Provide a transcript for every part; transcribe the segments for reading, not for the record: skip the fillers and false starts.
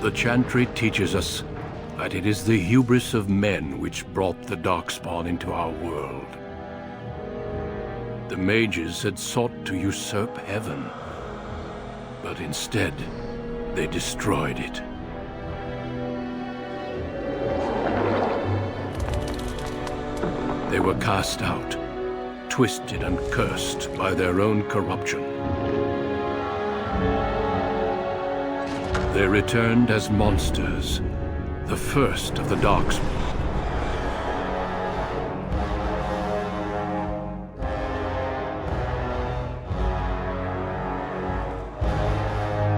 The Chantry teaches us that it is the hubris of men which brought the Darkspawn into our world. The mages had sought to usurp heaven, but instead, they destroyed it. They were cast out, twisted and cursed by their own corruption. They returned as monsters, the first of the Darkspawn.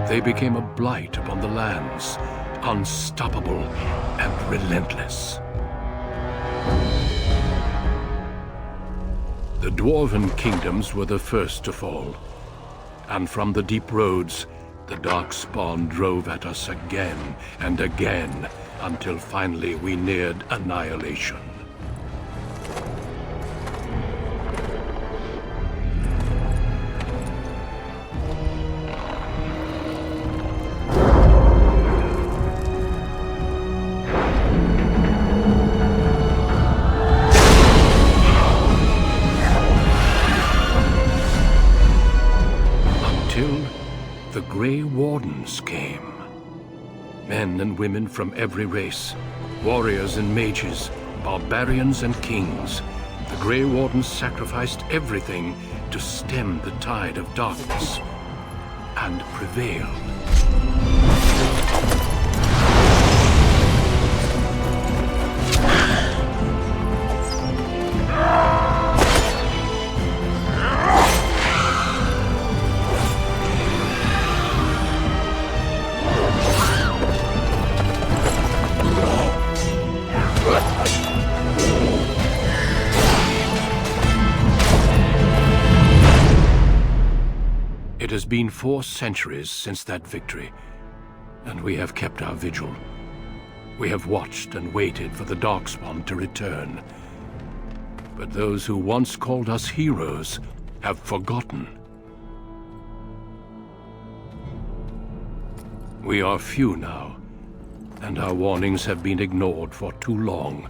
They became a blight upon the lands, unstoppable and relentless. The Dwarven kingdoms were the first to fall, and from the deep roads, the Darkspawn drove at us again and again, until finally we neared annihilation. The Grey Wardens came. Men and women from every race, warriors and mages, barbarians and kings. The Grey Wardens sacrificed everything to stem the tide of darkness, and prevailed. It has been 4 centuries since that victory, and we have kept our vigil. We have watched and waited for the Darkspawn to return. But those who once called us heroes have forgotten. We are few now, and our warnings have been ignored for too long.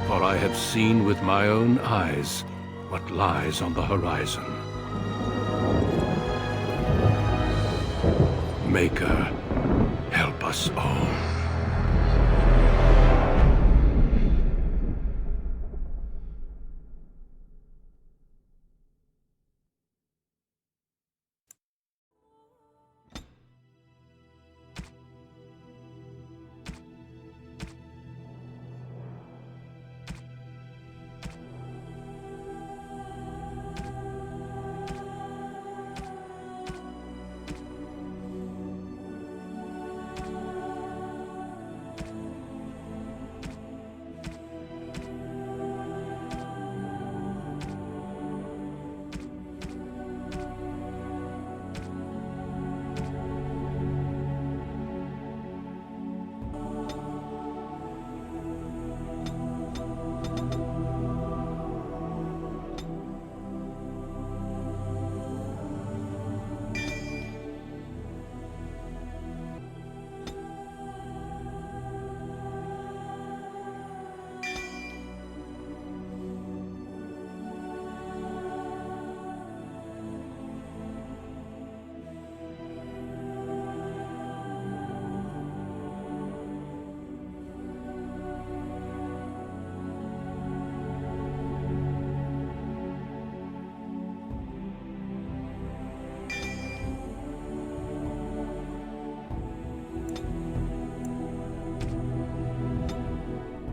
For I have seen with my own eyes what lies on the horizon. Maker, help us all.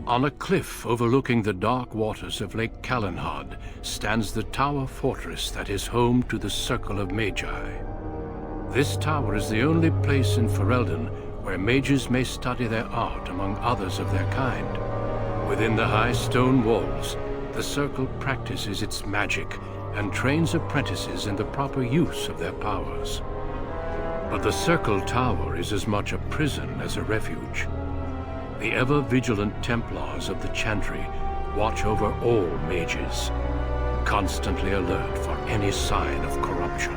On a cliff overlooking the dark waters of Lake Calenhad stands the tower fortress that is home to the Circle of Magi. This tower is the only place in Ferelden where mages may study their art among others of their kind. Within the high stone walls, the Circle practices its magic and trains apprentices in the proper use of their powers. But the Circle Tower is as much a prison as a refuge. The ever-vigilant Templars of the Chantry watch over all mages, constantly alert for any sign of corruption.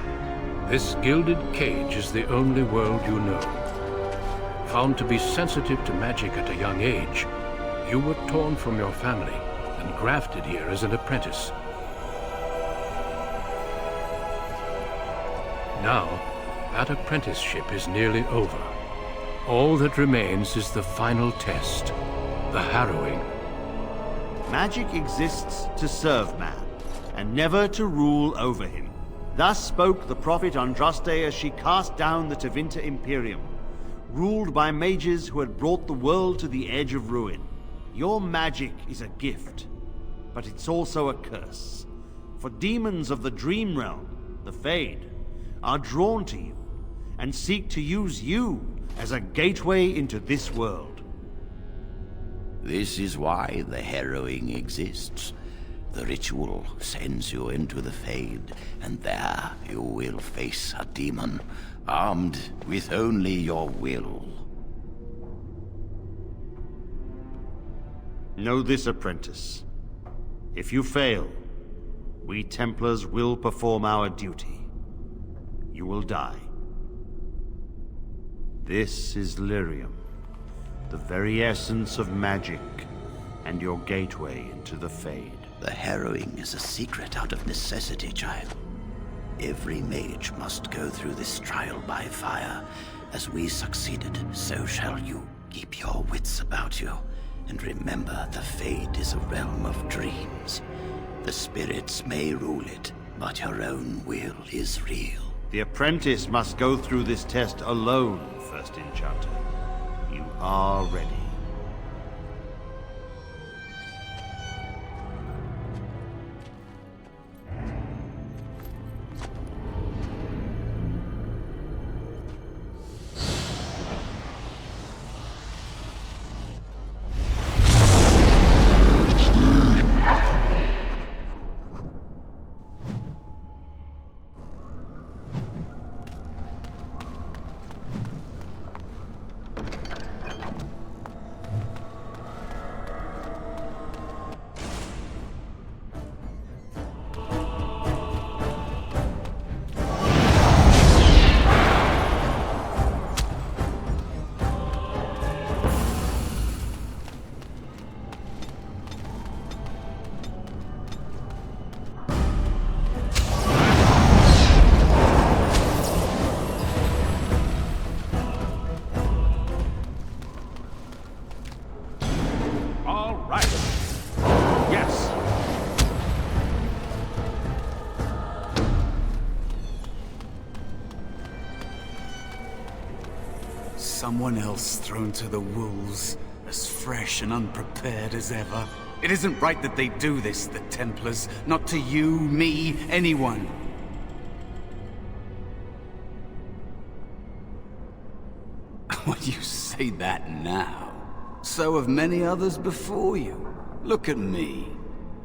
This gilded cage is the only world you know. Found to be sensitive to magic at a young age, you were torn from your family and grafted here as an apprentice. Now, that apprenticeship is nearly over. All that remains is the final test, the harrowing. Magic exists to serve man, and never to rule over him. Thus spoke the prophet Andraste as she cast down the Tevinter Imperium, ruled by mages who had brought the world to the edge of ruin. Your magic is a gift, but it's also a curse. For demons of the Dream Realm, the Fade, are drawn to you, and seek to use you as a gateway into this world. This is why the harrowing exists. The ritual sends you into the Fade, and there you will face a demon, armed with only your will. Know this, apprentice. If you fail, we Templars will perform our duty. You will die. This is Lyrium, the very essence of magic, and your gateway into the Fade. The harrowing is a secret out of necessity, child. Every mage must go through this trial by fire. As we succeeded, so shall you. Keep your wits about you, and remember the Fade is a realm of dreams. The spirits may rule it, but your own will is real. The apprentice must go through this test alone, First Enchanter. You are ready. Someone else thrown to the wolves, as fresh and unprepared as ever. It isn't right that they do this, the Templars. Not to you, me, anyone. When you say that now, so have many others before you. Look at me.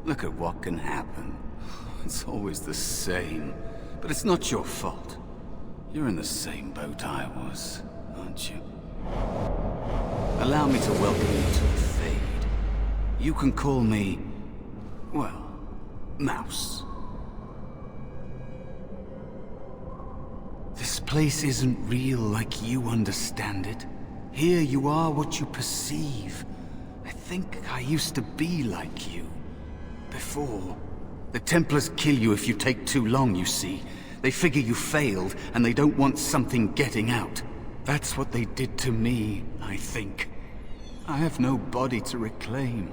Look at what can happen. It's always the same. But it's not your fault. You're in the same boat I was, aren't you? Allow me to welcome you to the Fade. You can call me, well, Mouse. This place isn't real like you understand it. Here you are what you perceive. I think I used to be like you. Before. The Templars kill you if you take too long, you see. They figure you failed, and they don't want something getting out. That's what they did to me, I think. I have no body to reclaim,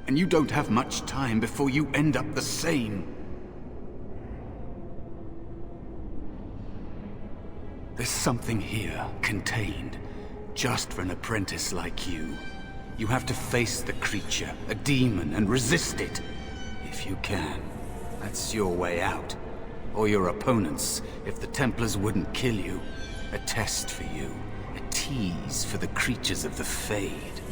and you don't have much time before you end up the same. There's something here, contained, just for an apprentice like you. You have to face the creature, a demon, and resist it. If you can. That's your way out. Or your opponents, if the Templars wouldn't kill you. A test for you. A tease for the creatures of the Fade.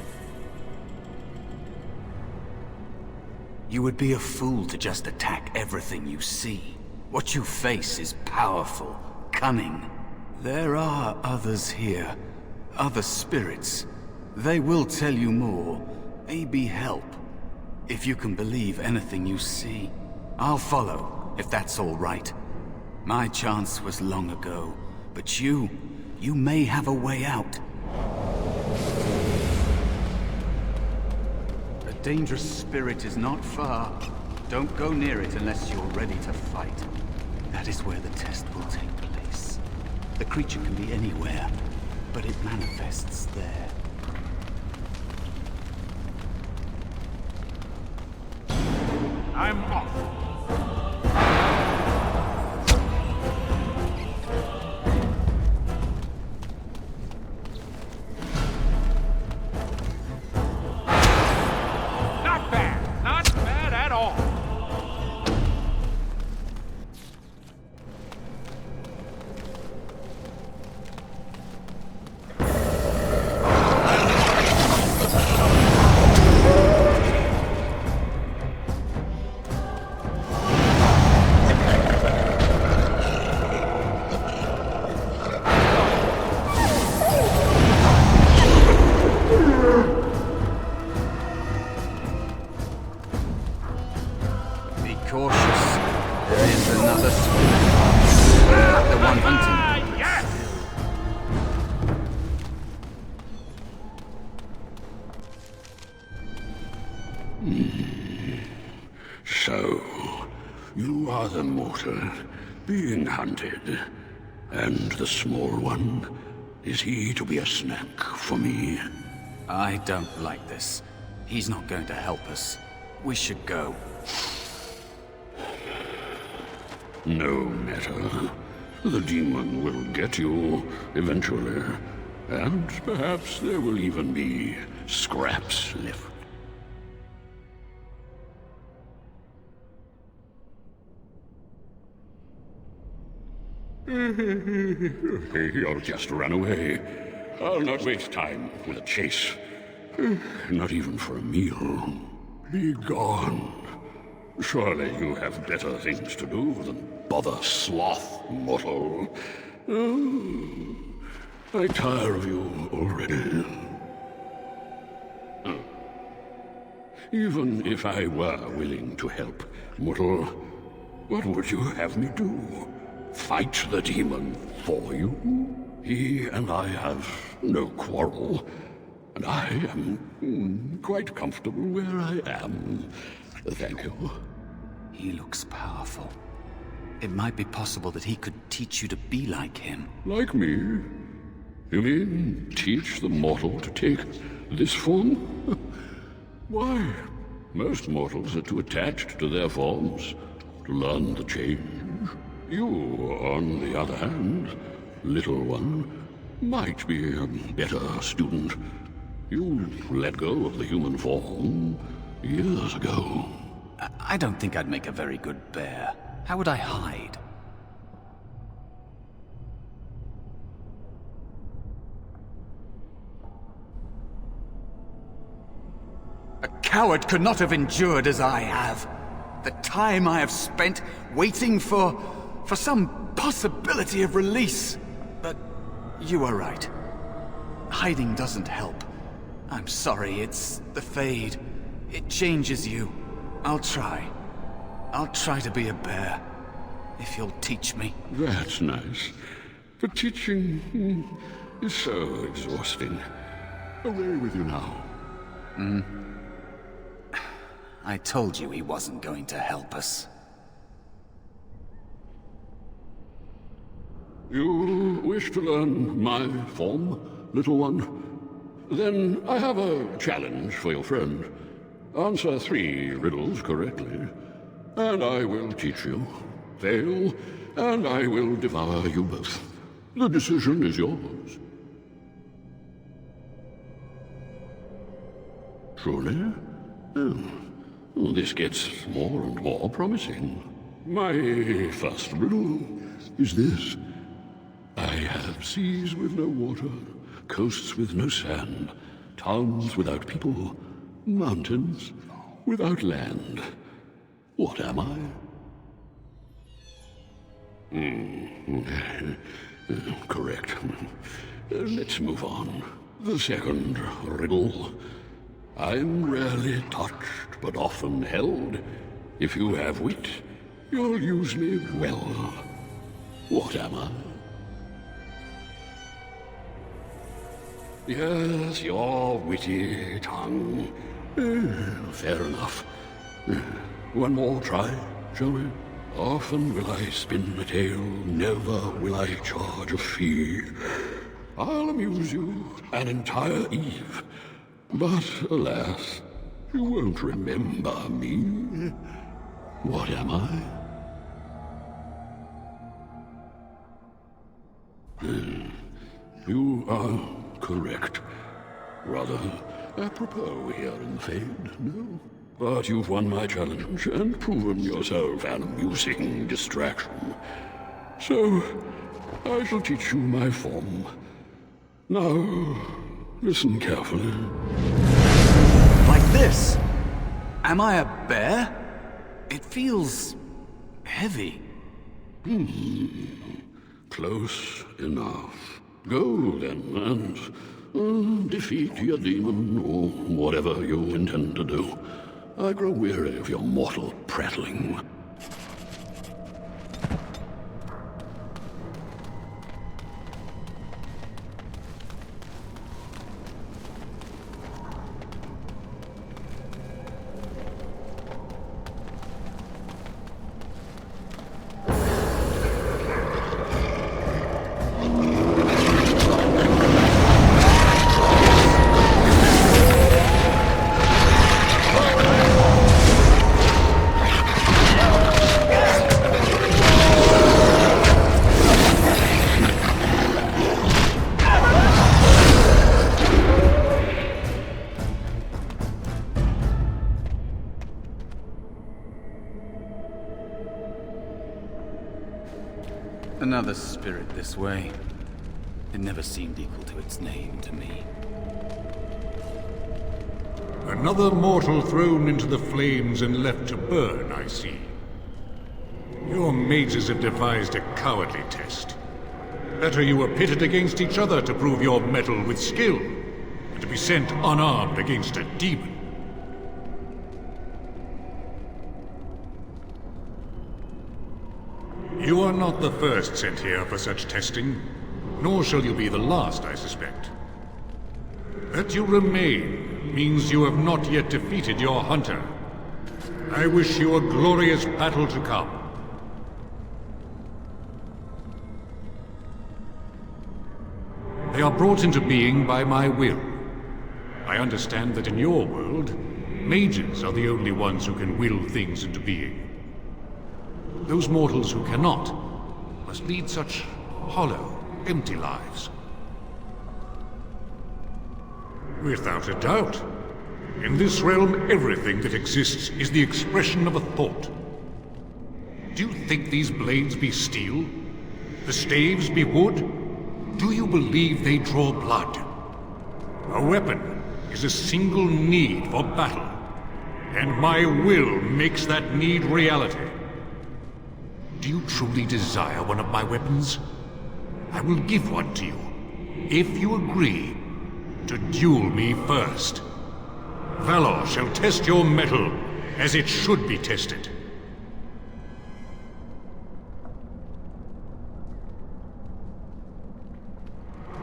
You would be a fool to just attack everything you see. What you face is powerful, cunning, There are others here. Other spirits. They will tell you more. Maybe help. If you can believe anything you see. I'll follow, if that's all right. My chance was long ago, but you may have a way out. A dangerous spirit is not far. Don't go near it unless you're ready to fight. That is where the test will take place. The creature can be anywhere, but it manifests there. I'm off. Not bad. Not bad at all. So, you are the mortal being hunted. And the small one, is he to be a snack for me? I don't like this. He's not going to help us. We should go. No matter. The demon will get you eventually. And perhaps there will even be scraps left. You'll just run away. I'll not waste time with a chase. Not even for a meal. Be gone. Surely you have better things to do than bother sloth, mortal. Oh, I tire of you already. Even if I were willing to help, mortal, what would you have me do? Fight the demon for you? He and I have no quarrel, and I am quite comfortable where I am. Thank you. He looks powerful. It might be possible that he could teach you to be like him. Like me? You mean teach the mortal to take this form? Why, most mortals are too attached to their forms to learn the change. You, on the other hand, little one, might be a better student. You let go of the human form years ago. I don't think I'd make a very good bear. How would I hide? A coward could not have endured as I have. The time I have spent waiting for some possibility of release. But you are right. Hiding doesn't help. I'm sorry, it's the Fade. It changes you. I'll try. I'll try to be a bear. If you'll teach me. That's nice. But teaching is so exhausting. Away with you now. I told you he wasn't going to help us. You wish to learn my form, little one? Then I have a challenge for your friend. Answer 3 riddles correctly, and I will teach you. Fail, and I will devour you both. The decision is yours. Truly? Oh, this gets more and more promising. My first riddle is this. I have seas with no water, coasts with no sand, towns without people, mountains without land. What am I? Correct. Let's move on. The second riddle. I'm rarely touched, but often held. If you have wit, you'll use me well. What am I? Yes, your witty tongue. Fair enough. One more try, shall we? Often will I spin a tale, never will I charge a fee. I'll amuse you an entire eve, but alas, you won't remember me. What am I? You are correct. Rather apropos here in the Fade, no? But you've won my challenge and proven yourself an amusing distraction. So, I shall teach you my form. Now, listen carefully. Like this? Am I a bear? It feels heavy. Close enough. Go then, and defeat your demon, or whatever you intend to do. I grow weary of your mortal prattling. Another spirit this way. It never seemed equal to its name to me. Another mortal thrown into the flames and left to burn, I see. Your mages have devised a cowardly test. Better you were pitted against each other to prove your mettle with skill, than to be sent unarmed against a demon. You are not the first sent here for such testing, nor shall you be the last, I suspect. That you remain means you have not yet defeated your hunter. I wish you a glorious battle to come. They are brought into being by my will. I understand that in your world, mages are the only ones who can will things into being. Those mortals who cannot must lead such hollow, empty lives. Without a doubt. In this realm, everything that exists is the expression of a thought. Do you think these blades be steel? The staves be wood? Do you believe they draw blood? A weapon is a single need for battle, and my will makes that need reality. Do you truly desire one of my weapons? I will give one to you, if you agree to duel me first. Valor shall test your mettle as it should be tested.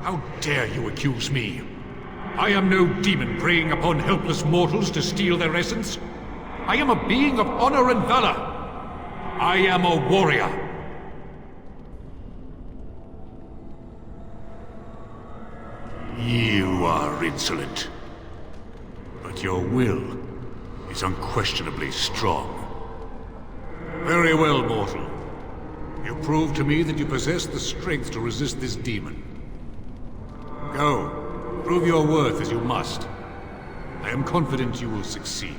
How dare you accuse me? I am no demon preying upon helpless mortals to steal their essence. I am a being of honor and valor. I am a warrior. You are insolent. But your will is unquestionably strong. Very well, mortal. You prove to me that you possess the strength to resist this demon. Go, prove your worth as you must. I am confident you will succeed.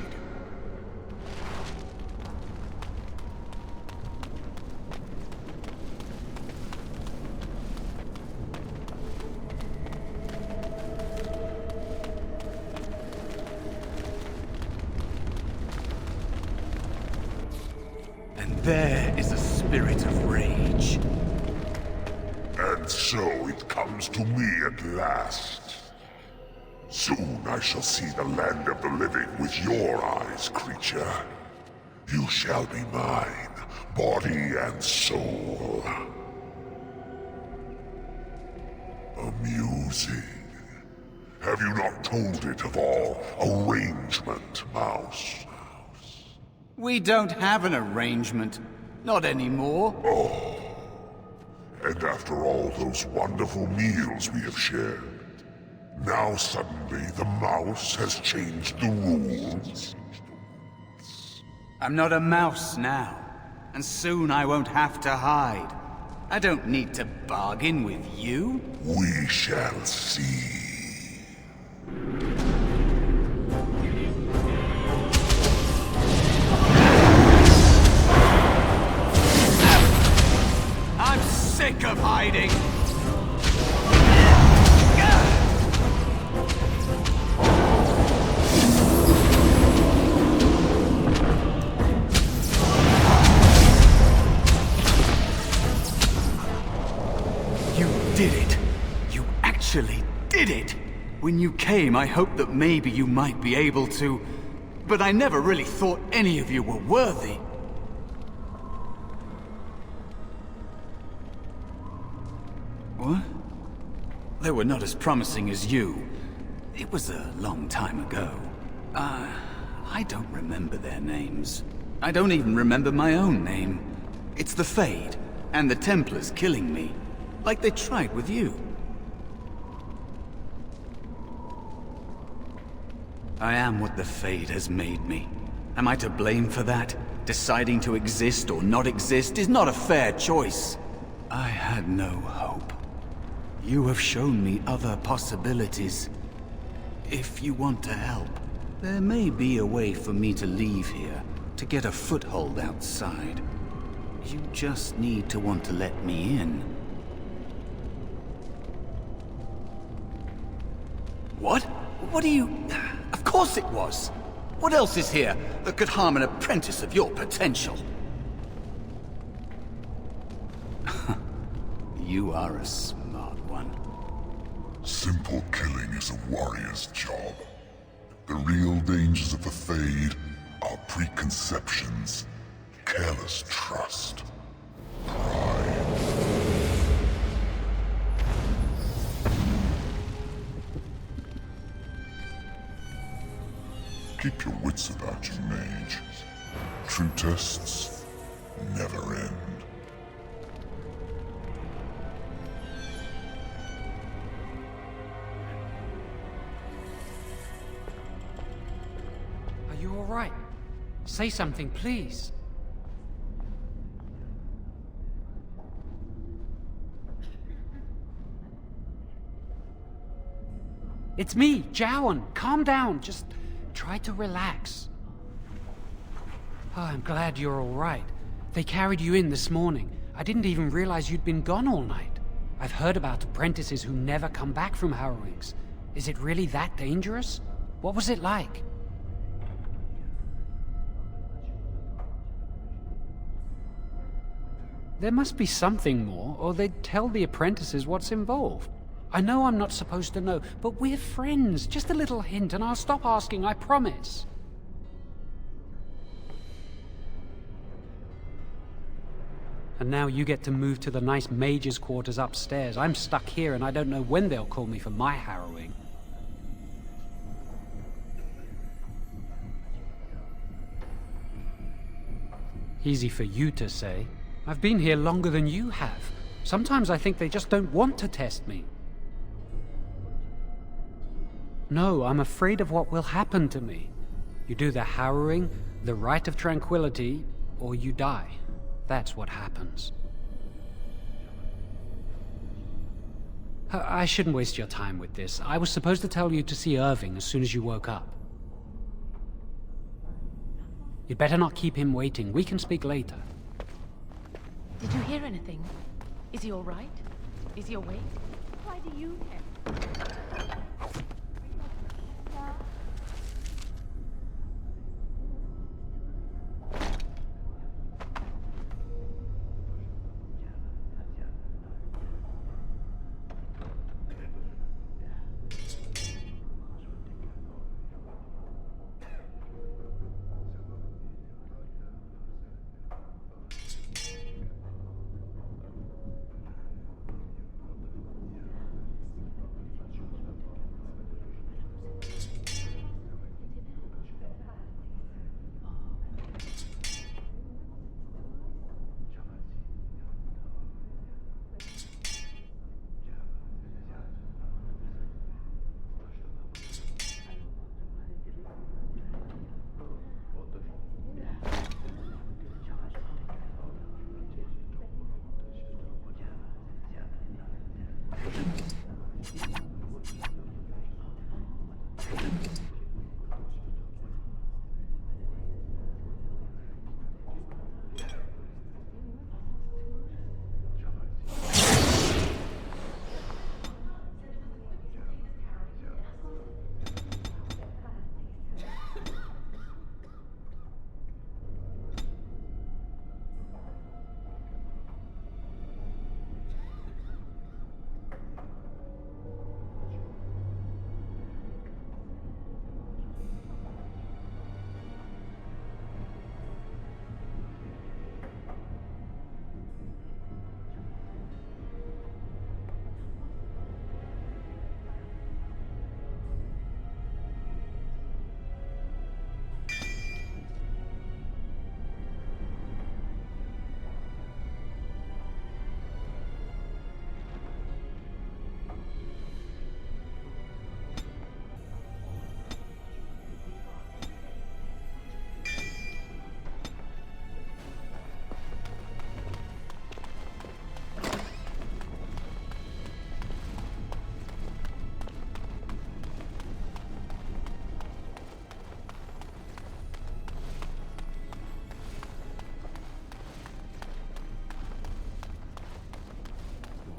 And there is a spirit of rage. And And so it comes to me at last. Soon I shall see the land of the living with your eyes, creature. You shall be mine, body and soul. Amusing. Have you not told it of our arrangement, Mouse? We don't have an arrangement. Not anymore. Oh. And after all those wonderful meals we have shared, now suddenly the mouse has changed the rules? I'm not a mouse now, and soon I won't have to hide. I don't need to bargain with you. We shall see. I'm sick of hiding! You did it! You actually did it! When you came, I hoped that maybe you might be able to, but I never really thought any of you were worthy. What? They were not as promising as you. It was a long time ago. I don't remember their names. I don't even remember my own name. It's the Fade, and the Templars killing me. Like they tried with you. I am what the Fade has made me. Am I to blame for that? Deciding to exist or not exist is not a fair choice. I had no hope. You have shown me other possibilities. If you want to help, there may be a way for me to leave here, to get a foothold outside. You just need to want to let me in. What? What do you... Of course it was! What else is here that could harm an apprentice of your potential? You are a smart one. Simple killing is a warrior's job. The real dangers of the Fade are preconceptions, careless trust, pride. Keep your wits about you, mage. True tests never end. Are you all right? Say something, please. It's me, Jowan. Calm down. Just try to relax. Oh, I'm glad you're all right. They carried you in this morning. I didn't even realize you'd been gone all night. I've heard about apprentices who never come back from harrowings. Is it really that dangerous? What was it like? There must be something more, or they'd tell the apprentices what's involved. I know I'm not supposed to know, but we're friends. Just a little hint and I'll stop asking, I promise. And now you get to move to the nice mage's quarters upstairs. I'm stuck here and I don't know when they'll call me for my harrowing. Easy for you to say. I've been here longer than you have. Sometimes I think they just don't want to test me. No, I'm afraid of what will happen to me. You do the harrowing, the rite of tranquility, or you die. That's what happens. I shouldn't waste your time with this. I was supposed to tell you to see Irving as soon as you woke up. You'd better not keep him waiting. We can speak later. Did you hear anything? Is he all right? Is he awake? Why do you care?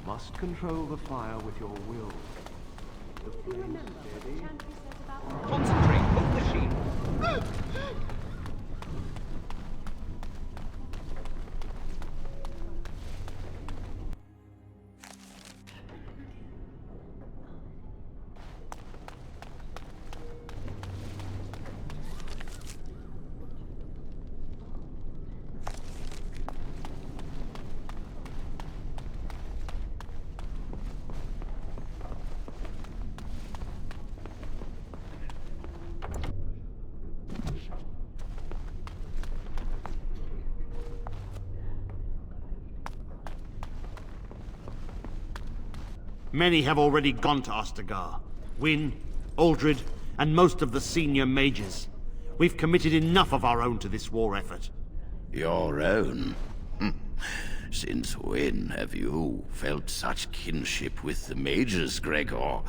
must control the fire with your will. The flames steady. Concentrate, hold the shield. Many have already gone to Ostagar. Wynne, Aldred, and most of the senior mages. We've committed enough of our own to this war effort. Your own? Since when have you felt such kinship with the mages, Gregor?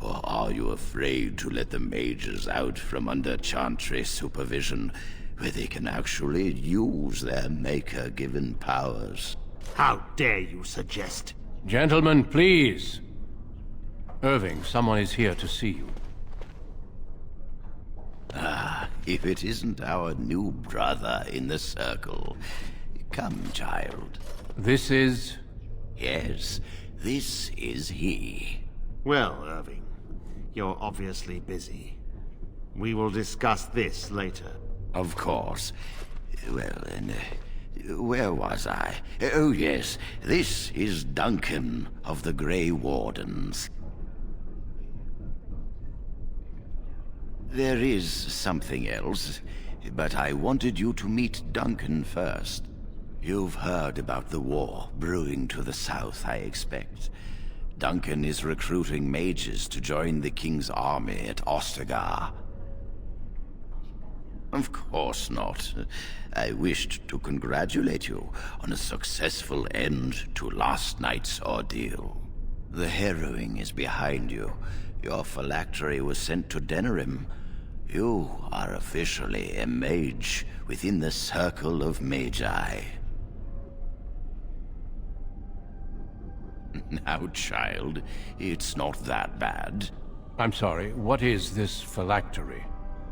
Or are you afraid to let the mages out from under Chantry supervision, where they can actually use their Maker-given powers? How dare you suggest? Gentlemen, please. Irving, someone is here to see you. If it isn't our new brother in the circle. Come, child. This is... Yes, this is he. Well, Irving, you're obviously busy. We will discuss this later. Of course. Well, then, where was I? Oh, yes, this is Duncan of the Grey Wardens. There is something else, but I wanted you to meet Duncan first. You've heard about the war brewing to the south, I expect. Duncan is recruiting mages to join the King's army at Ostagar. Of course not. I wished to congratulate you on a successful end to last night's ordeal. The harrowing is behind you. Your phylactery was sent to Denerim. You are officially a mage within the circle of magi. Now, child, it's not that bad. I'm sorry, what is this phylactery?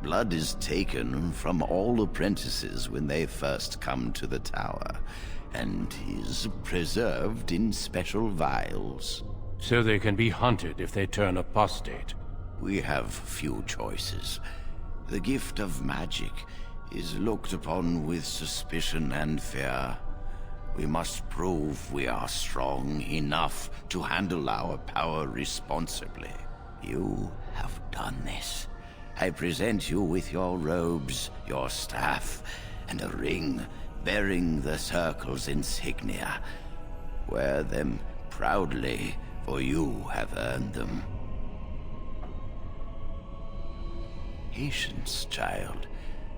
Blood is taken from all apprentices when they first come to the tower, and is preserved in special vials. So they can be hunted if they turn apostate. We have few choices. The gift of magic is looked upon with suspicion and fear. We must prove we are strong enough to handle our power responsibly. You have done this. I present you with your robes, your staff, and a ring bearing the Circle's insignia. Wear them proudly, for you have earned them. Patience, child.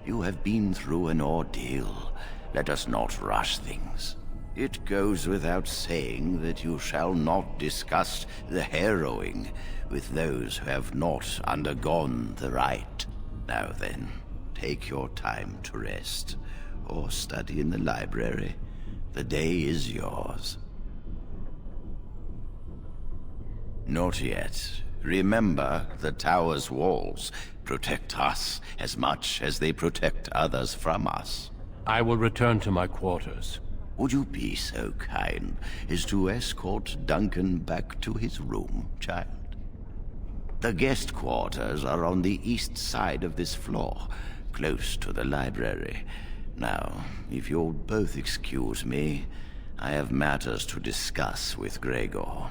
You have been through an ordeal. Let us not rush things. It goes without saying that you shall not discuss the harrowing with those who have not undergone the rite. Now then, take your time to rest, or study in the library. The day is yours. Not yet. Remember, the tower's walls protect us as much as they protect others from us. I will return to my quarters. Would you be so kind as to escort Duncan back to his room, child? The guest quarters are on the east side of this floor, close to the library. Now, if you'll both excuse me, I have matters to discuss with Gregor.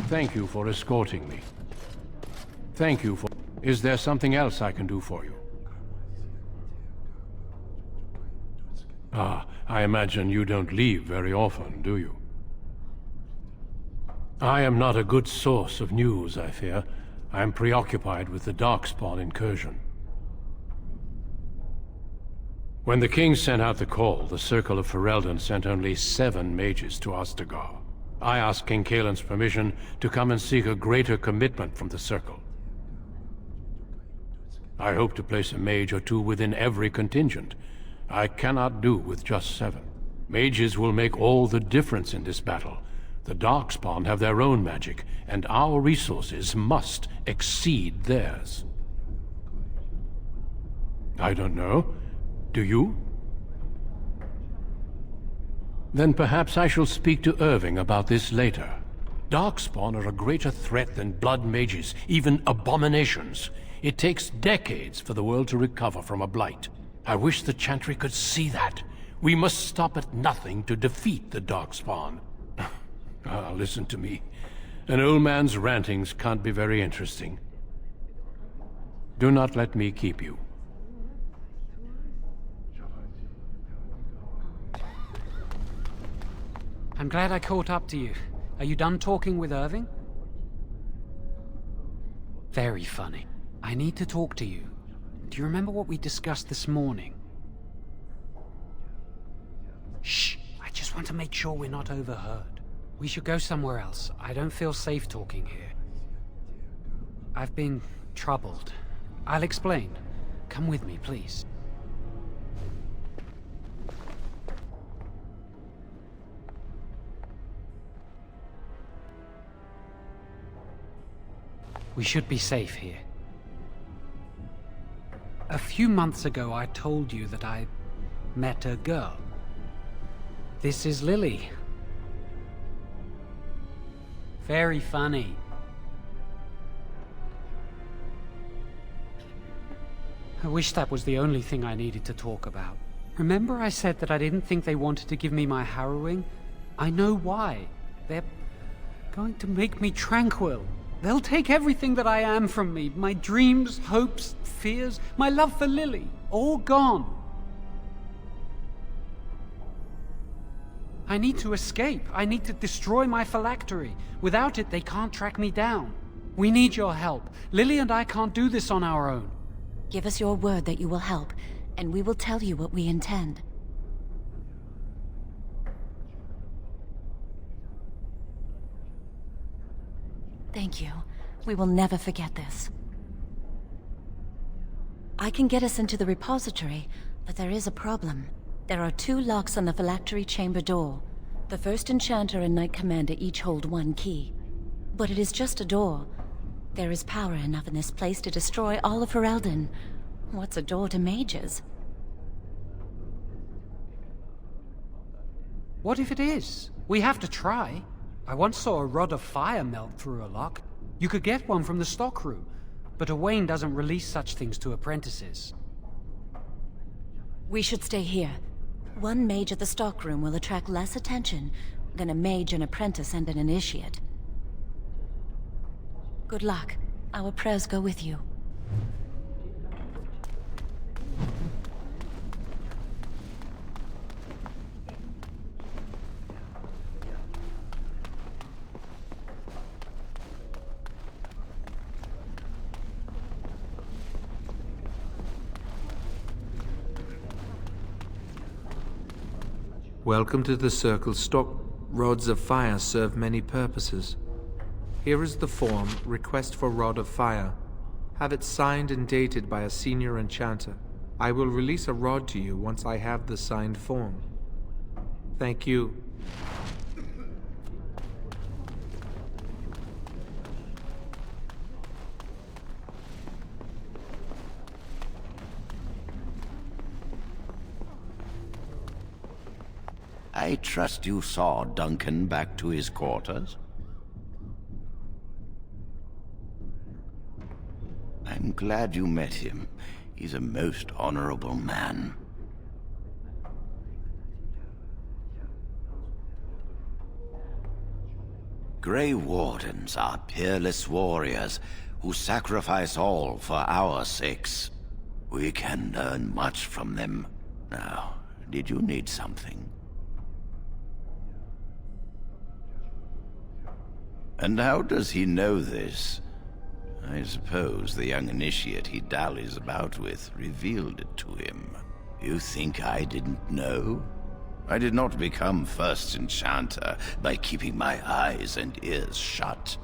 Thank you for escorting me. Thank you for... Is there something else I can do for you? Ah, I imagine you don't leave very often, do you? I am not a good source of news, I fear. I am preoccupied with the Darkspawn incursion. When the king sent out the call, the Circle of Ferelden sent only 7 mages to Ostagar. I asked King Kaelin's permission to come and seek a greater commitment from the Circle. I hope to place a mage or 2 within every contingent. I cannot do with just 7. Mages will make all the difference in this battle. The Darkspawn have their own magic, and our resources must exceed theirs. I don't know. Do you? Then perhaps I shall speak to Irving about this later. Darkspawn are a greater threat than blood mages, even abominations. It takes decades for the world to recover from a blight. I wish the Chantry could see that. We must stop at nothing to defeat the Darkspawn. Listen to me. An old man's rantings can't be very interesting. Do not let me keep you. I'm glad I caught up to you. Are you done talking with Irving? Very funny. I need to talk to you. Do you remember what we discussed this morning? Shh! I just want to make sure we're not overheard. We should go somewhere else. I don't feel safe talking here. I've been troubled. I'll explain. Come with me, please. We should be safe here. A few months ago, I told you that I met a girl. This is Lily. Very funny. I wish that was the only thing I needed to talk about. Remember I said that I didn't think they wanted to give me my harrowing? I know why. They're going to make me tranquil. They'll take everything that I am from me. My dreams, hopes, fears, my love for Lily. All gone. I need to escape. I need to destroy my phylactery. Without it, they can't track me down. We need your help. Lily and I can't do this on our own. Give us your word that you will help, and we will tell you what we intend. Thank you. We will never forget this. I can get us into the repository, but there is a problem. There are 2 locks on the phylactery chamber door. The first enchanter and knight commander each hold 1 key. But it is just a door. There is power enough in this place to destroy all of Ferelden. What's a door to mages? What if it is? We have to try. I once saw a rod of fire melt through a lock. You could get one from the stockroom, but Owain doesn't release such things to apprentices. We should stay here. 1 mage at the stockroom will attract less attention than a mage, an apprentice, and an initiate. Good luck. Our prayers go with you. Welcome to the Circle stock. Rods of fire serve many purposes. Here is the form, Request for Rod of Fire. Have it signed and dated by a senior enchanter. I will release a rod to you once I have the signed form. Thank you. I trust you saw Duncan back to his quarters? I'm glad you met him. He's a most honorable man. Grey Wardens are peerless warriors who sacrifice all for our sakes. We can learn much from them. Now, did you need something? And how does he know this? I suppose the young initiate he dallies about with revealed it to him. You think I didn't know? I did not become first enchanter by keeping my eyes and ears shut.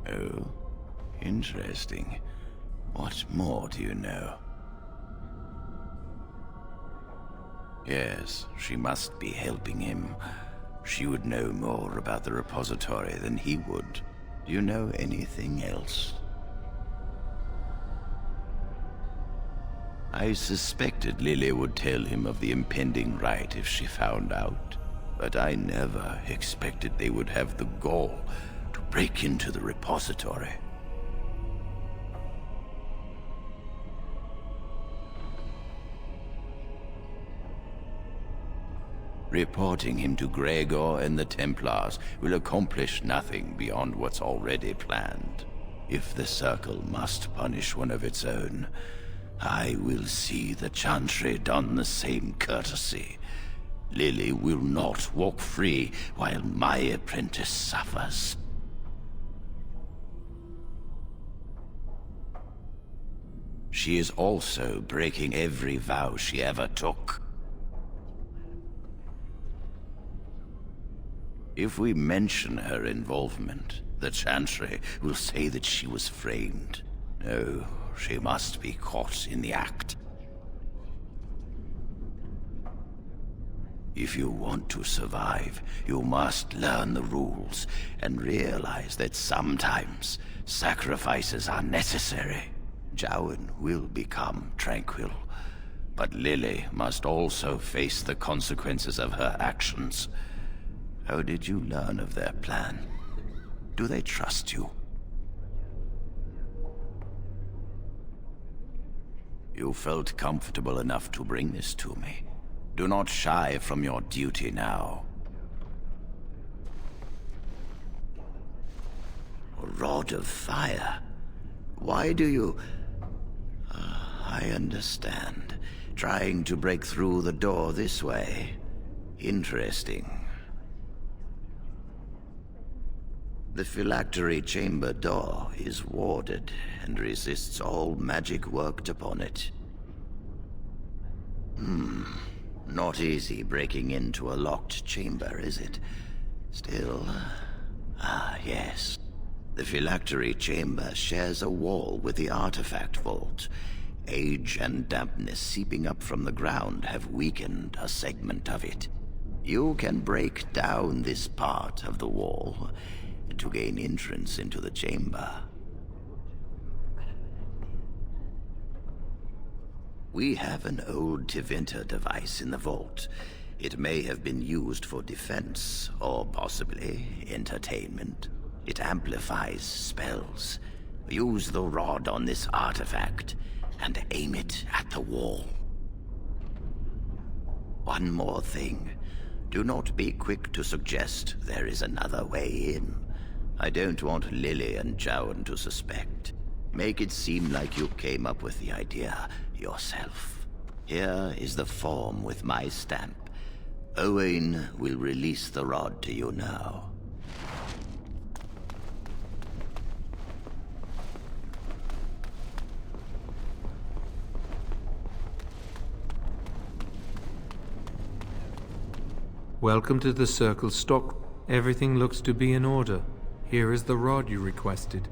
Oh, interesting. What more do you know? Yes, she must be helping him. She would know more about the repository than he would. Do you know anything else? I suspected Lily would tell him of the impending rite if she found out, but I never expected they would have the gall to break into the repository. Reporting him to Gregor and the Templars will accomplish nothing beyond what's already planned. If the Circle must punish one of its own, I will see the Chantry done the same courtesy. Lily will not walk free while my apprentice suffers. She is also breaking every vow she ever took. If we mention her involvement, the Chantry will say that she was framed. No, she must be caught in the act. If you want to survive, you must learn the rules and realize that sometimes sacrifices are necessary. Jowan will become tranquil, but Lily must also face the consequences of her actions. How did you learn of their plan? Do they trust you? You felt comfortable enough to bring this to me. Do not shy from your duty now. A rod of fire? Why do you... I understand. Trying to break through the door this way. Interesting. The phylactery chamber door is warded and resists all magic worked upon it. Not easy breaking into a locked chamber, is it? Still... yes. The phylactery chamber shares a wall with the artifact vault. Age and dampness seeping up from the ground have weakened a segment of it. You can break down this part of the wall to gain entrance into the chamber. We have an old Tevinter device in the vault. It may have been used for defense, or possibly entertainment. It amplifies spells. Use the rod on this artifact and aim it at the wall. One more thing. Do not be quick to suggest there is another way in. I don't want Lily and Jowan to suspect. Make it seem like you came up with the idea yourself. Here is the form with my stamp. Owain will release the rod to you now. Welcome to the Circle stock. Everything looks to be in order. Here is the rod you requested.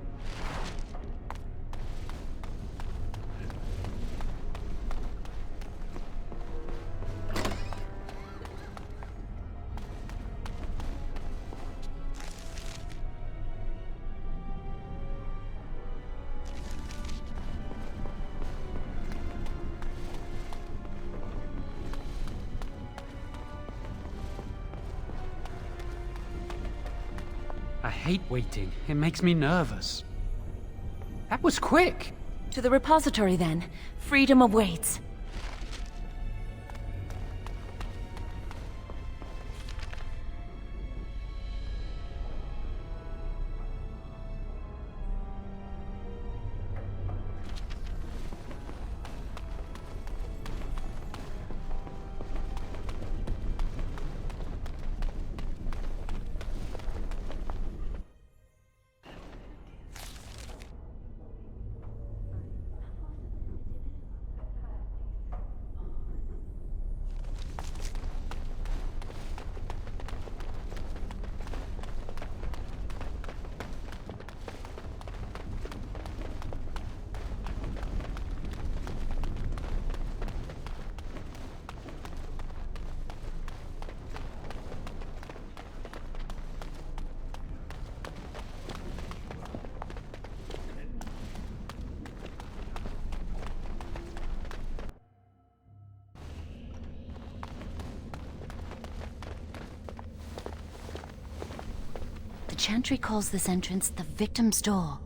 I hate waiting. It makes me nervous. That was quick! To the repository, then. Freedom awaits. Chantry calls this entrance the Victim's Door.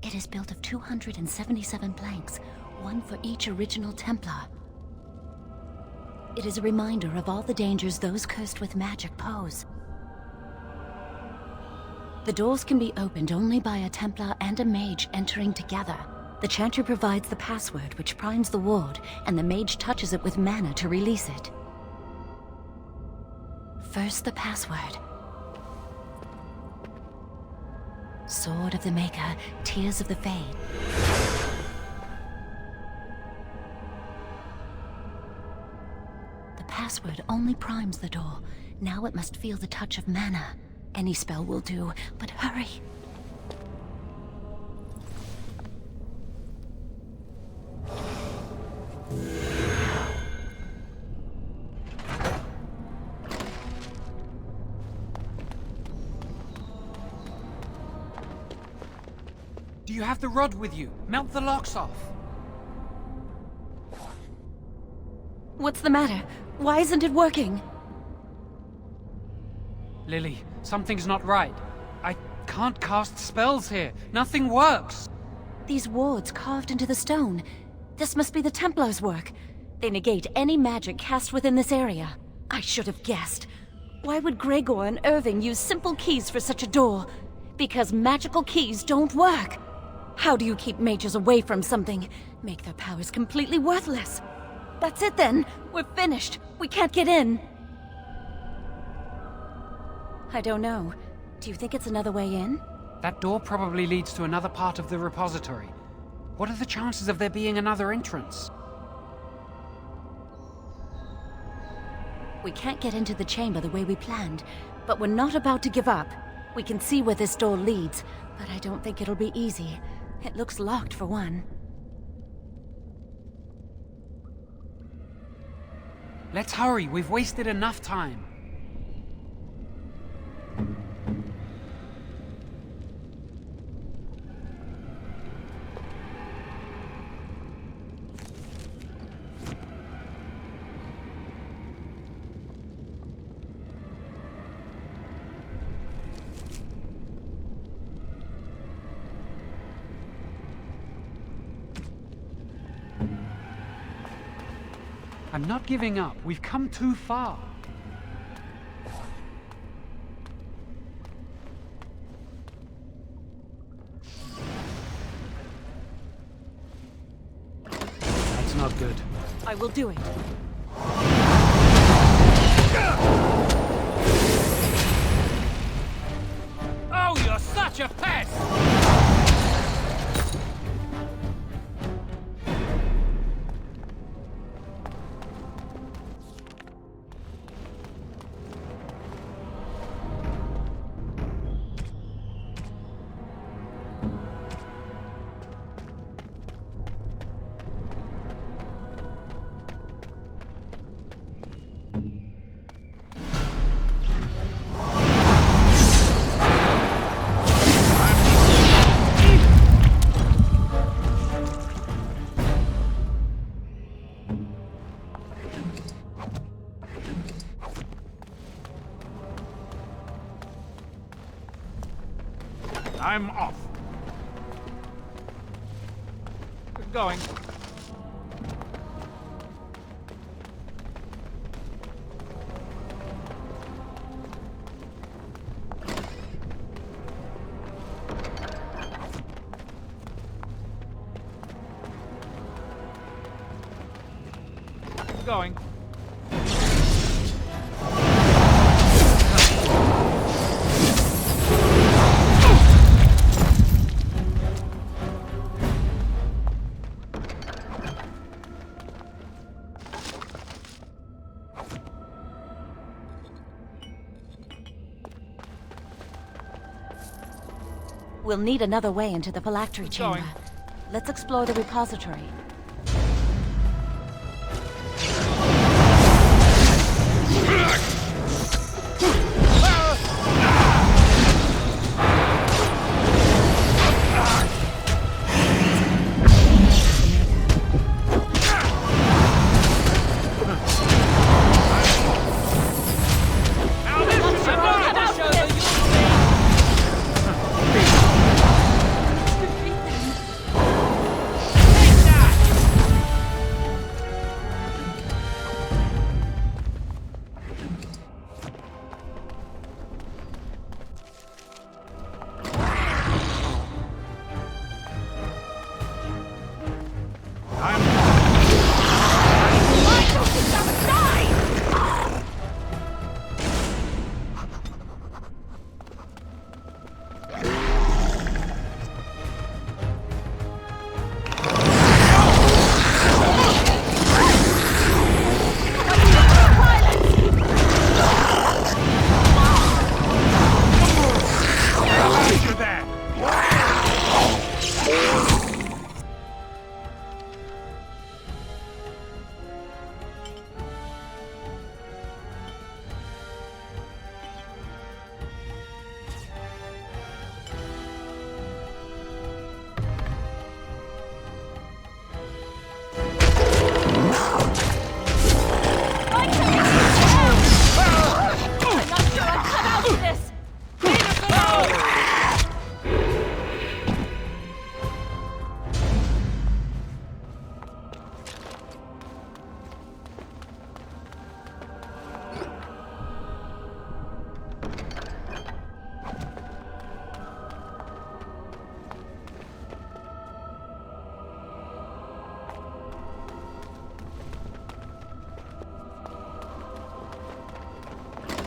It is built of 277 planks, one for each original Templar. It is a reminder of all the dangers those cursed with magic pose. The doors can be opened only by a Templar and a mage entering together. The Chantry provides the password, which primes the ward, and the mage touches it with mana to release it. First, the password. Sword of the Maker, Tears of the Fade. The password only primes the door. Now it must feel the touch of mana. Any spell will do, but hurry. Do you have the rod with you? Melt the locks off. What's the matter? Why isn't it working? Lily, something's not right. I can't cast spells here. Nothing works. These wards carved into the stone. This must be the Templars' work. They negate any magic cast within this area. I should have guessed. Why would Gregor and Irving use simple keys for such a door? Because magical keys don't work. How do you keep mages away from something? Make their powers completely worthless. That's it then. We're finished. We can't get in. I don't know. Do you think it's another way in? That door probably leads to another part of the repository. What are the chances of there being another entrance? We can't get into the chamber the way we planned, but we're not about to give up. We can see where this door leads, but I don't think it'll be easy. It looks locked for one. Let's hurry. We've wasted enough time. I'm not giving up. We've come too far. That's not good. I will do it. Oh, you're such a pest! I'm off. Going. Going. We'll need another way into the phylactery chamber. Let's explore the repository.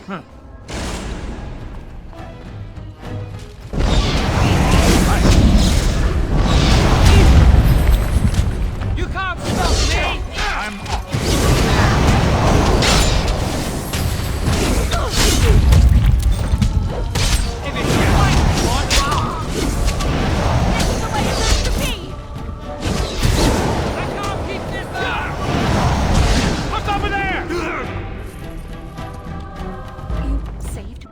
You can't stop me! I'm off. If it's right, what? This is the way it has to be! I can't keep this up! What's over there? You saved.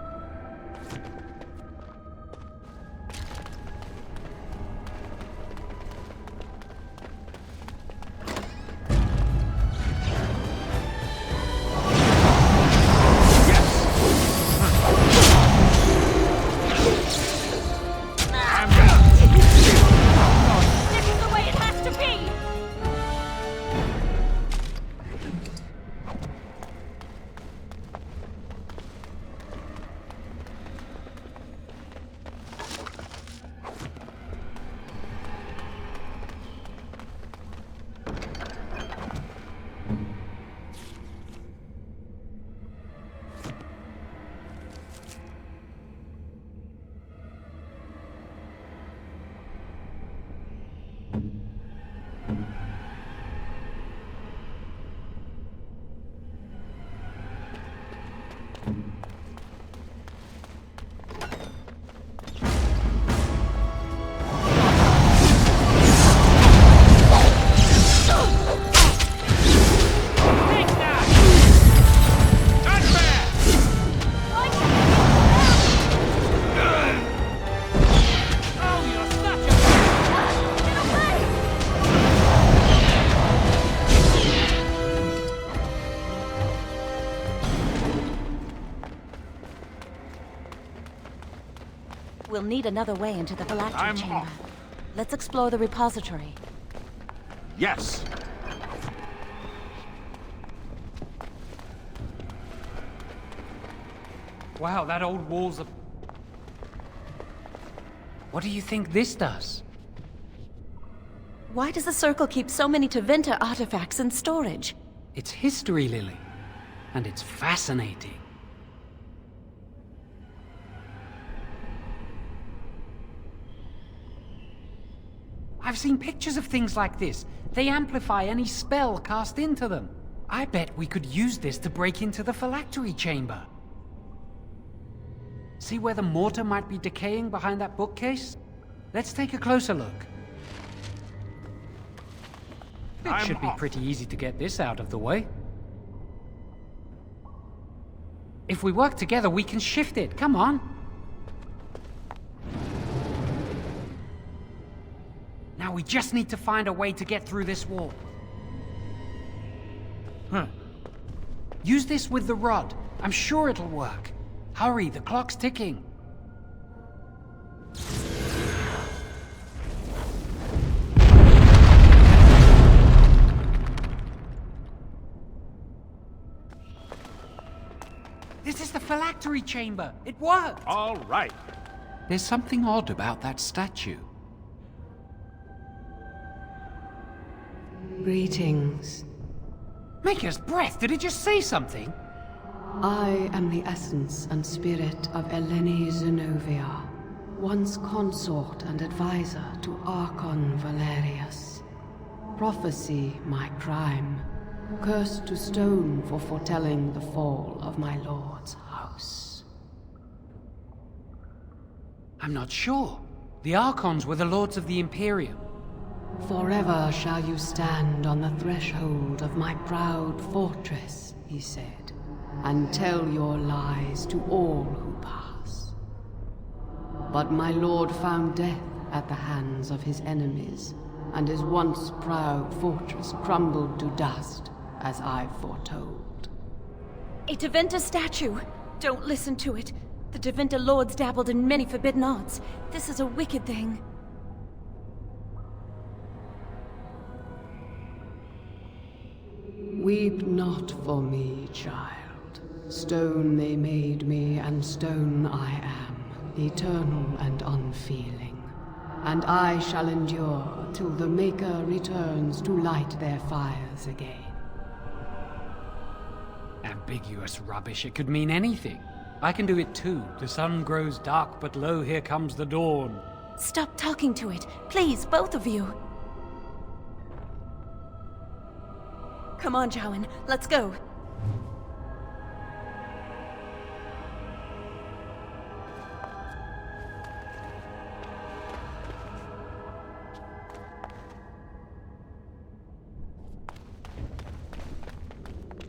This is the way it has to be! Take that! Touch back! Oh, you're such a... Get away! We'll need another way into the phylactery I'm chamber. off. Let's explore the repository. Yes. Wow, that old wall's a... What do you think this does? Why does the Circle keep so many Tevinter artifacts in storage? It's history, Lily. And it's fascinating. I've seen pictures of things like this. They amplify any spell cast into them. I bet we could use this to break into the phylactery chamber. See where the mortar might be decaying behind that bookcase? Let's take a closer look. It should be pretty easy to get this out of the way. If we work together, we can shift it. Come on. Now we just need to find a way to get through this wall. Use this with the rod. I'm sure it'll work. Hurry, the clock's ticking. This is the phylactery chamber. It worked. All right. There's something odd about that statue. Greetings. Maker's breath, did it just say something? I am the essence and spirit of Eleni Zenobia, once consort and advisor to Archon Valerius. Prophecy my crime, cursed to stone for foretelling the fall of my lord's house. I'm not sure. The Archons were the lords of the Imperium. Forever shall you stand on the threshold of my proud fortress, he said, and tell your lies to all who pass. But my lord found death at the hands of his enemies, and his once proud fortress crumbled to dust, as I foretold. A Tevinter statue! Don't listen to it. The Tevinter lords dabbled in many forbidden arts. This is a wicked thing. Weep not for me, child. Stone they made me, and stone I am, eternal and unfeeling. And I shall endure till the Maker returns to light their fires again. Ambiguous rubbish. It could mean anything. I can do it too. The sun grows dark, but lo, here comes the dawn. Stop talking to it. Please, both of you. Come on, Jowan. Let's go.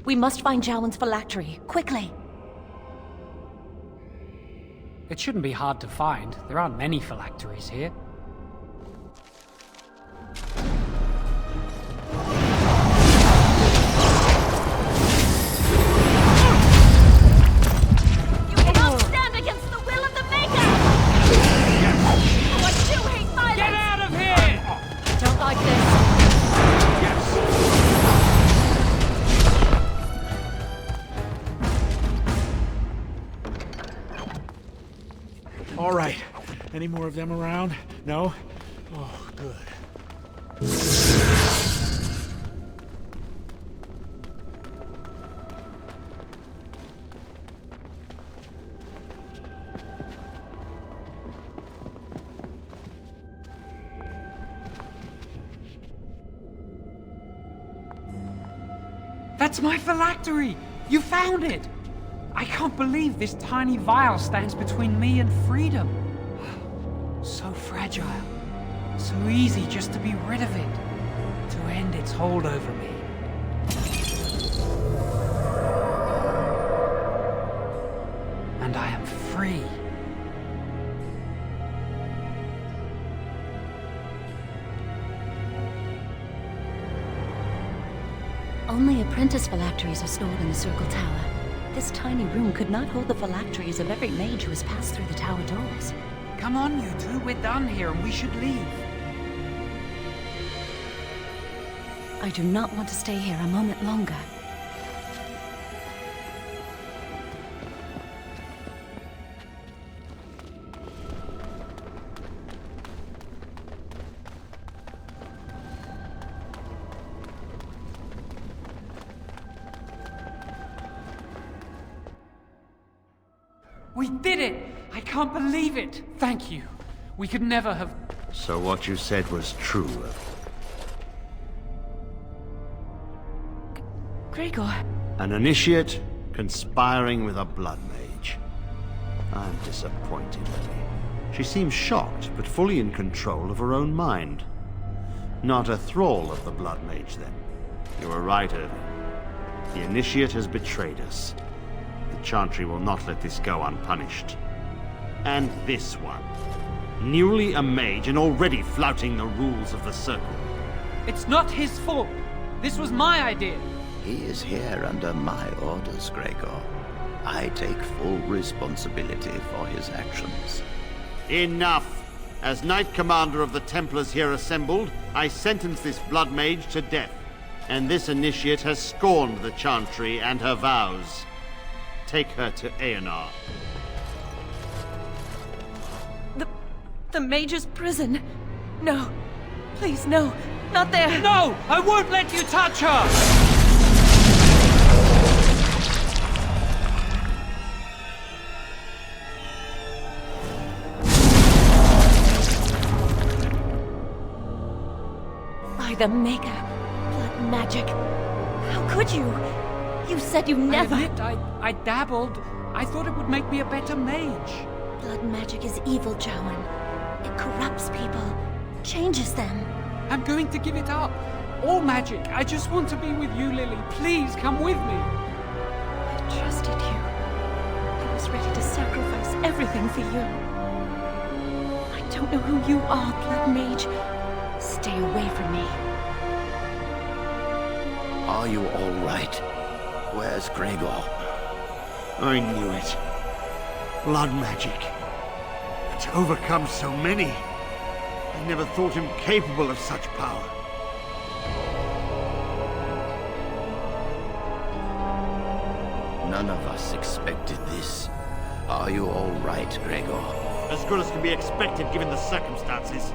We must find Jowan's phylactery. Quickly. It shouldn't be hard to find. There aren't many phylacteries here. You cannot stand against the will of the Maker! Oh, I do hate violence! Get out of here! I don't like this. All right. Any more of them around? No? Oh, good. That's my phylactery! You found it! I can't believe this tiny vial stands between me and freedom. So fragile. So easy just to be rid of it. To end its hold over me. And I am free. Only apprentice phylacteries are stored in the Circle Tower. This tiny room could not hold the phylacteries of every mage who has passed through the tower doors. Come on, you two. We're done here and we should leave. I do not want to stay here a moment longer. We did it! I can't believe it! Thank you. We could never have... So what you said was true. Gregor. An initiate conspiring with a blood mage. I'm disappointed, Lily. She seems shocked, but fully in control of her own mind. Not a thrall of the blood mage, then. You were right, Irving. The initiate has betrayed us. The Chantry will not let this go unpunished. And this one. Newly a mage and already flouting the rules of the Circle. It's not his fault. This was my idea. He is here under my orders, Gregor. I take full responsibility for his actions. Enough! As Knight Commander of the Templars here assembled, I sentence this blood mage to death. And this initiate has scorned the Chantry and her vows. Take her to Aenar. The mage's prison. No. Please, no. Not there. No! I won't let you touch her! By the Maker. Blood magic. How could you? You said you never... I admit, I dabbled. I thought it would make me a better mage. Blood magic is evil, Jowan. It corrupts people, changes them. I'm going to give it up. All magic. I just want to be with you, Lily. Please, come with me. I trusted you. I was ready to sacrifice everything for you. I don't know who you are, Blood Mage. Stay away from me. Are you all right? Where's Gregor? I knew it. Blood magic. To overcome so many. I never thought him capable of such power. None of us expected this. Are you all right, Gregor? As good as can be expected given the circumstances.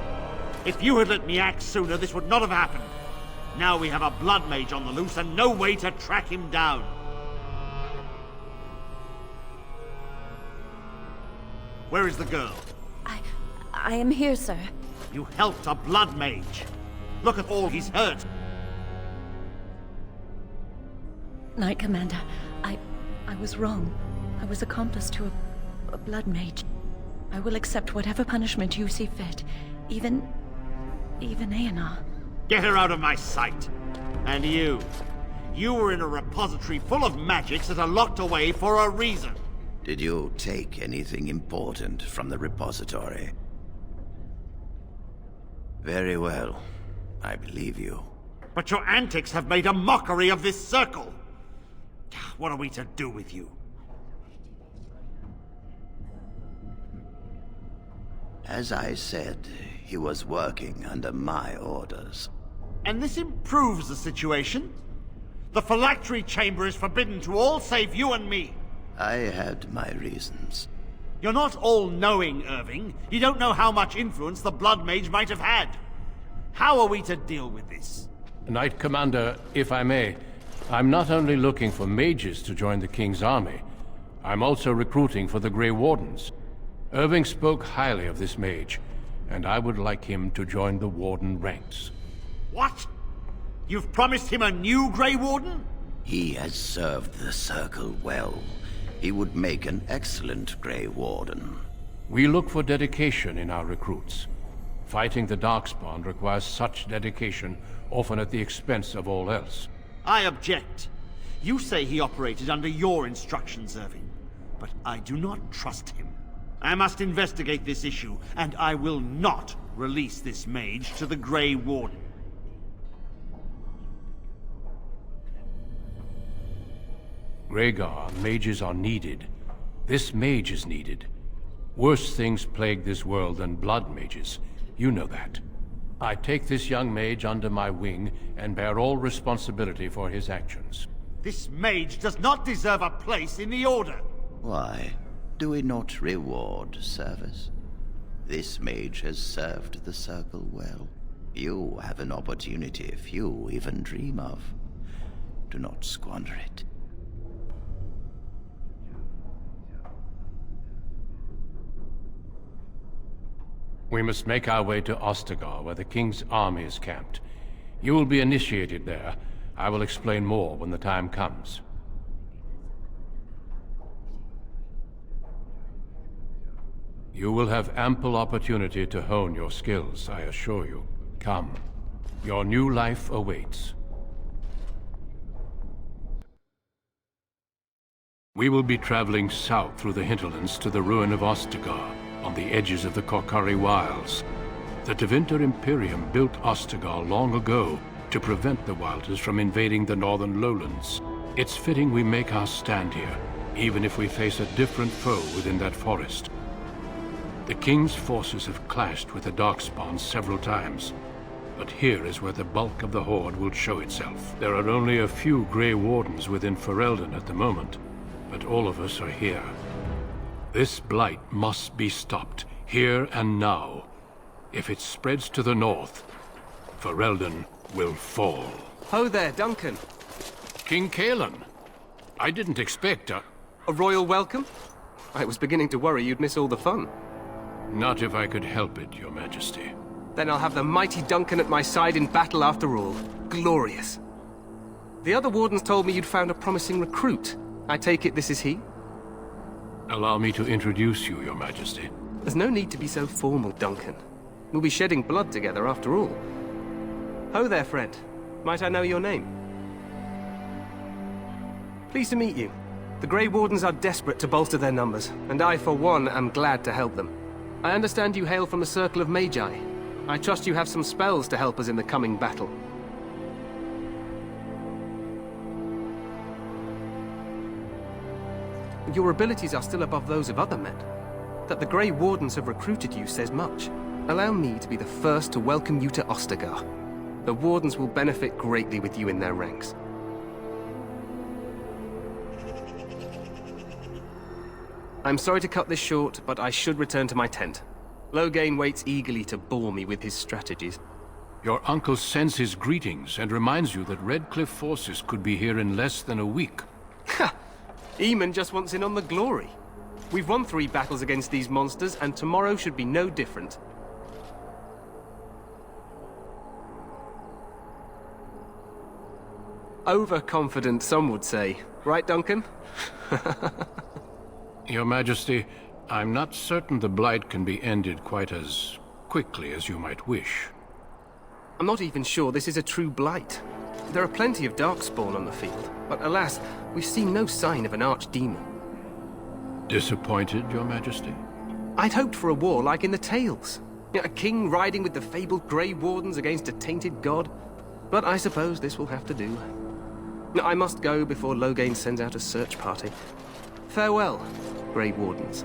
If you had let me act sooner, this would not have happened. Now we have a blood mage on the loose and no way to track him down. Where is the girl? I am here, sir. You helped a blood mage. Look at all he's hurt. Knight Commander, I was wrong. I was accomplice to a blood mage. I will accept whatever punishment you see fit. Even Aenar. Get her out of my sight. And you. You were in a repository full of magics that are locked away for a reason. Did you take anything important from the repository? Very well. I believe you. But your antics have made a mockery of this circle. What are we to do with you? As I said, he was working under my orders. And this improves the situation? The phylactery chamber is forbidden to all save you and me. I had my reasons. You're not all-knowing, Irving. You don't know how much influence the Blood Mage might have had. How are we to deal with this? Knight Commander, if I may, I'm not only looking for mages to join the King's army, I'm also recruiting for the Grey Wardens. Irving spoke highly of this mage, and I would like him to join the Warden ranks. What? You've promised him a new Grey Warden? He has served the Circle well. He would make an excellent Grey Warden. We look for dedication in our recruits. Fighting the Darkspawn requires such dedication, often at the expense of all else. I object. You say he operated under your instructions, Irving, but I do not trust him. I must investigate this issue, and I will not release this mage to the Grey Warden. Rhaegar, mages are needed. This mage is needed. Worse things plague this world than blood mages. You know that. I take this young mage under my wing and bear all responsibility for his actions. This mage does not deserve a place in the Order. Why? Do we not reward service? This mage has served the Circle well. You have an opportunity few even dream of. Do not squander it. We must make our way to Ostagar, where the King's army is camped. You will be initiated there. I will explain more when the time comes. You will have ample opportunity to hone your skills, I assure you. Come. Your new life awaits. We will be traveling south through the hinterlands to the ruin of Ostagar, on the edges of the Korcari Wilds. The Tevinter Imperium built Ostagar long ago to prevent the Wilders from invading the northern lowlands. It's fitting we make our stand here, even if we face a different foe within that forest. The King's forces have clashed with the Darkspawn several times, but here is where the bulk of the Horde will show itself. There are only a few Grey Wardens within Ferelden at the moment, but all of us are here. This Blight must be stopped, here and now. If it spreads to the north, Ferelden will fall. Ho there, Duncan. King Kaelan. I didn't expect a royal welcome? I was beginning to worry you'd miss all the fun. Not if I could help it, Your Majesty. Then I'll have the mighty Duncan at my side in battle after all. Glorious. The other wardens told me you'd found a promising recruit. I take it this is he? Allow me to introduce you, Your Majesty. There's no need to be so formal, Duncan. We'll be shedding blood together after all. Ho there, friend. Might I know your name? Pleased to meet you. The Grey Wardens are desperate to bolster their numbers, and I, for one, am glad to help them. I understand you hail from the Circle of Magi. I trust you have some spells to help us in the coming battle. Your abilities are still above those of other men. That the Grey Wardens have recruited you says much. Allow me to be the first to welcome you to Ostagar. The Wardens will benefit greatly with you in their ranks. I'm sorry to cut this short, but I should return to my tent. Loghain waits eagerly to bore me with his strategies. Your uncle sends his greetings and reminds you that Redcliffe forces could be here in less than a week. Ha! Eamon just wants in on the glory. We've won 3 battles against these monsters, and tomorrow should be no different. Overconfident, some would say. Right, Duncan? Your Majesty, I'm not certain the Blight can be ended quite as quickly as you might wish. I'm not even sure this is a true Blight. There are plenty of Darkspawn on the field, but alas, we've seen no sign of an archdemon. Disappointed, Your Majesty? I'd hoped for a war like in the tales. A king riding with the fabled Grey Wardens against a tainted god. But I suppose this will have to do. I must go before Loghain sends out a search party. Farewell, Grey Wardens.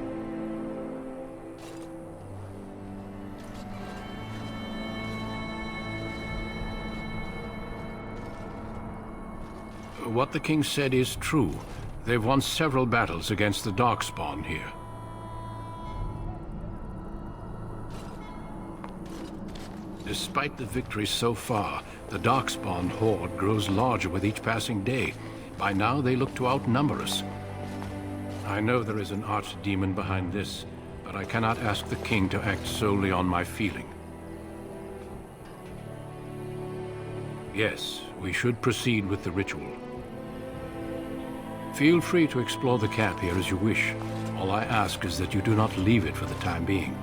What the king said is true. They've won several battles against the Darkspawn here. Despite the victories so far, the Darkspawn horde grows larger with each passing day. By now, they look to outnumber us. I know there is an archdemon behind this, but I cannot ask the king to act solely on my feeling. Yes, we should proceed with the ritual. Feel free to explore the camp here as you wish. All I ask is that you do not leave it for the time being.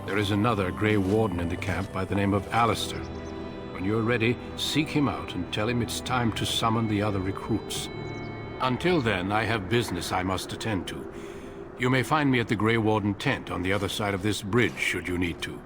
There is another Grey Warden in the camp by the name of Alistair. When you're ready, seek him out and tell him it's time to summon the other recruits. Until then, I have business I must attend to. You may find me at the Grey Warden tent on the other side of this bridge, should you need to.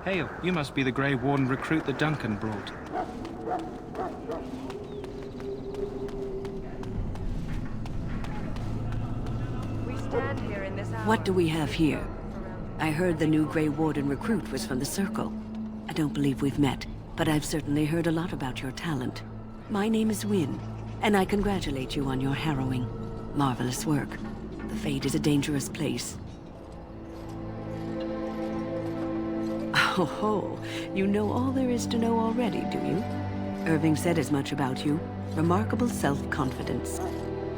Hail, you must be the Grey Warden recruit that Duncan brought. What do we have here? I heard the new Grey Warden recruit was from the Circle. I don't believe we've met, but I've certainly heard a lot about your talent. My name is Wynne, and I congratulate you on your harrowing, marvelous work. The Fade is a dangerous place. Oh, you know all there is to know already, do you? Irving said as much about you. Remarkable self-confidence.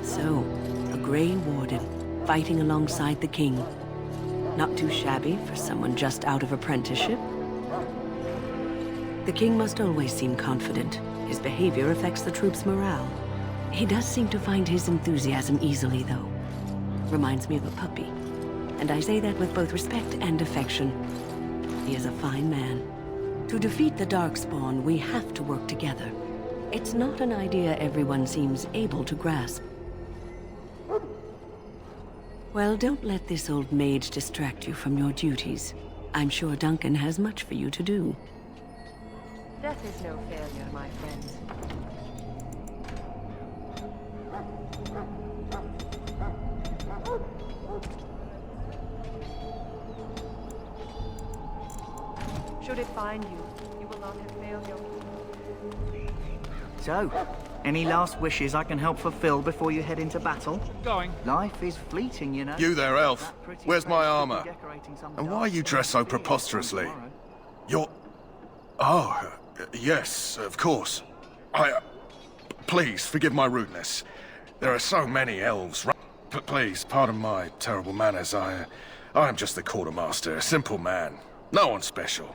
So, a Grey Warden, fighting alongside the King. Not too shabby for someone just out of apprenticeship. The King must always seem confident. His behavior affects the troops' morale. He does seem to find his enthusiasm easily, though. Reminds me of a puppy. And I say that with both respect and affection. He is a fine man. To defeat the Darkspawn, we have to work together. It's not an idea everyone seems able to grasp. Well, don't let this old mage distract you from your duties. I'm sure Duncan has much for you to do. Death is no failure, my friends. Should it find you, you will not have failed your... So, any last wishes I can help fulfill before you head into battle? Going. Life is fleeting, you know. You there, elf. Where's my armor? And why are you dressed so preposterously? You're... Oh, yes, of course. Please, forgive my rudeness. There are so many elves. Please, pardon my terrible manners. I am just the quartermaster, a simple man. No one special.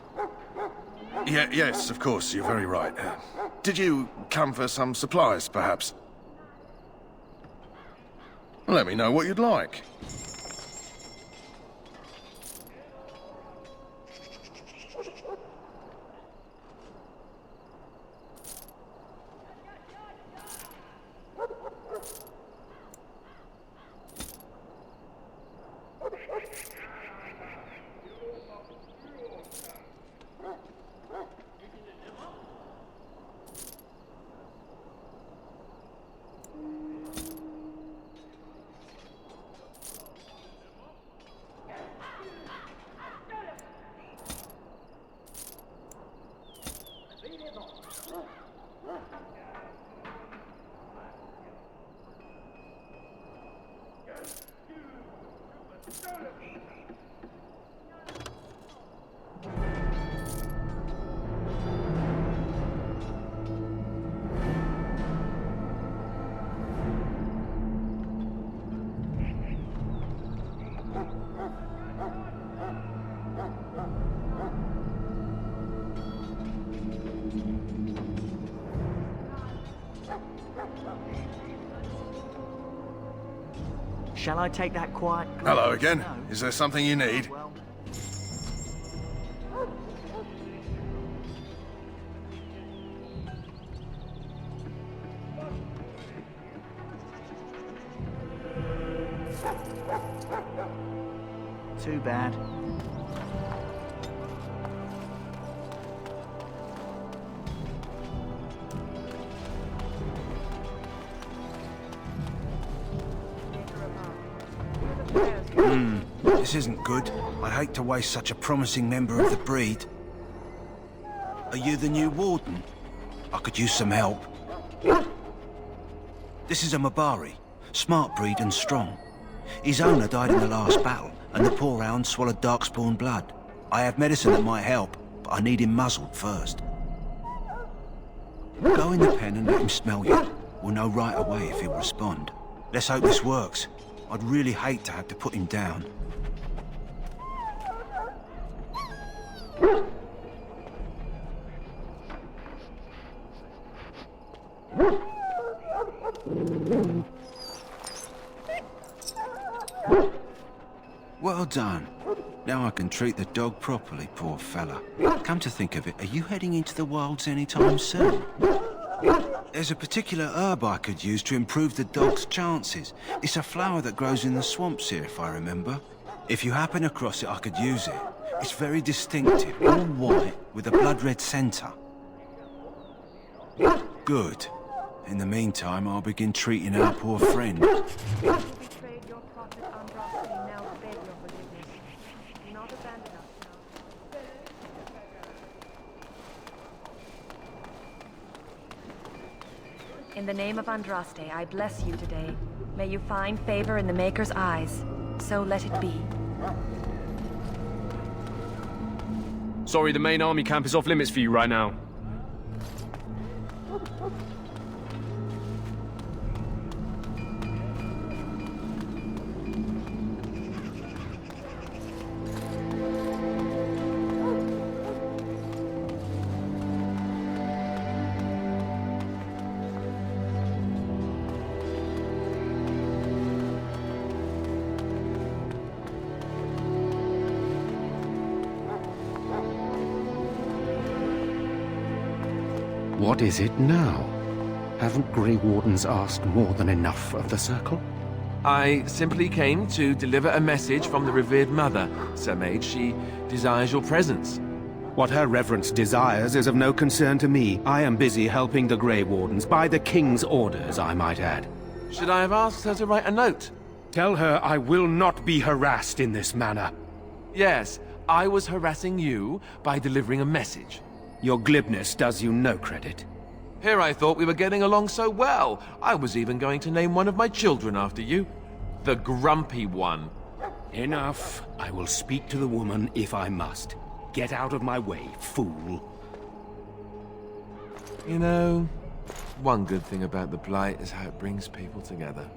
Yes, of course, you're very right. Did you come for some supplies, perhaps? Let me know what you'd like. Shall I take that quiet? Hello again. Is there something you need? Too bad. This isn't good. I hate to waste such a promising member of the breed. Are you the new warden? I could use some help. This is a Mabari. Smart breed and strong. His owner died in the last battle, and the poor hound swallowed darkspawn blood. I have medicine that might help, but I need him muzzled first. Go in the pen and let him smell you. We'll know right away if he'll respond. Let's hope this works. I'd really hate to have to put him down. Well done. Now I can treat the dog properly, poor fella. Come to think of it, are you heading into the wilds anytime soon? There's a particular herb I could use to improve the dog's chances. It's a flower that grows in the swamps here, if I remember. If you happen across it, I could use it. It's very distinctive, all white, with a blood-red centre. Good. In the meantime, I'll begin treating our poor friend. In the name of Andraste, I bless you today. May you find favor in the Maker's eyes. So let it be. Sorry, the main army camp is off limits for you right now. What is it now? Haven't Grey Wardens asked more than enough of the Circle? I simply came to deliver a message from the revered mother, Sir Mage. She desires your presence. What her reverence desires is of no concern to me. I am busy helping the Grey Wardens, by the King's orders, I might add. Should I have asked her to write a note? Tell her I will not be harassed in this manner. Yes, I was harassing you by delivering a message. Your glibness does you no credit. Here I thought we were getting along so well. I was even going to name one of my children after you. The Grumpy One. Enough. I will speak to the woman if I must. Get out of my way, fool. You know, one good thing about the Blight is how it brings people together.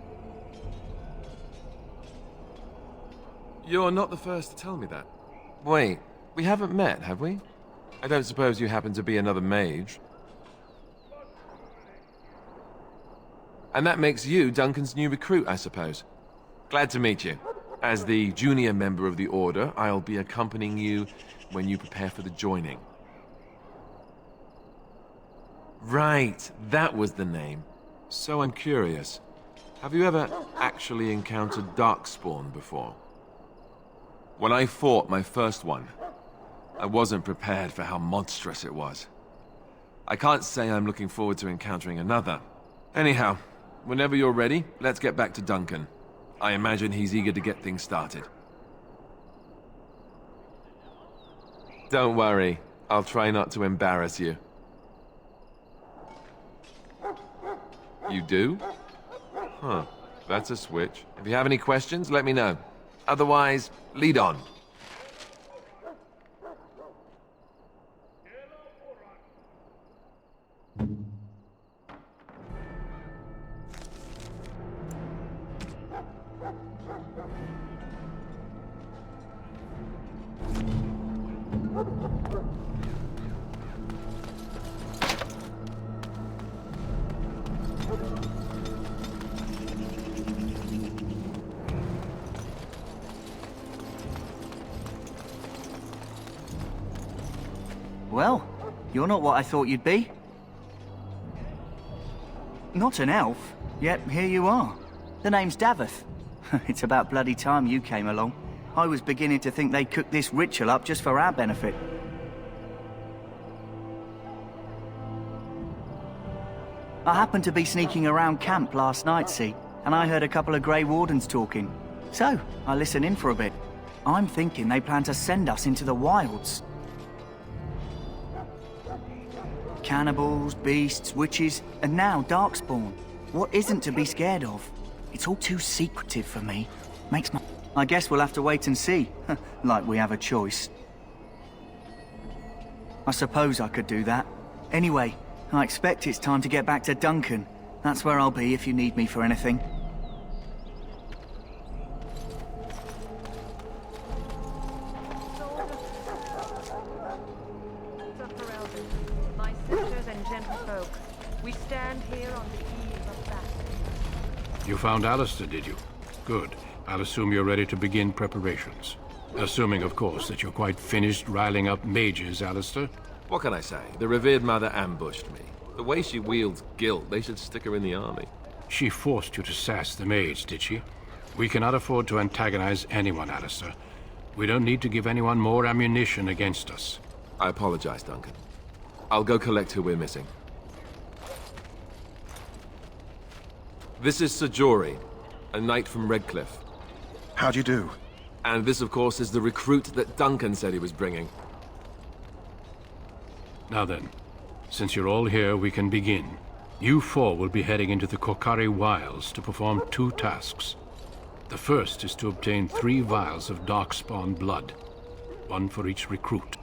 You're not the first to tell me that. Wait, we haven't met, have we? I don't suppose you happen to be another mage. And that makes you Duncan's new recruit, I suppose. Glad to meet you. As the junior member of the Order, I'll be accompanying you when you prepare for the joining. Right, that was the name. So I'm curious. Have you ever actually encountered Darkspawn before? When I fought my first one, I wasn't prepared for how monstrous it was. I can't say I'm looking forward to encountering another. Anyhow, whenever you're ready, let's get back to Duncan. I imagine he's eager to get things started. Don't worry, I'll try not to embarrass you. You do? Huh, that's a switch. If you have any questions, let me know. Otherwise, lead on. Well, you're not what I thought you'd be. Not an elf, yet here you are. The name's Davith. It's about bloody time you came along. I was beginning to think they cooked this ritual up just for our benefit. I happened to be sneaking around camp last night, see, and I heard a couple of Grey Wardens talking. So, I listened in for a bit. I'm thinking they plan to send us into the wilds. Cannibals, beasts, witches, and now Darkspawn. What isn't to be scared of? It's all too secretive for me. Makes my... I guess we'll have to wait and see. Like we have a choice. I suppose I could do that. Anyway, I expect it's time to get back to Duncan. That's where I'll be if you need me for anything. My sisters and gentlefolk, we stand here on the eve of battle. You found Alistair, did you? Good. I'll assume you're ready to begin preparations. Assuming, of course, that you're quite finished riling up mages, Alistair. What can I say? The revered mother ambushed me. The way she wields guilt, they should stick her in the army. She forced you to sass the mage, did she? We cannot afford to antagonize anyone, Alistair. We don't need to give anyone more ammunition against us. I apologize, Duncan. I'll go collect who we're missing. This is Sir Jory, a knight from Redcliffe. How do you do? And this, of course, is the recruit that Duncan said he was bringing. Now then, since you're all here, we can begin. You four will be heading into the Kokari Wilds to perform 2 tasks. The first is to obtain 3 vials of Darkspawn blood, 1 for each recruit.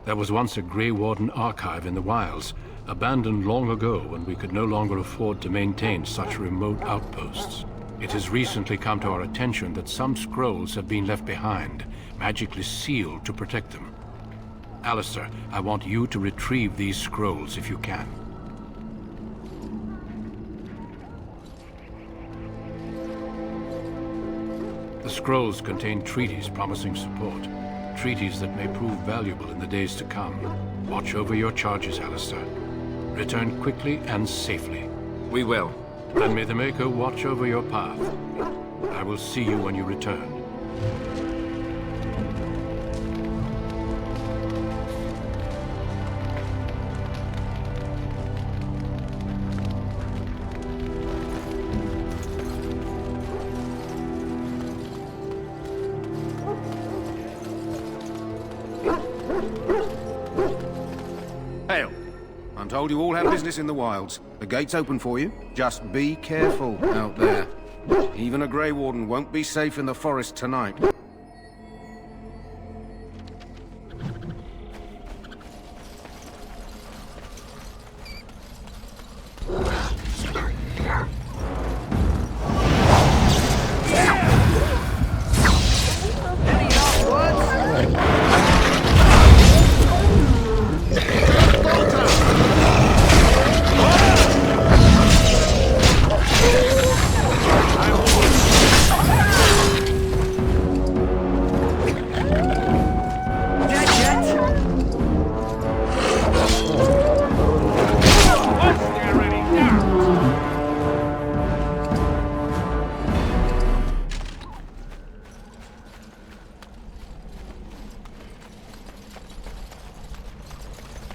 There was once a Grey Warden archive in the wilds, abandoned long ago when we could no longer afford to maintain such remote outposts. It has recently come to our attention that some scrolls have been left behind, magically sealed to protect them. Alistair, I want you to retrieve these scrolls if you can. The scrolls contain treaties promising support. Treaties that may prove valuable in the days to come. Watch over your charges, Alistair. Return quickly and safely. We will. And may the Maker watch over your path. I will see you when you return. Hail. I'm told you all have business in the wilds. The gate's open for you. Just be careful out there. Even a Grey Warden won't be safe in the forest tonight.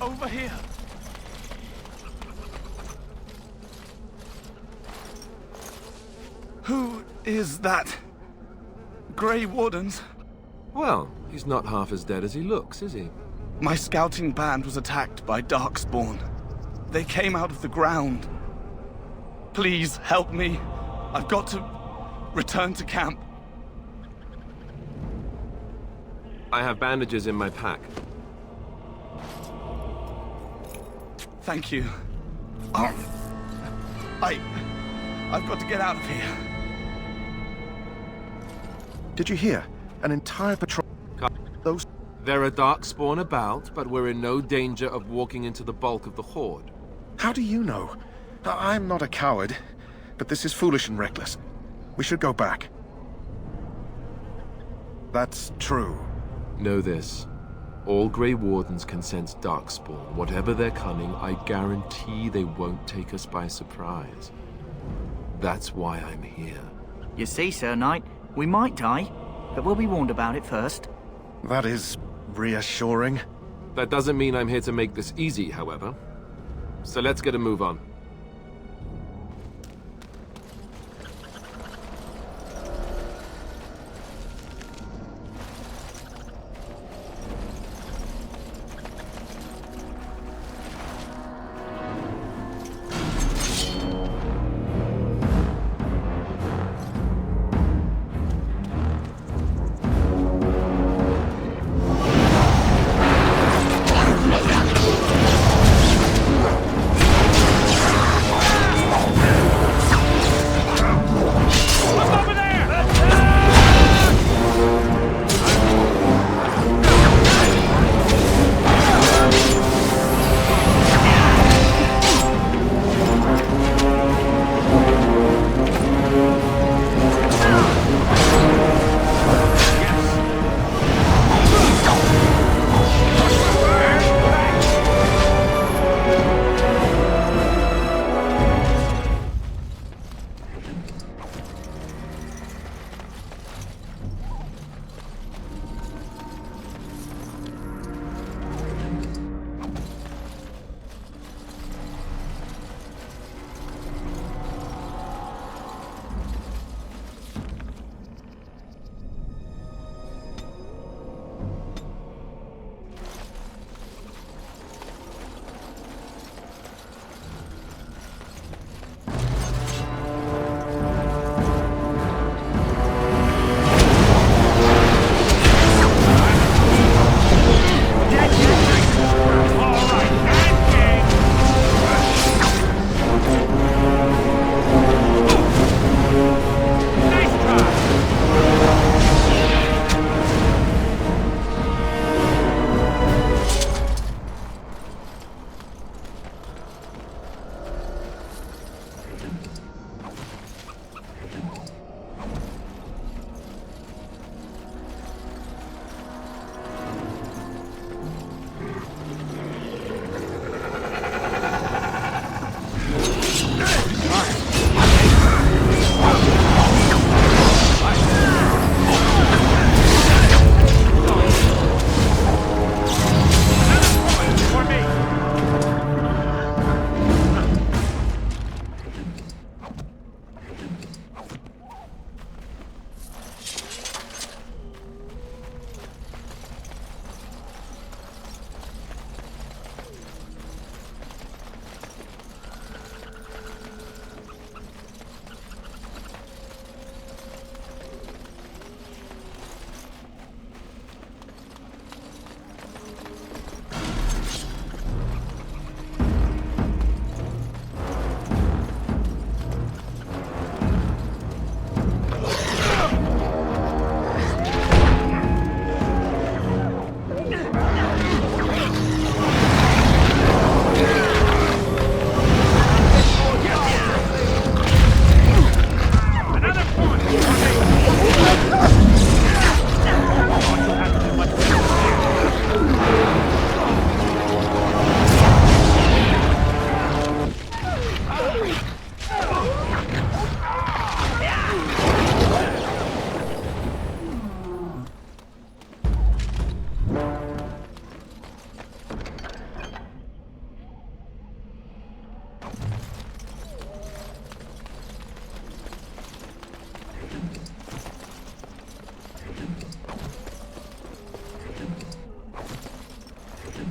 Over here. Who is that? Grey Wardens? Well, he's not half as dead as he looks, is he? My scouting band was attacked by Darkspawn. They came out of the ground. Please help me. I've got to return to camp. I have bandages in my pack. Thank you. I've got to get out of here. Did you hear? An entire patrol... Those... There are darkspawn about, but we're in no danger of walking into the bulk of the Horde. How do you know? I'm not a coward, but this is foolish and reckless. We should go back. That's true. Know this. All Grey Wardens can sense darkspawn. Whatever their cunning, I guarantee they won't take us by surprise. That's why I'm here. You see, Sir Knight, we might die, but we'll be warned about it first. That is reassuring. That doesn't mean I'm here to make this easy, however. So let's get a move on.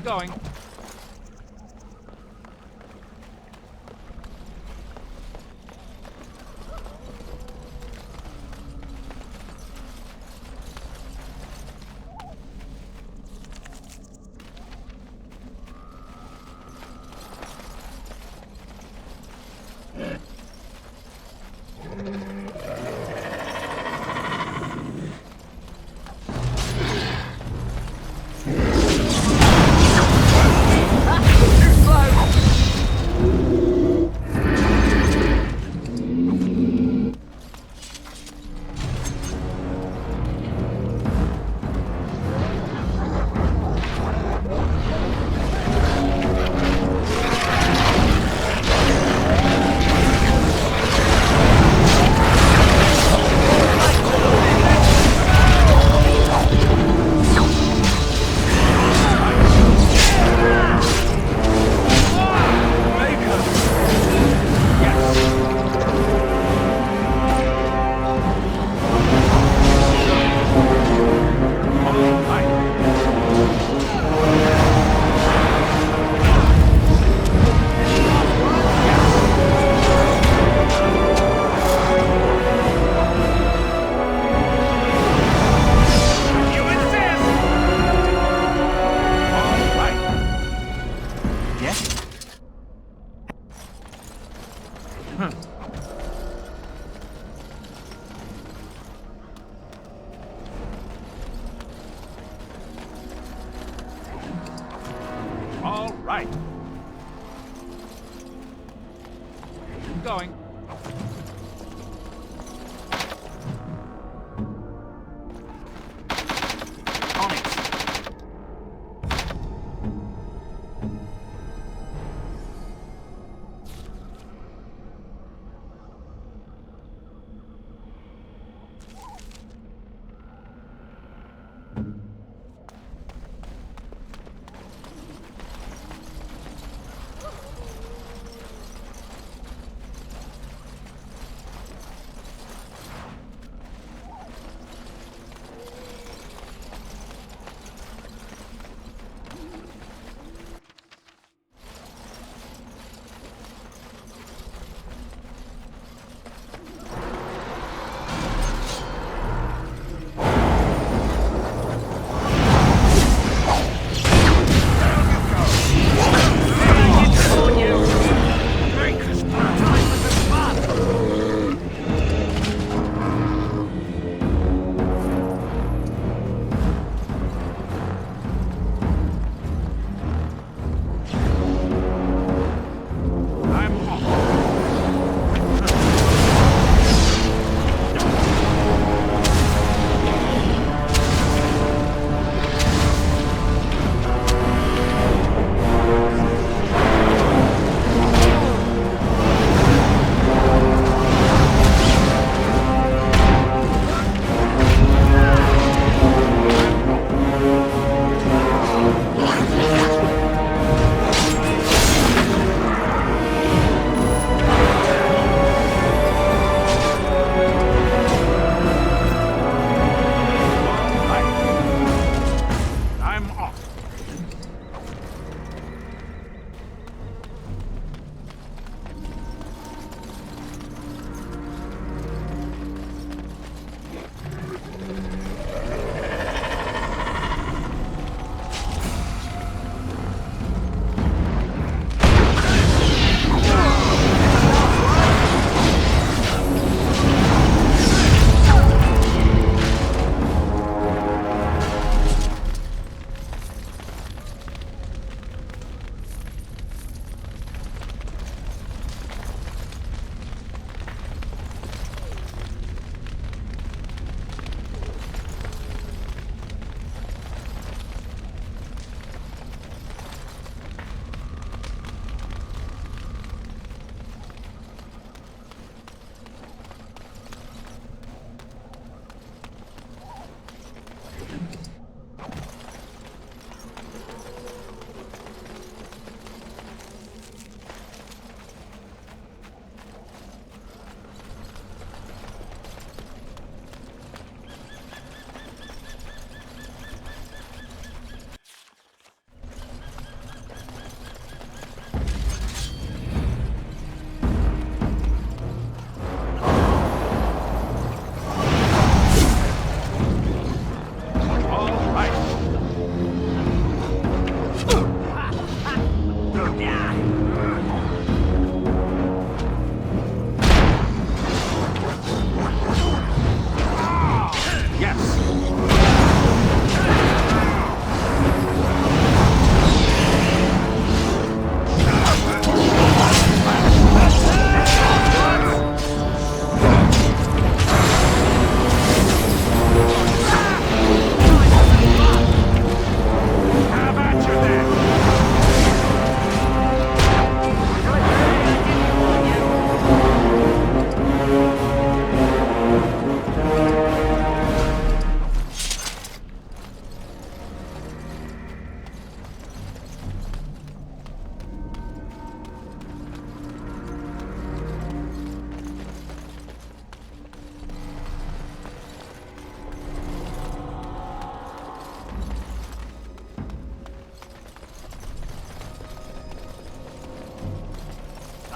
Going.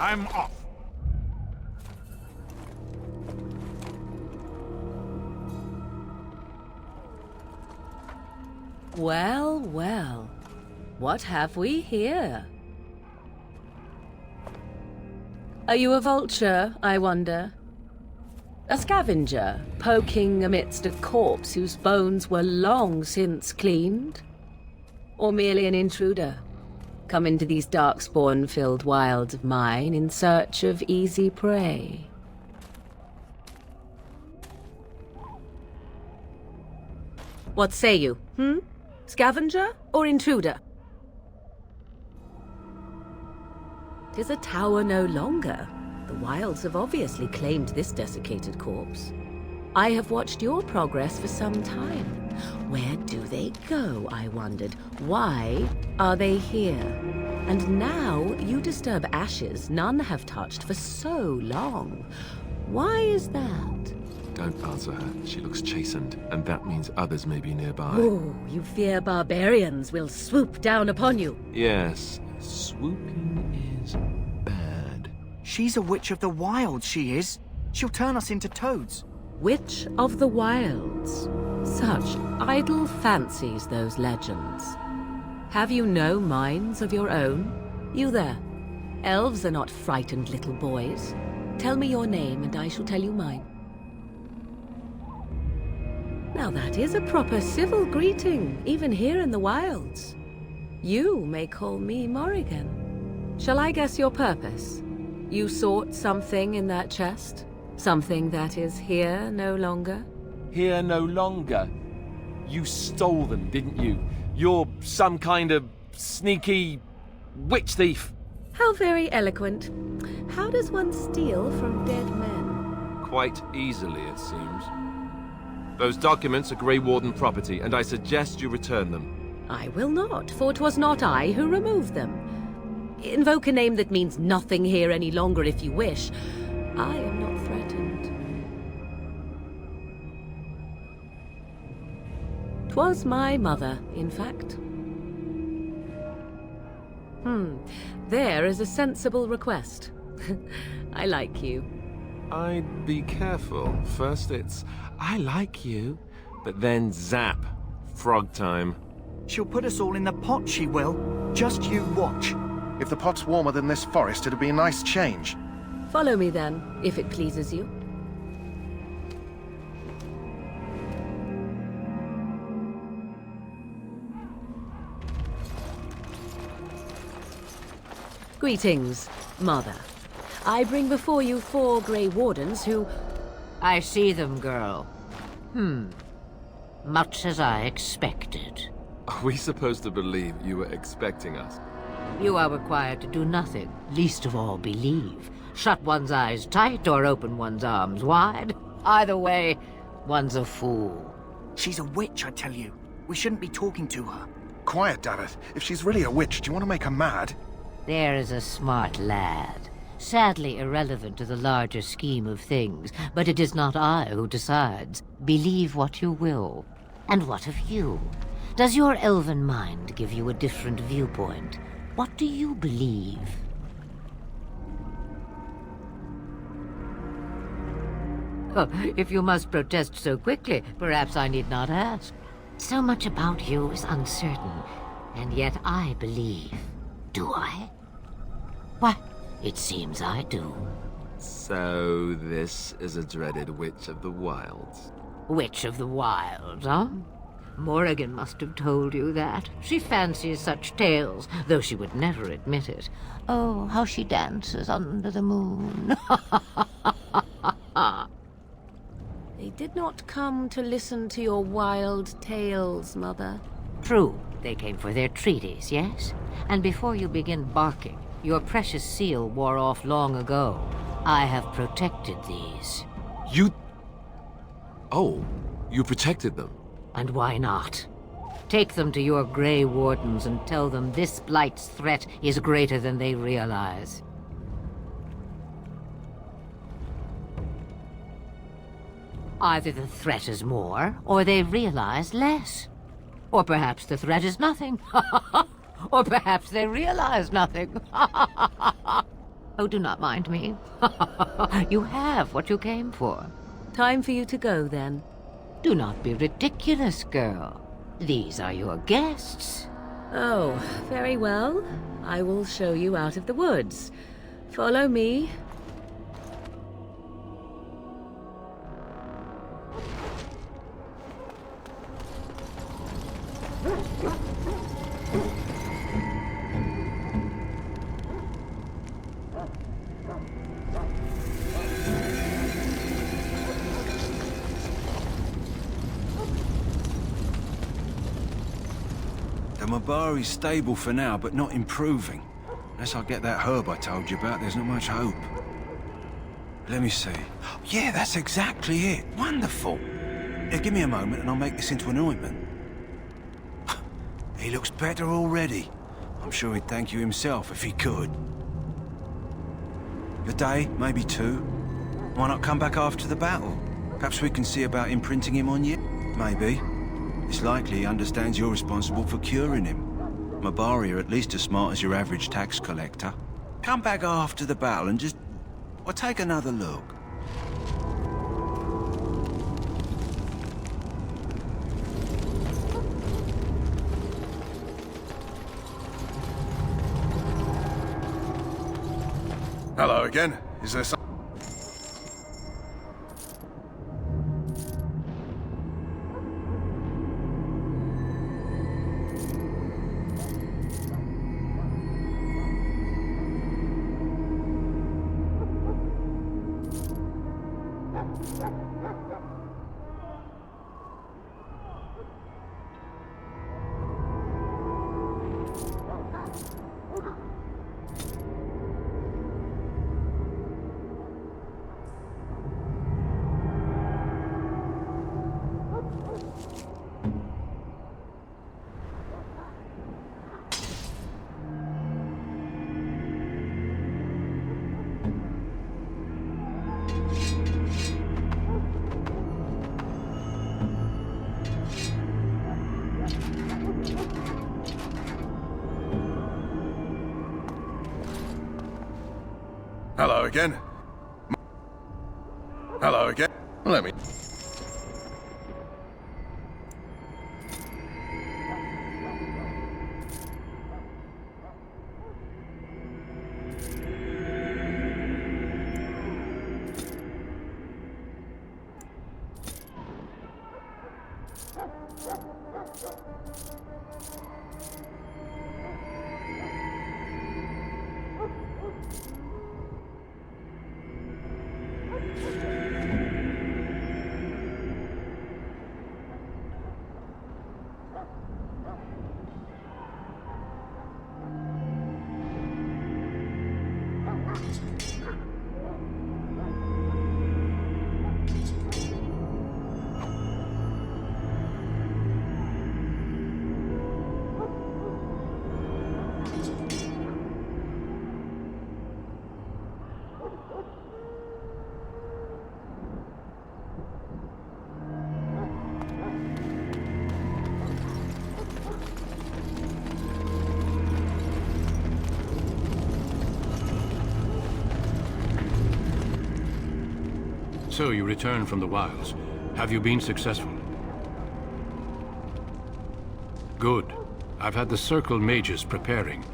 I'm off. Well, well. What have we here? Are you a vulture, I wonder? A scavenger, poking amidst a corpse whose bones were long since cleaned? Or merely an intruder, come into these darkspawn-filled wilds of mine in search of easy prey. What say you, Scavenger or intruder? 'Tis a tower no longer. The wilds have obviously claimed this desiccated corpse. I have watched your progress for some time. Where do they go, I wondered? Why are they here? And now you disturb ashes none have touched for so long. Why is that? Don't answer her. She looks chastened, and that means others may be nearby. Oh, you fear barbarians will swoop down upon you. Yes, swooping is bad. She's a witch of the wild, she is. She'll turn us into toads. Witch of the Wilds. Such idle fancies, those legends. Have you no minds of your own? You there. Elves are not frightened little boys. Tell me your name and I shall tell you mine. Now that is a proper civil greeting, even here in the wilds. You may call me Morrigan. Shall I guess your purpose? You sought something in that chest? Something that is here no longer? Here no longer? You stole them, didn't you? You're some kind of sneaky witch thief. How very eloquent. How does one steal from dead men? Quite easily, it seems. Those documents are Grey Warden property, and I suggest you return them. I will not, for 'twas not I who removed them. Invoke a name that means nothing here any longer if you wish. I am not threatened. 'Twas my mother, in fact. There is a sensible request. I like you. I'd be careful. First it's, I like you, but then zap. Frog time. She'll put us all in the pot, she will. Just you watch. If the pot's warmer than this forest, it'd be a nice change. Follow me then, if it pleases you. Greetings, Mother. I bring before you 4 Grey Wardens who... I see them, girl. Much as I expected. Are we supposed to believe you were expecting us? You are required to do nothing, least of all believe. Shut one's eyes tight or open one's arms wide. Either way, one's a fool. She's a witch, I tell you. We shouldn't be talking to her. Quiet, dammit. If she's really a witch, do you want to make her mad? There is a smart lad. Sadly irrelevant to the larger scheme of things, but it is not I who decides. Believe what you will. And what of you? Does your elven mind give you a different viewpoint? What do you believe? Oh, if you must protest so quickly, perhaps I need not ask. So much about you is uncertain, and yet I believe. Do I? Why, it seems I do. So this is a dreaded Witch of the Wilds. Witch of the Wilds, huh? Morrigan must have told you that. She fancies such tales, though she would never admit it. Oh, how she dances under the moon. They did not come to listen to your wild tales, Mother. True, they came for their treaties, yes? And before you begin barking, your precious seal wore off long ago. I have protected these. You... Oh, you protected them? And why not? Take them to your Grey Wardens and tell them this Blight's threat is greater than they realize. Either the threat is more, or they realize less. Or perhaps the threat is nothing. Or perhaps they realize nothing. Oh, do not mind me. You have what you came for. Time for you to go, then. Do not be ridiculous, girl. These are your guests. Oh, very well. I will show you out of the woods. Follow me. The Mabari's stable for now, but not improving. Unless I get that herb I told you about, there's not much hope. Let me see. Yeah, that's exactly it. Wonderful. Yeah, give me a moment and I'll make this into an ointment. He looks better already. I'm sure he'd thank you himself if he could. A day, maybe 2. Why not come back after the battle? Perhaps we can see about imprinting him on you? Maybe. It's likely he understands you're responsible for curing him. Mabari are at least as smart as your average tax collector. Come back after the battle and just... well, take another look. Hello again. Is there some... Hello again. Hello again. Let me... So you returned from the wilds. Have you been successful? Good. I've had the Circle mages preparing.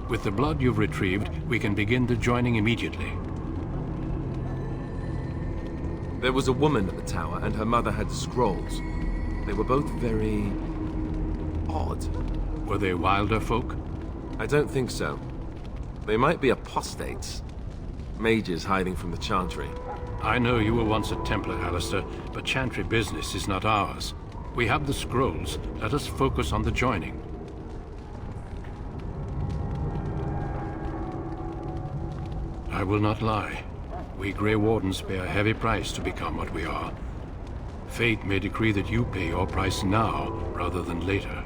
With the blood you've retrieved, we can begin the joining immediately. There was a woman at the tower, and her mother had scrolls. They were both very... odd. Were they wilder folk? I don't think so. They might be apostates. Mages hiding from the Chantry. I know you were once a Templar, Alistair, but Chantry business is not ours. We have the scrolls. Let us focus on the joining. I will not lie. We Grey Wardens pay a heavy price to become what we are. Fate may decree that you pay your price now, rather than later.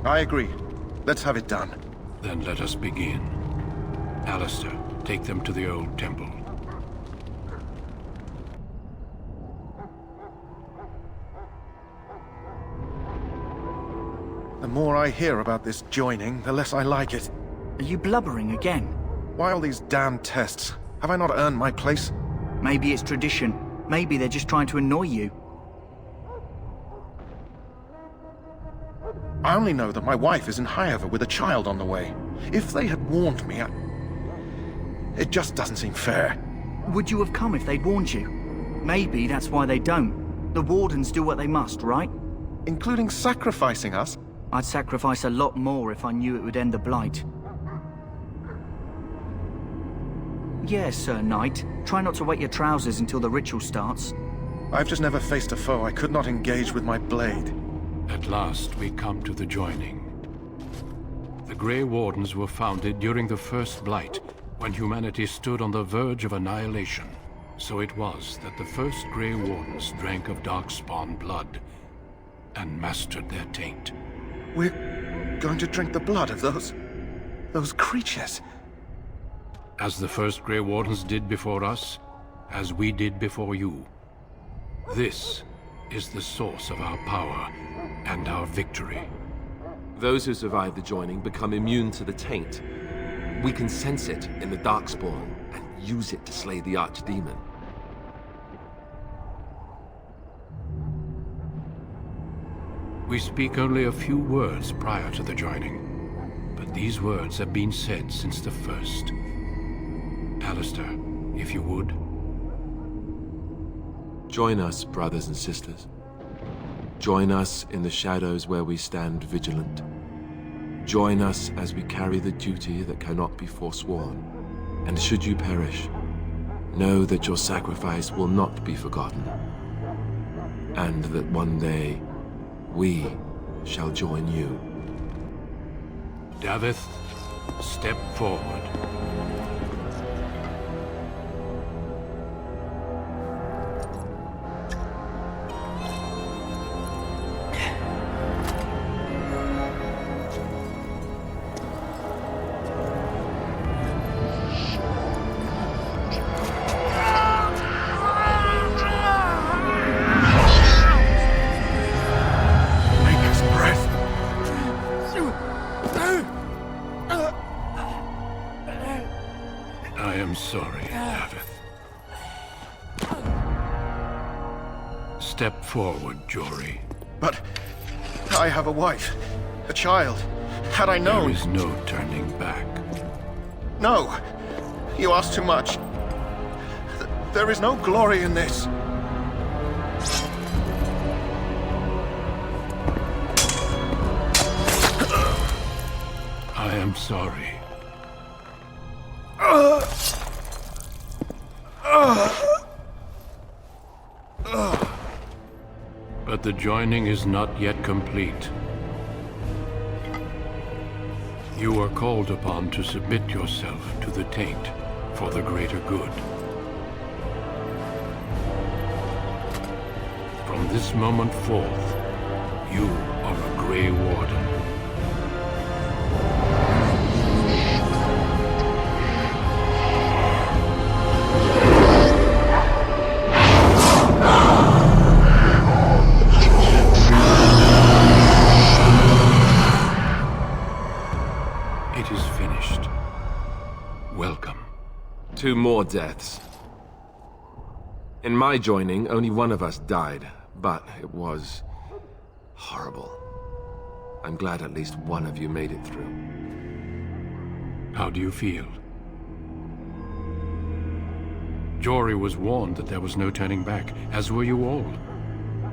I agree. Let's have it done. Then let us begin. Alistair, take them to the old temple. The more I hear about this joining, the less I like it. Are you blubbering again? Why all these damn tests? Have I not earned my place? Maybe it's tradition. Maybe they're just trying to annoy you. I only know that my wife is in Highover with a child on the way. If they had warned me, it just doesn't seem fair. Would you have come if they'd warned you? Maybe that's why they don't. The Wardens do what they must, right? Including sacrificing us? I'd sacrifice a lot more if I knew it would end the Blight. Yes, Sir Knight. Try not to wet your trousers until the ritual starts. I've just never faced a foe I could not engage with my blade. At last we come to the joining. The Grey Wardens were founded during the first Blight, when humanity stood on the verge of annihilation. So it was that the first Grey Wardens drank of Darkspawn blood and mastered their taint. We're going to drink the blood of those creatures. As the first Grey Wardens did before us, as we did before you. This is the source of our power and our victory. Those who survive the joining become immune to the taint. We can sense it in the Darkspawn and use it to slay the Archdemon. We speak only a few words prior to the joining, but these words have been said since the first. Alistair, if you would. Join us, brothers and sisters. Join us in the shadows where we stand vigilant. Join us as we carry the duty that cannot be forsworn. And should you perish, know that your sacrifice will not be forgotten. And that one day, we shall join you. Davith, step forward. I am sorry, Davith. Step forward, Jory. But I have a wife, a child. Had I known... There is no turning back. No! You ask too much. There is no glory in this. I am sorry. But the joining is not yet complete. You are called upon to submit yourself to the taint for the greater good. From this moment forth, you are a Grey Warden. It is finished. Welcome. 2 more deaths. In my joining, only one of us died, but it was horrible. I'm glad at least one of you made it through. How do you feel? Jory was warned that there was no turning back, as were you all.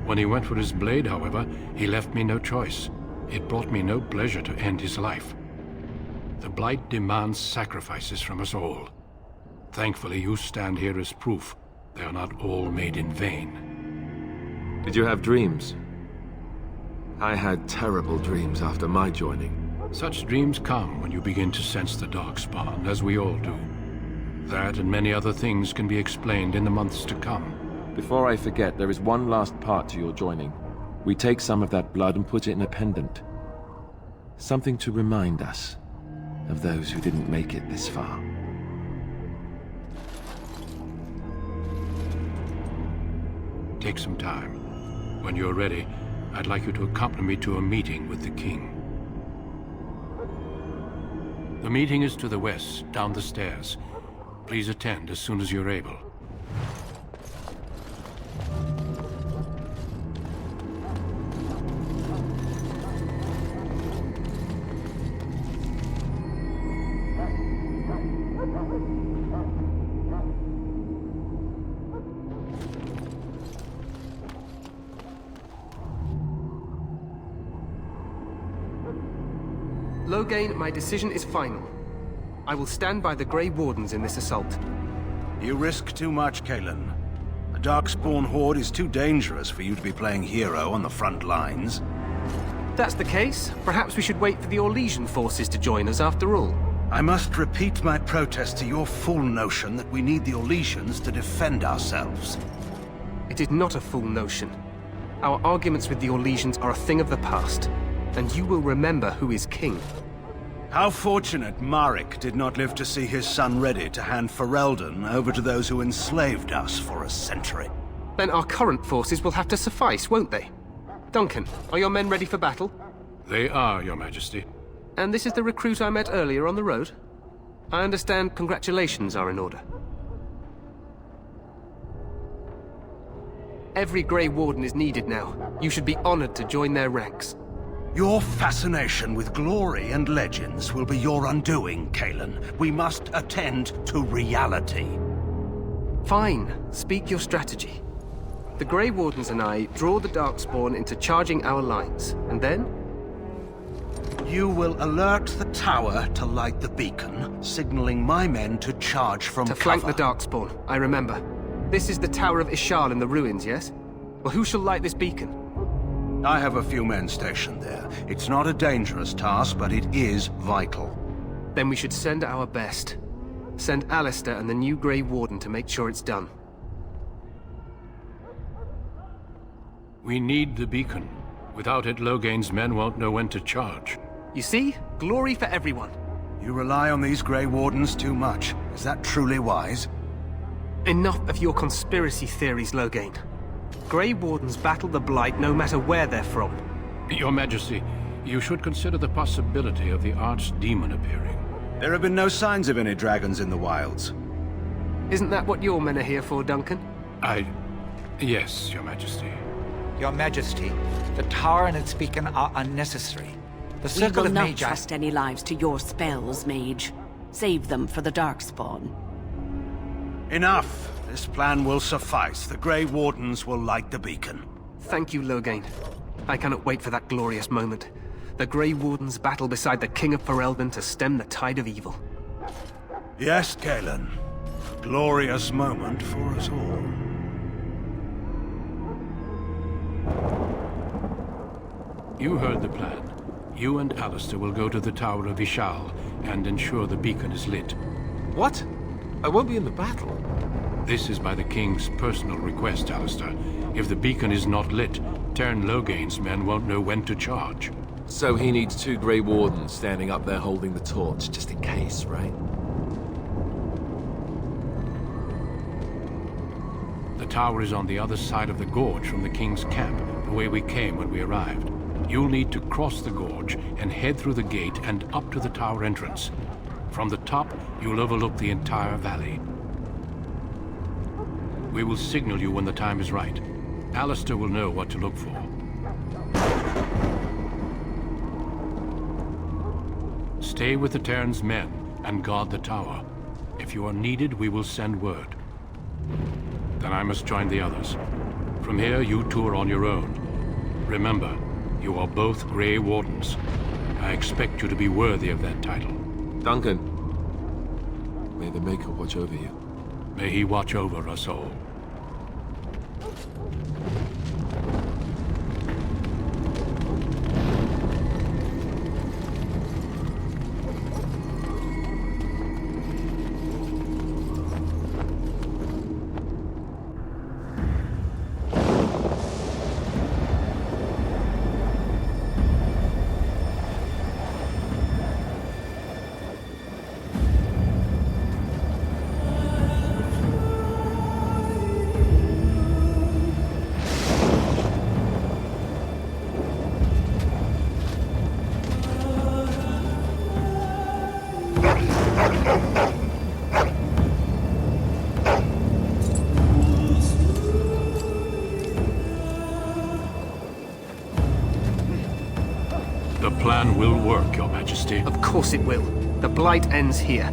When he went for his blade, however, he left me no choice. It brought me no pleasure to end his life. The Blight demands sacrifices from us all. Thankfully, you stand here as proof they are not all made in vain. Did you have dreams? I had terrible dreams after my joining. Such dreams come when you begin to sense the Darkspawn, as we all do. That and many other things can be explained in the months to come. Before I forget, there is one last part to your joining. We take some of that blood and put it in a pendant. Something to remind us of those who didn't make it this far. Take some time. When you're ready, I'd like you to accompany me to a meeting with the king. The meeting is to the west, down the stairs. Please attend as soon as you're able. Loghain, my decision is final. I will stand by the Grey Wardens in this assault. You risk too much, Kalen. A Darkspawn horde is too dangerous for you to be playing hero on the front lines. If that's the case, perhaps we should wait for the Orlesian forces to join us after all. I must repeat my protest to your fool notion that we need the Orlesians to defend ourselves. It is not a fool notion. Our arguments with the Orlesians are a thing of the past, and you will remember who is king. How fortunate Marek did not live to see his son ready to hand Ferelden over to those who enslaved us for a century. Then our current forces will have to suffice, won't they? Duncan, are your men ready for battle? They are, Your Majesty. And this is the recruit I met earlier on the road? I understand congratulations are in order. Every Grey Warden is needed now. You should be honored to join their ranks. Your fascination with glory and legends will be your undoing, Cailan. We must attend to reality. Fine. Speak your strategy. The Grey Wardens and I draw the Darkspawn into charging our lines, and then? You will alert the tower to light the beacon, signaling my men to charge from cover. To flank the Darkspawn, I remember. This is the Tower of Ishal in the ruins, yes? Well, who shall light this beacon? I have a few men stationed there. It's not a dangerous task, but it is vital. Then we should send our best. Send Alistair and the new Grey Warden to make sure it's done. We need the beacon. Without it, Logain's men won't know when to charge. You see? Glory for everyone. You rely on these Grey Wardens too much. Is that truly wise? Enough of your conspiracy theories, Logain. Grey Wardens battle the Blight no matter where they're from. Your Majesty, you should consider the possibility of the Archdemon appearing. There have been no signs of any dragons in the wilds. Isn't that what your men are here for, Duncan? Yes, Your Majesty. Your Majesty, the tower and its beacon are unnecessary. The We circle will of not Magi... trust any lives to your spells, mage. Save them for the Darkspawn. Enough! This plan will suffice. The Grey Wardens will light the beacon. Thank you, Logain. I cannot wait for that glorious moment. The Grey Wardens battle beside the King of Ferelden to stem the tide of evil. Yes, Cailan. A glorious moment for us all. You heard the plan. You and Alistair will go to the Tower of Ishal and ensure the beacon is lit. What? I won't be in the battle. This is by the King's personal request, Alistair. If the beacon is not lit, Tern Logain's men won't know when to charge. So he needs 2 Grey Wardens standing up there holding the torch, just in case, right? The tower is on the other side of the gorge from the King's camp, the way we came when we arrived. You'll need to cross the gorge and head through the gate and up to the tower entrance. From the top, you'll overlook the entire valley. We will signal you when the time is right. Alistair will know what to look for. Stay with the Terran's men and guard the tower. If you are needed, we will send word. Then I must join the others. From here, you two are on your own. Remember, you are both Grey Wardens. I expect you to be worthy of that title. Duncan, may the Maker watch over you. May he watch over us all. The plan will work, Your Majesty. Of course it will. The Blight ends here.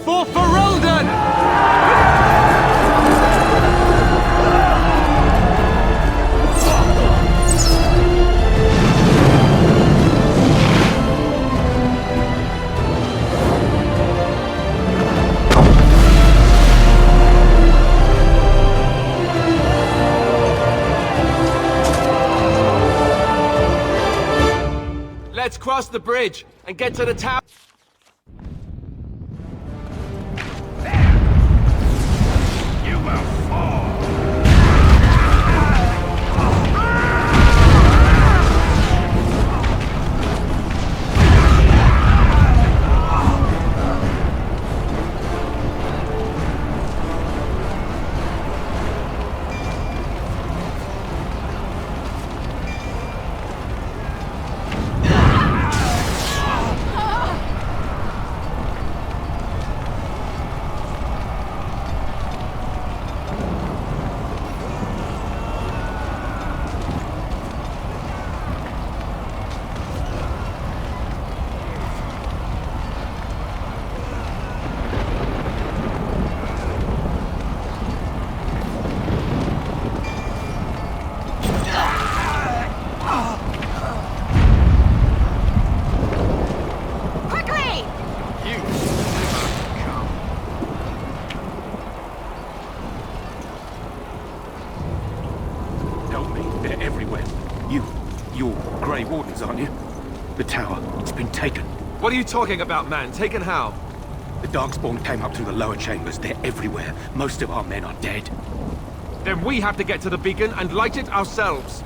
For Ferelden! Let's cross the bridge and get to the tower. You will fall. You're Grey Wardens, aren't you? The tower, it's been taken. What are you talking about, man? Taken how? The Darkspawn came up through the lower chambers. They're everywhere. Most of our men are dead. Then we have to get to the beacon and light it ourselves.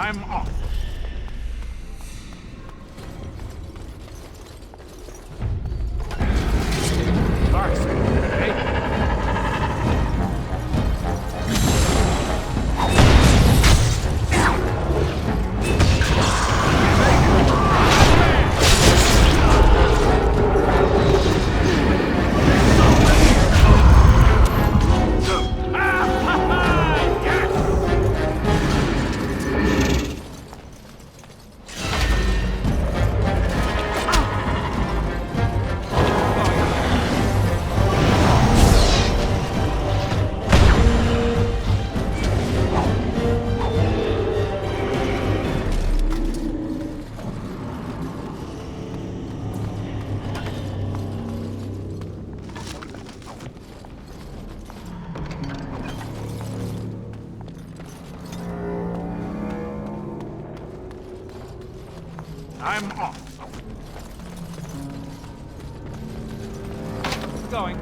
I'm off. I'm off. Going.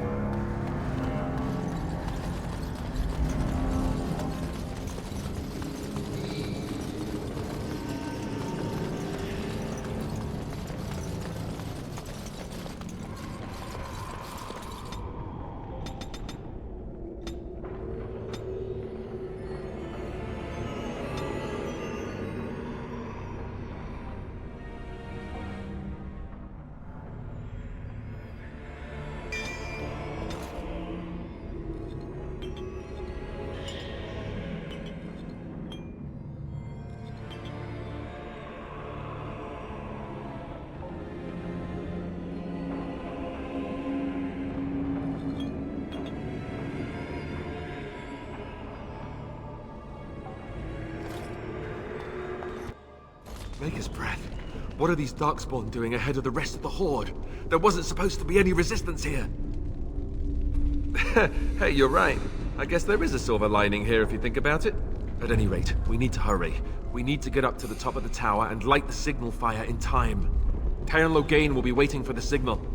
Maker's breath. What are these Darkspawn doing ahead of the rest of the Horde? There wasn't supposed to be any resistance here. Hey, you're right. I guess there is a silver lining here if you think about it. At any rate, we need to hurry. We need to get up to the top of the tower and light the signal fire in time. Taron Logain will be waiting for the signal.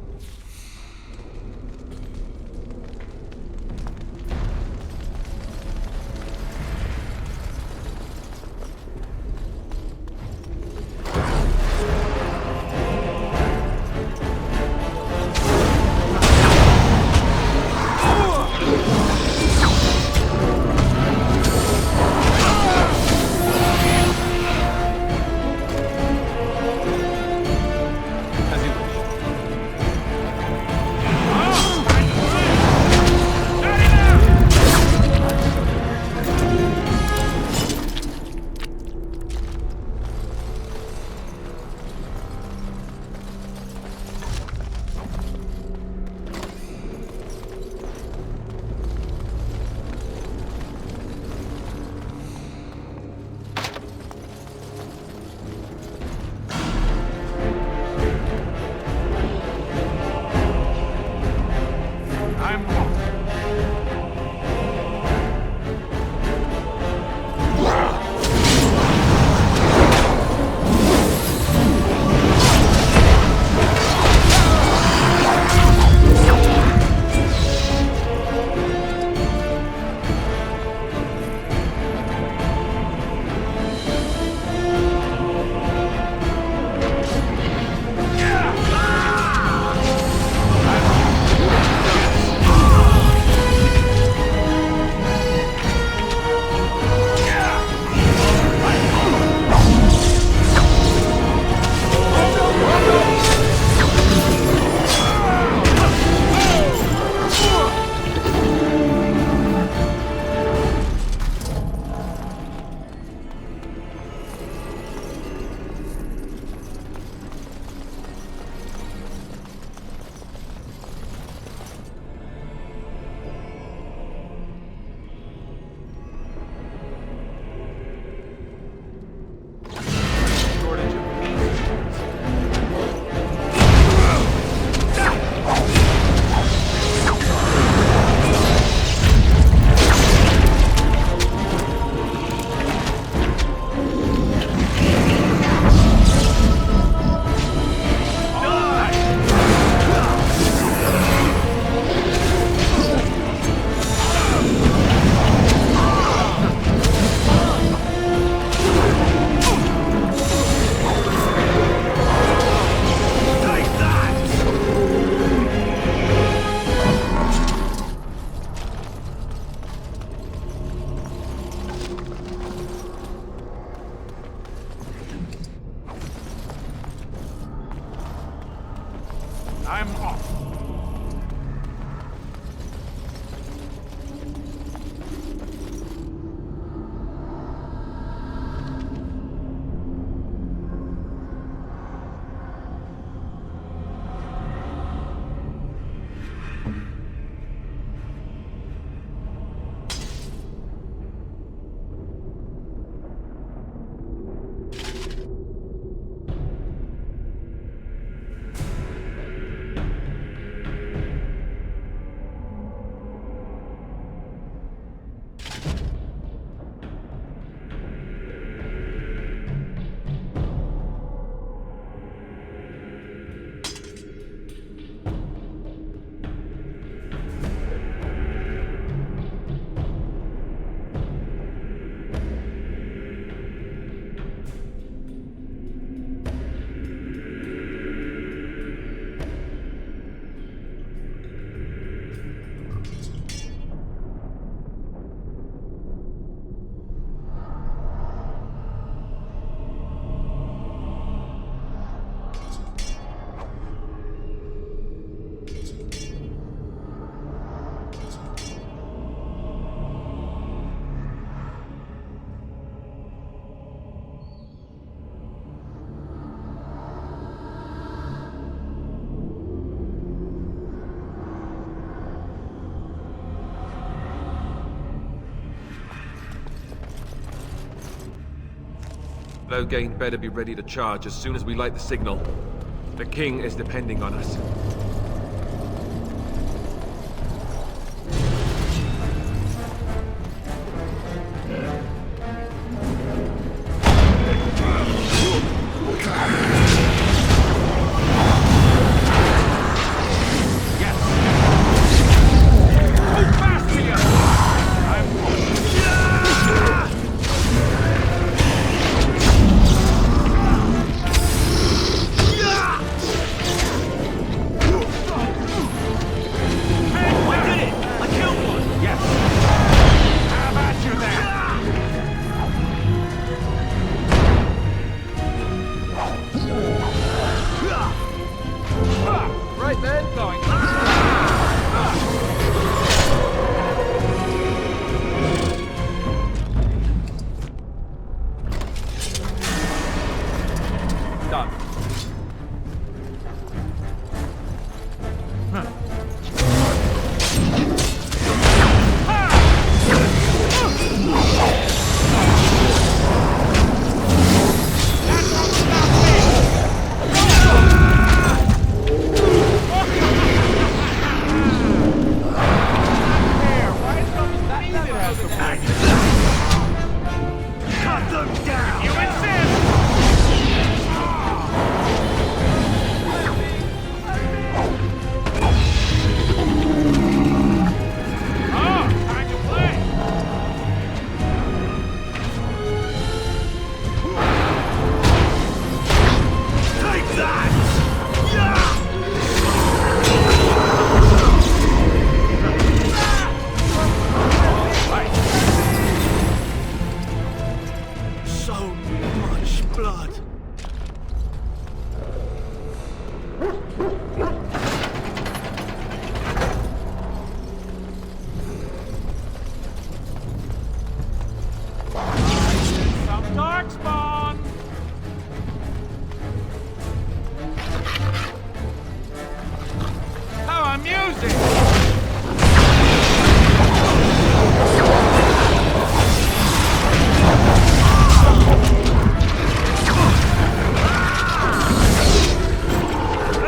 I'm off. Loghain better be ready to charge as soon as we light the signal. The king is depending on us.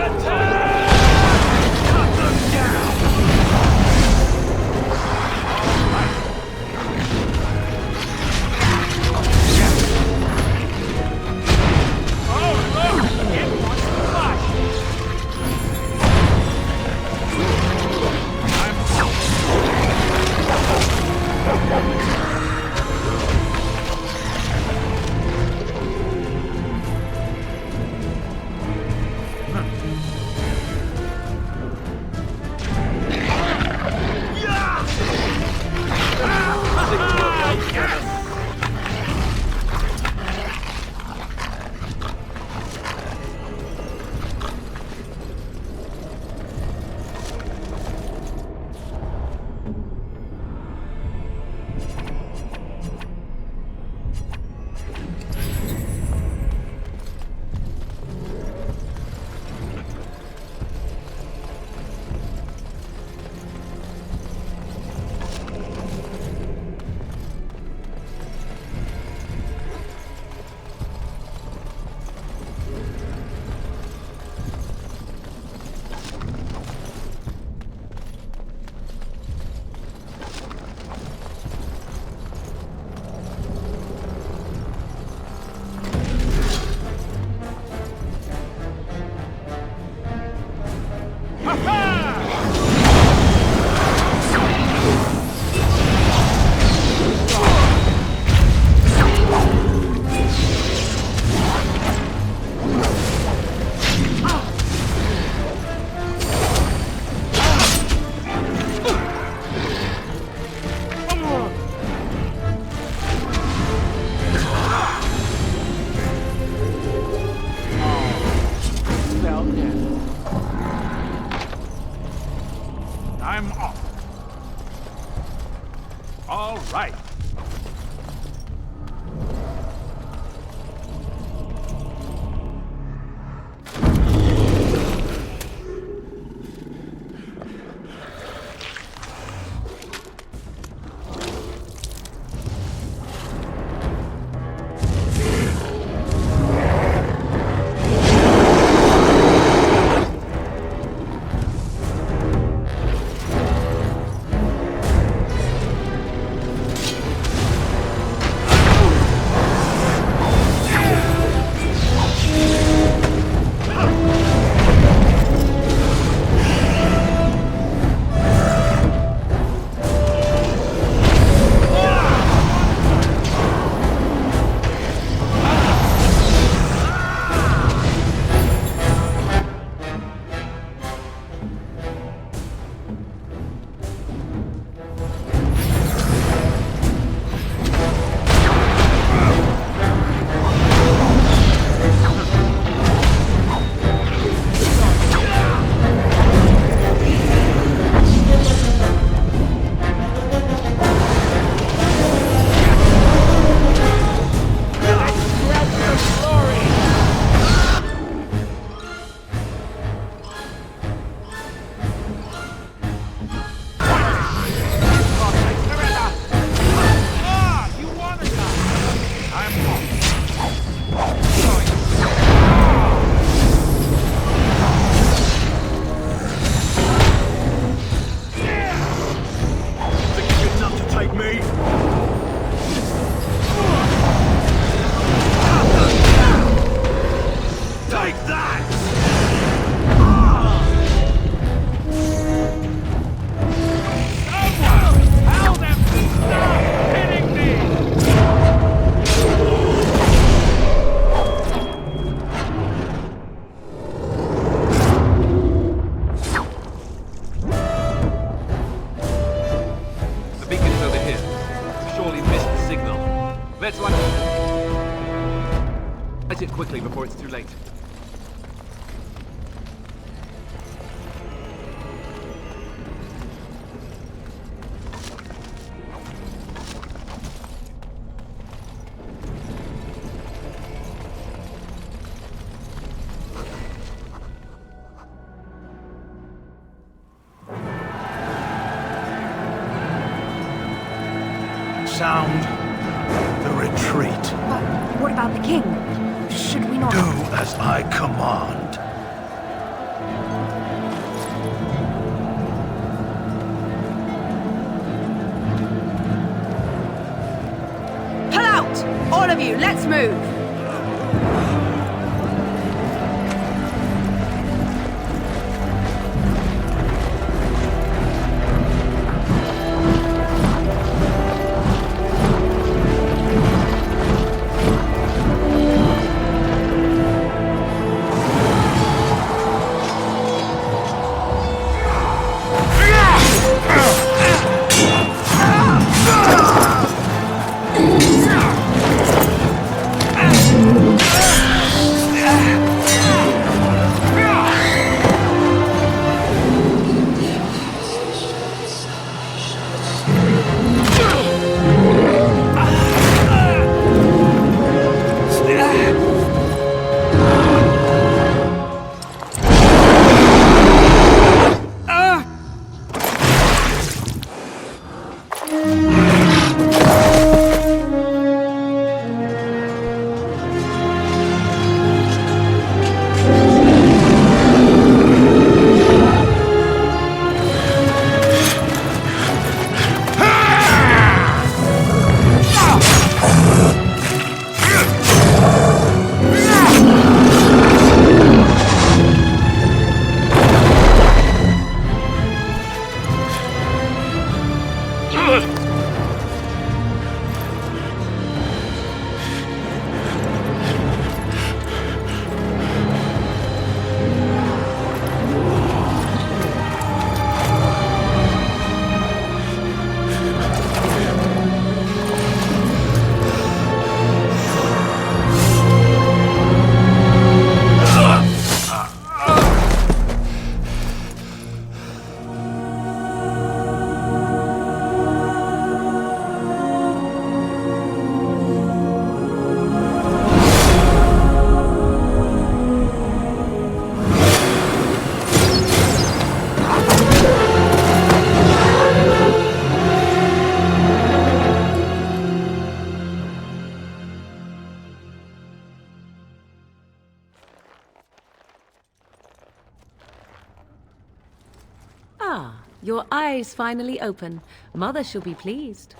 Attack! quickly before it's too late. Sound the retreat. But what about the king? Should we not... Do as I command. Pull out! All of you, let's move! Ah, your eyes finally open. Mother shall be pleased.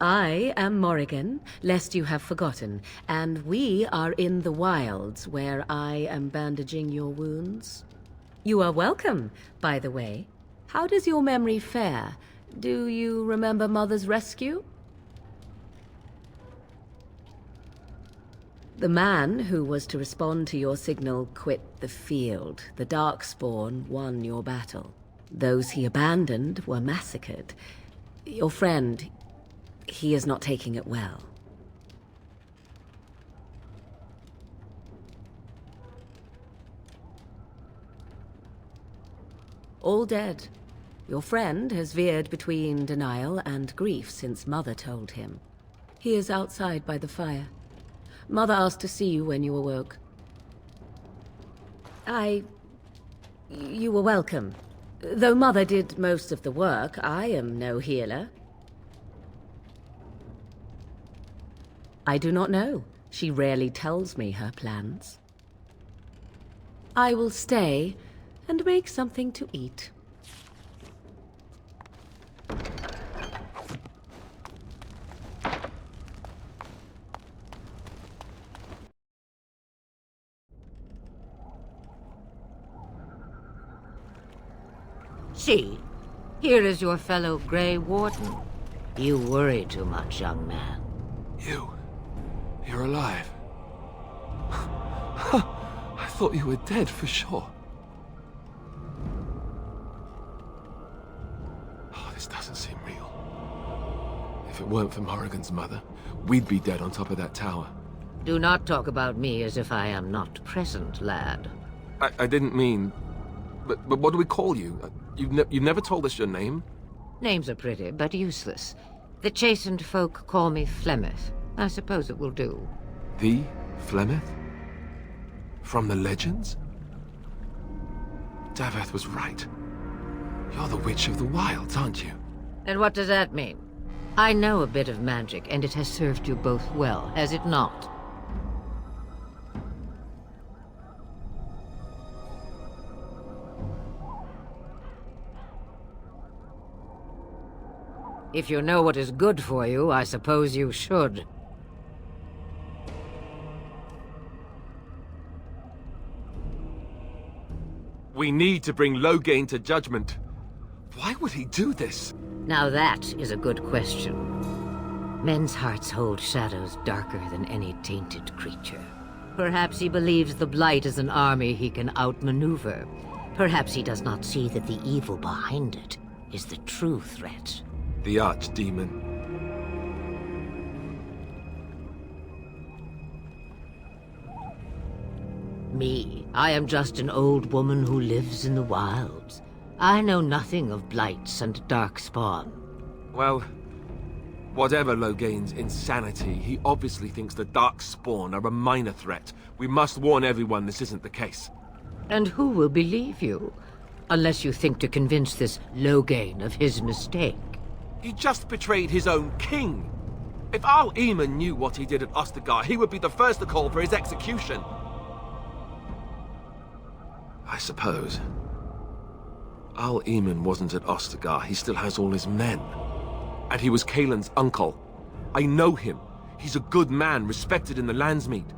I am Morrigan, lest you have forgotten, and we are in the wilds where I am bandaging your wounds. You are welcome, by the way. How does your memory fare? Do you remember Mother's rescue? The man who was to respond to your signal quit the field. The Darkspawn won your battle. Those he abandoned were massacred. Your friend, he is not taking it well. All dead. Your friend has veered between denial and grief since Mother told him. He is outside by the fire. Mother asked to see you when you awoke. You were welcome. Though Mother did most of the work, I am no healer. I do not know. She rarely tells me her plans. I will stay and make something to eat. See, here is your fellow Grey Warden. You worry too much, young man. You're alive. I thought you were dead for sure. Oh, this doesn't seem real. If it weren't for Morrigan's mother, we'd be dead on top of that tower. Do not talk about me as if I am not present, lad. I didn't mean... But what do we call you? You've never told us your name? Names are pretty, but useless. The chastened folk call me Flemeth. I suppose it will do. The Flemeth? From the legends? Daveth was right. You're the Witch of the Wilds, aren't you? And what does that mean? I know a bit of magic, and it has served you both well, has it not? If you know what is good for you, I suppose you should. We need to bring Loghain to judgment. Why would he do this? Now that is a good question. Men's hearts hold shadows darker than any tainted creature. Perhaps he believes the Blight is an army he can outmaneuver. Perhaps he does not see that the evil behind it is the true threat. The Archdemon. Me, I am just an old woman who lives in the wilds. I know nothing of blights and darkspawn. Well, whatever Loghain's insanity, he obviously thinks the Darkspawn are a minor threat. We must warn everyone this isn't the case. And who will believe you? Unless you think to convince this Loghain of his mistake. He just betrayed his own king. If Al Eamon knew what he did at Ostagar, he would be the first to call for his execution. I suppose. Al Eamon wasn't at Ostagar. He still has all his men. And he was Kaelin's uncle. I know him. He's a good man, respected in the Landsmeet.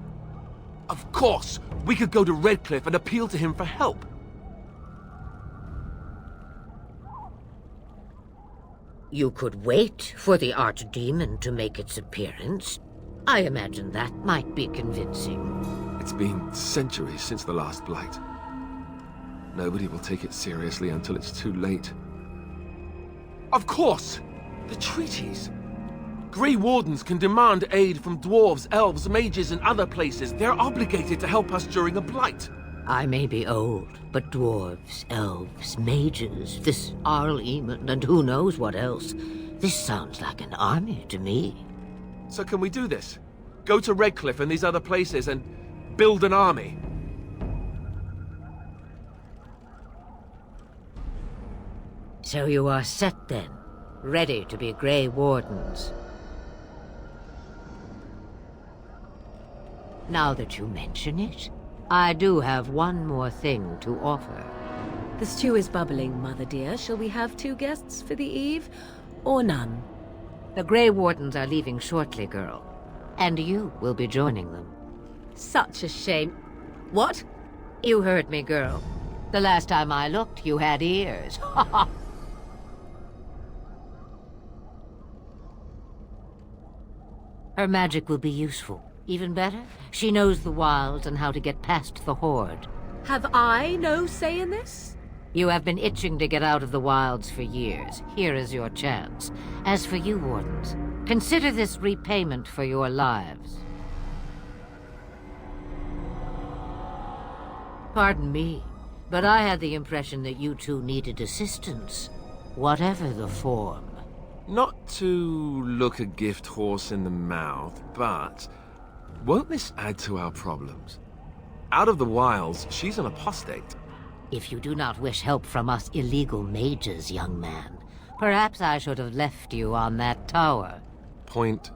Of course, we could go to Redcliffe and appeal to him for help. You could wait for the Archdemon to make its appearance. I imagine that might be convincing. It's been centuries since the last Blight. Nobody will take it seriously until it's too late. Of course! The treaties! Grey Wardens can demand aid from dwarves, elves, mages, and other places. They're obligated to help us during a Blight. I may be old, but dwarves, elves, mages, this Arl Eamon, and who knows what else. This sounds like an army to me. So can we do this? Go to Redcliffe and these other places and build an army? So you are set then, ready to be Grey Wardens. Now that you mention it, I do have one more thing to offer. The stew is bubbling, Mother dear. Shall we have 2 guests for the eve, or none? The Grey Wardens are leaving shortly, girl. And you will be joining them. Such a shame. What? You heard me, girl. The last time I looked, you had ears. Ha ha! Her magic will be useful. Even better, she knows the wilds and how to get past the Horde. Have I no say in this? You have been itching to get out of the wilds for years. Here is your chance. As for you, Wardens, consider this repayment for your lives. Pardon me, but I had the impression that you two needed assistance, whatever the form. Not to look a gift horse in the mouth, but won't this add to our problems? Out of the wilds, she's an apostate. If you do not wish help from us illegal mages, young man, perhaps I should have left you on that tower. Point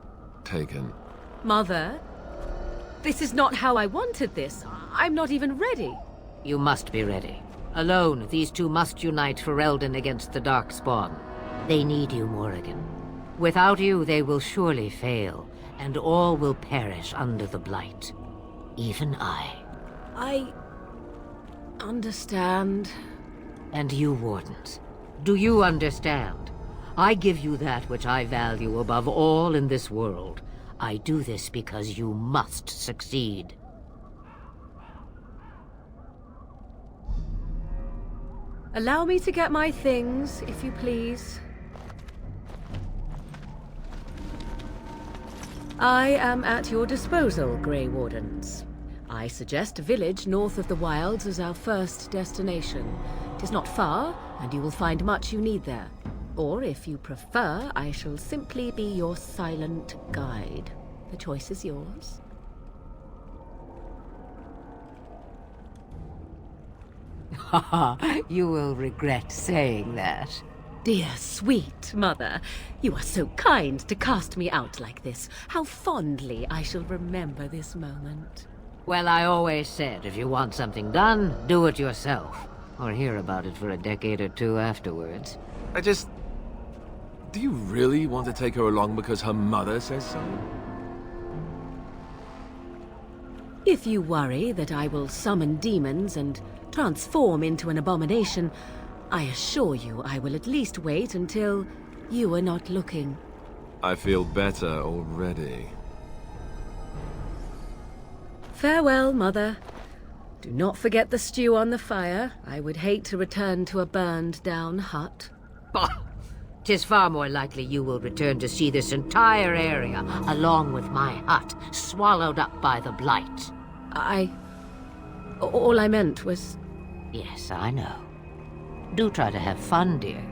taken. Mother, this is not how I wanted this. I'm not even ready. You must be ready. Alone, these two must unite Ferelden against the Darkspawn. They need you, Morrigan. Without you, they will surely fail, and all will perish under the Blight. Even I. I understand. And you, Wardens, do you understand? I give you that which I value above all in this world. I do this because you must succeed. Allow me to get my things, if you please. I am at your disposal, Grey Wardens. I suggest a village north of the wilds as our first destination. It is not far, and you will find much you need there. Or, if you prefer, I shall simply be your silent guide. The choice is yours. You will regret saying that. Dear, sweet mother, you are so kind to cast me out like this. How fondly I shall remember this moment. Well, I always said, if you want something done, do it yourself. Or hear about it for a decade or two afterwards. Do you really want to take her along because her mother says so? If you worry that I will summon demons and transform into an abomination, I assure you I will at least wait until you are not looking. I feel better already. Farewell, Mother. Do not forget the stew on the fire. I would hate to return to a burned-down hut. Bah! 'Tis far more likely you will return to see this entire area, along with my hut, swallowed up by the Blight. All I meant was... Yes, I know. Do try to have fun, dear.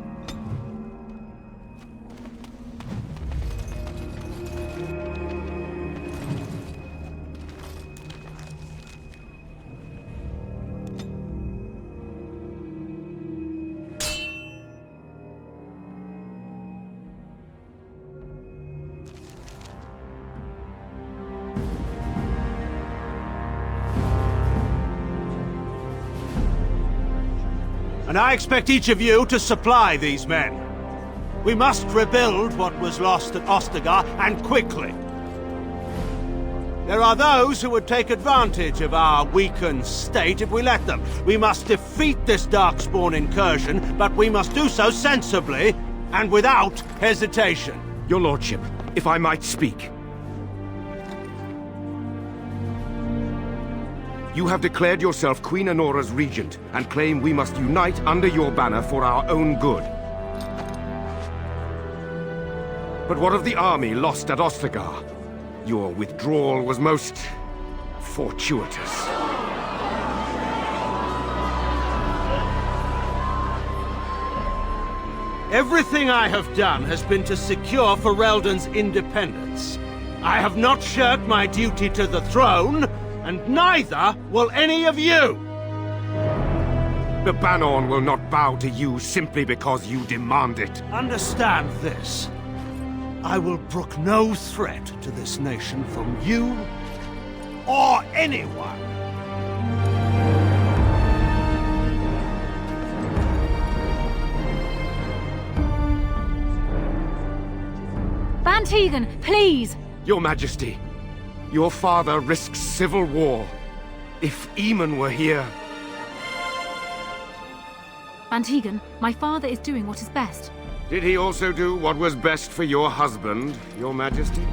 And I expect each of you to supply these men. We must rebuild what was lost at Ostagar, and quickly. There are those who would take advantage of our weakened state if we let them. We must defeat this Darkspawn incursion, but we must do so sensibly and without hesitation. Your Lordship, if I might speak. You have declared yourself Queen Honora's regent, and claim we must unite under your banner for our own good. But what of the army lost at Ostagar? Your withdrawal was most fortuitous. Everything I have done has been to secure Ferelden's independence. I have not shirked my duty to the throne, and neither will any of you! The Banorn will not bow to you simply because you demand it. Understand this. I will brook no threat to this nation from you or anyone. Van Tegan, please! Your Majesty, your father risks civil war. If Eamon were here... Van Tegan, my father is doing what is best. Did he also do what was best for your husband, Your Majesty?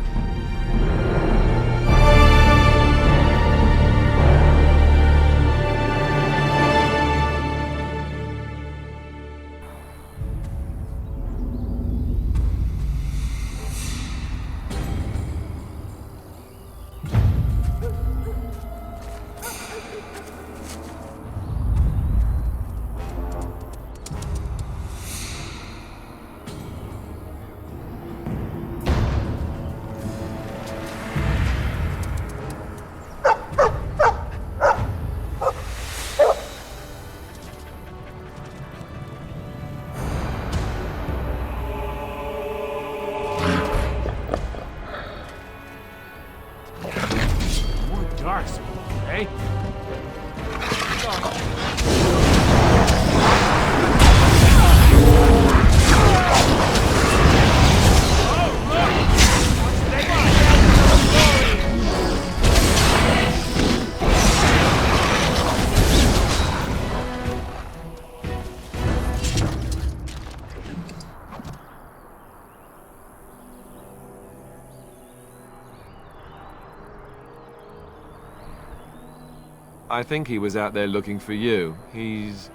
I think he was out there looking for you. He's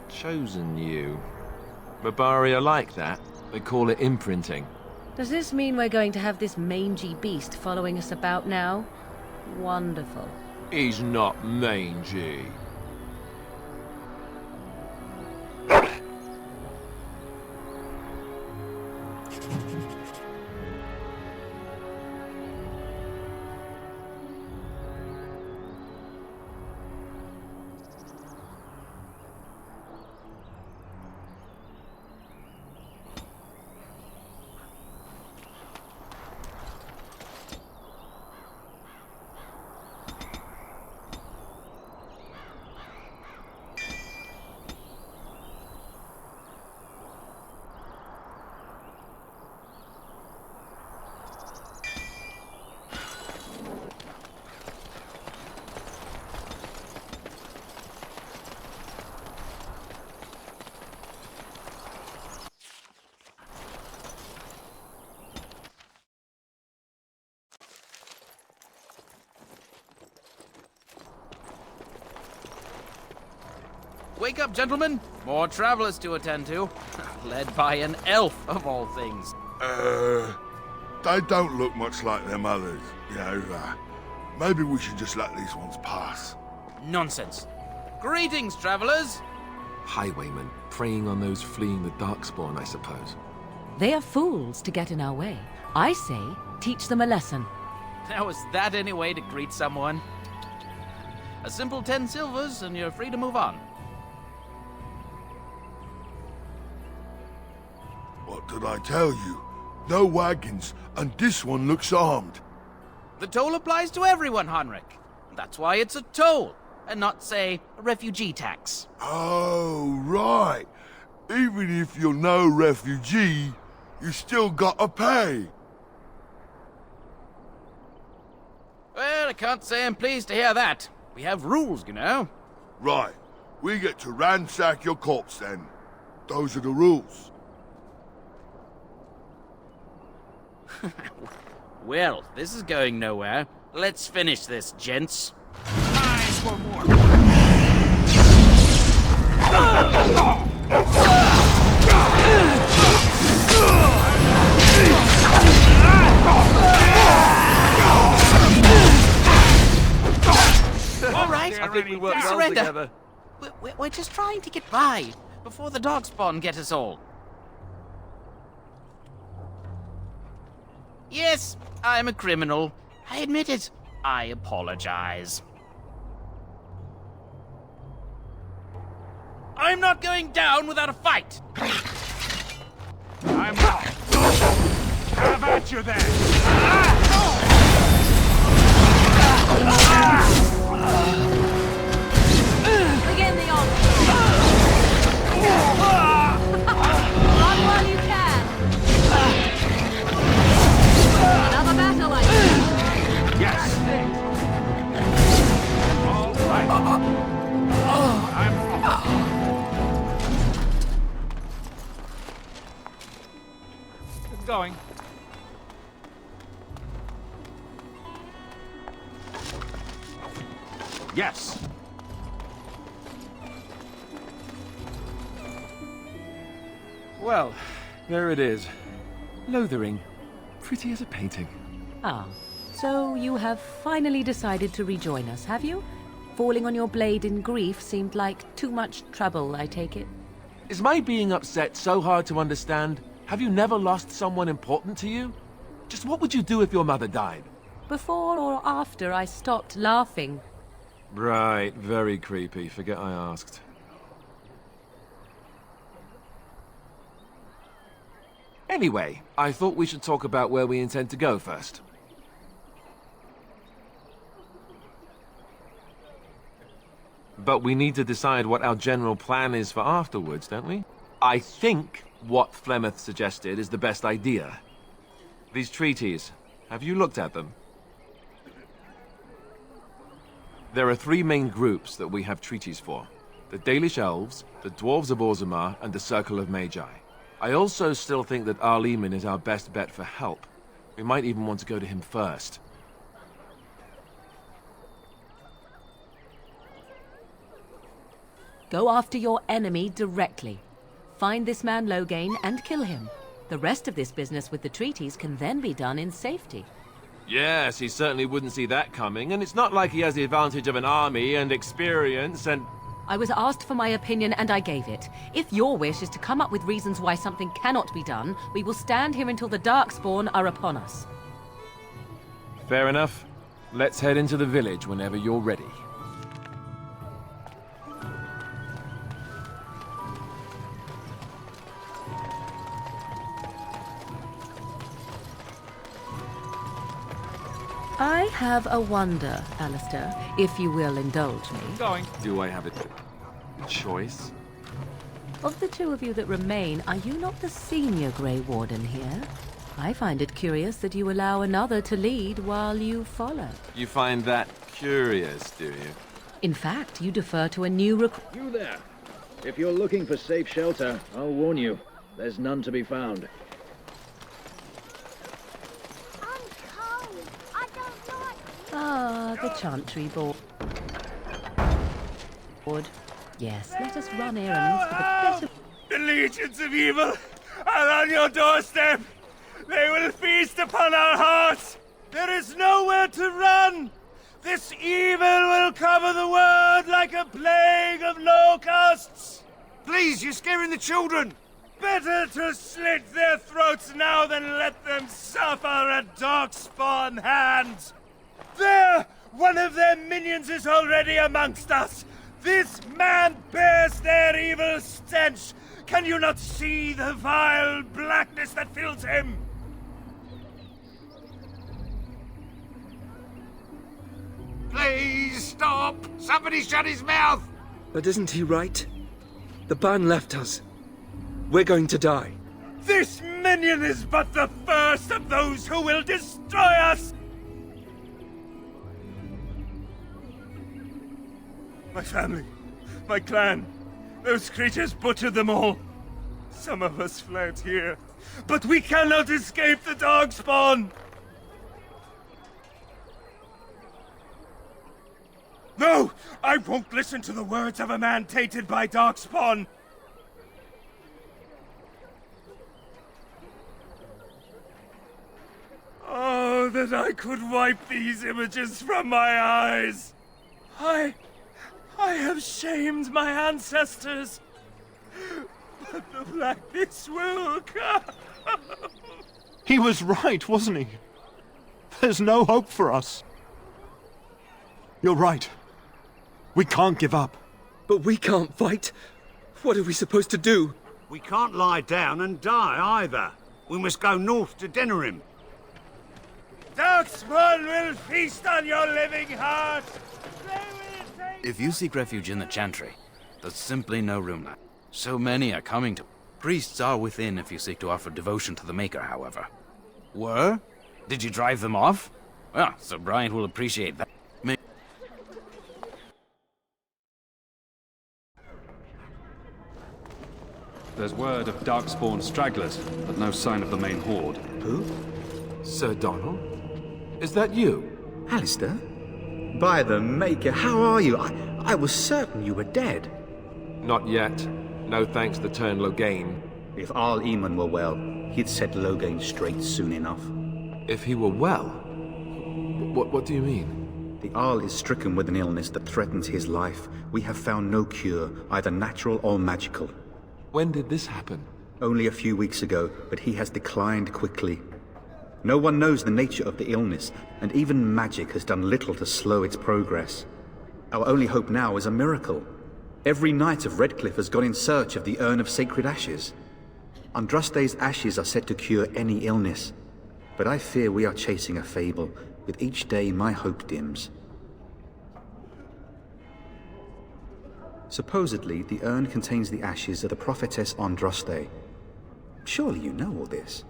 chosen you. Mabari are like that. They call it imprinting. Does this mean we're going to have this mangy beast following us about now? Wonderful. He's not mangy. Wake up, gentlemen! More travelers to attend to. Led by an elf, of all things. They don't look much like them others, you know. Maybe we should just let these ones pass. Nonsense. Greetings, travelers! Highwaymen, preying on those fleeing the Darkspawn, I suppose. They are fools to get in our way. I say, teach them a lesson. Now, is that any way to greet someone? A simple 10 silvers, and you're free to move on. What did I tell you? No wagons, and this one looks armed. The toll applies to everyone, Henrik. That's why it's a toll, and not, say, a refugee tax. Oh, right. Even if you're no refugee, you still gotta pay. Well, I can't say I'm pleased to hear that. We have rules, you know. Right. We get to ransack your corpse, then. Those are the rules. Well, this is going nowhere. Let's finish this, gents. Eyes for more. All right, I think we work well surrender. together. We're just trying to get by before the Darkspawn get us all. Yes, I'm a criminal. I admit it. I apologize. I'm not going down without a fight! I'm out. Have at you then. Begin the onslaught. Run while you can. Another battle, I think. Yes. All right. I'm Going. Yes. Well, there it is. Lothering. Pretty as a painting. Ah, so you have finally decided to rejoin us, have you? Falling on your blade in grief seemed like too much trouble, I take it. Is my being upset so hard to understand? Have you never lost someone important to you? Just what would you do if your mother died? Before or after I stopped laughing. Right, very creepy. Forget I asked. Anyway, I thought we should talk about where we intend to go first. But we need to decide what our general plan is for afterwards, don't we? I think what Flemeth suggested is the best idea. These treaties, have you looked at them? There are three main groups that we have treaties for. The Dalish Elves, the Dwarves of Orzammar, and the Circle of Magi. I also still think that Arleman is our best bet for help. We might even want to go to him first. Go after your enemy directly. Find this man Loghain and kill him. The rest of this business with the treaties can then be done in safety. Yes, he certainly wouldn't see that coming, and it's not like he has the advantage of an army and experience and... I was asked for my opinion and I gave it. If your wish is to come up with reasons why something cannot be done, we will stand here until the Darkspawn are upon us. Fair enough. Let's head into the village whenever you're ready. I have a wonder, Alistair, if you will indulge me. Do I have a choice? Of the two of you that remain, are you not the senior Grey Warden here? I find it curious that you allow another to lead while you follow. You find that curious, do you? In fact, you defer to a new You there! If you're looking for safe shelter, I'll warn you, there's none to be found. Ah, the Chantry Board. Yes, let us run errands for the better... The legions of evil are on your doorstep! They will feast upon our hearts! There is nowhere to run! This evil will cover the world like a plague of locusts! Please, you're scaring the children! Better to slit their throats now than let them suffer at Darkspawn hands! There! One of their minions is already amongst us! This man bears their evil stench! Can you not see the vile blackness that fills him? Please stop! Somebody shut his mouth! But isn't he right? The ban left us. We're going to die. This minion is but the first of those who will destroy us! My family, my clan, those creatures butchered them all. Some of us fled here, but we cannot escape the Darkspawn! No! I won't listen to the words of a man tainted by Darkspawn! Oh, that I could wipe these images from my eyes! I have shamed my ancestors, but the blackness will come. He was right, wasn't he? There's no hope for us. You're right. We can't give up. But we can't fight. What are we supposed to do? We can't lie down and die either. We must go north to Denerim. Darkspawn will feast on your living heart! If you seek refuge in the Chantry, there's simply no room left. So many are coming to... Priests are within if you seek to offer devotion to the Maker, however. Were? Did you drive them off? Well, Sir Brian will appreciate that. There's word of Darkspawn stragglers, but no sign of the main horde. Who? Sir Donald? Is that you? Alistair? By the Maker, how are you? I was certain you were dead. Not yet. No thanks to Turn Logain. If Arl Eamon were well, he'd set Logain straight soon enough. If he were well? What do you mean? The Arl is stricken with an illness that threatens his life. We have found no cure, either natural or magical. When did this happen? Only a few weeks ago, but he has declined quickly. No one knows the nature of the illness, and even magic has done little to slow its progress. Our only hope now is a miracle. Every knight of Redcliffe has gone in search of the Urn of Sacred Ashes. Andraste's ashes are said to cure any illness, but I fear we are chasing a fable. With each day, my hope dims. Supposedly, the urn contains the ashes of the prophetess Andraste. Surely you know all this.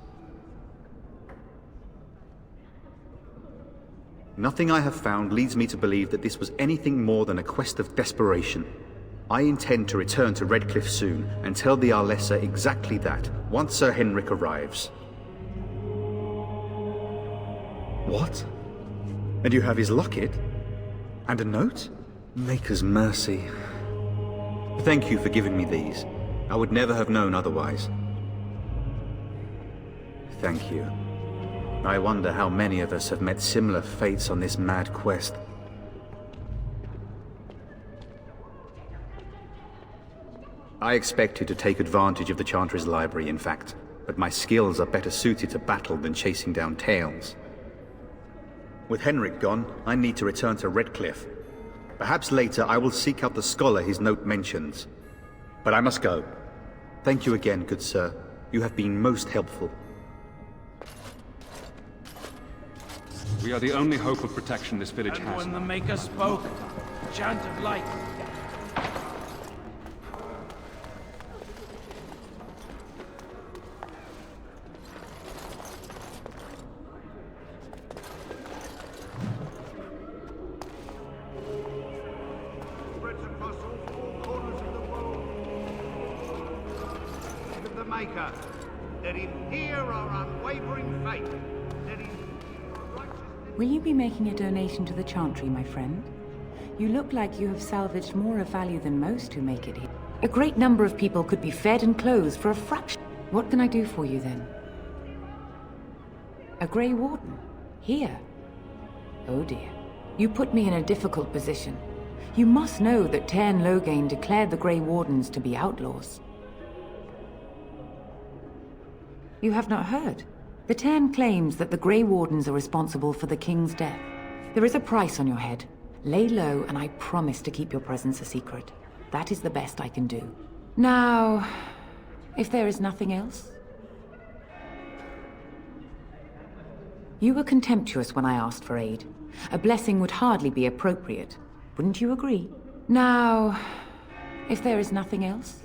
Nothing I have found leads me to believe that this was anything more than a quest of desperation. I intend to return to Redcliffe soon and tell the Arlessa exactly that, once Sir Henrik arrives. What? And you have his locket? And a note? Maker's mercy. Thank you for giving me these. I would never have known otherwise. Thank you. I wonder how many of us have met similar fates on this mad quest. I expected to take advantage of the Chantry's library, in fact, but my skills are better suited to battle than chasing down tales. With Henrik gone, I need to return to Redcliffe. Perhaps later I will seek out the scholar his note mentions. But I must go. Thank you again, good sir. You have been most helpful. We are the only hope of protection this village And has. when the Maker spoke, chant of light. Let him hear our unwavering faith. Let him... Will you be making a donation to the Chantry, my friend? You look like you have salvaged more of value than most who make it here. A great number of people could be fed and clothed for a fraction. What can I do for you then? A Grey Warden? Here? Oh dear. You put me in a difficult position. You must know that Tairn Loghain declared the Grey Wardens to be outlaws. You have not heard. The Tairn claims that the Grey Wardens are responsible for the King's death. There is a price on your head. Lay low, and I promise to keep your presence a secret. That is the best I can do. Now, if there is nothing else... You were contemptuous when I asked for aid. A blessing would hardly be appropriate. Wouldn't you agree? Now, if there is nothing else...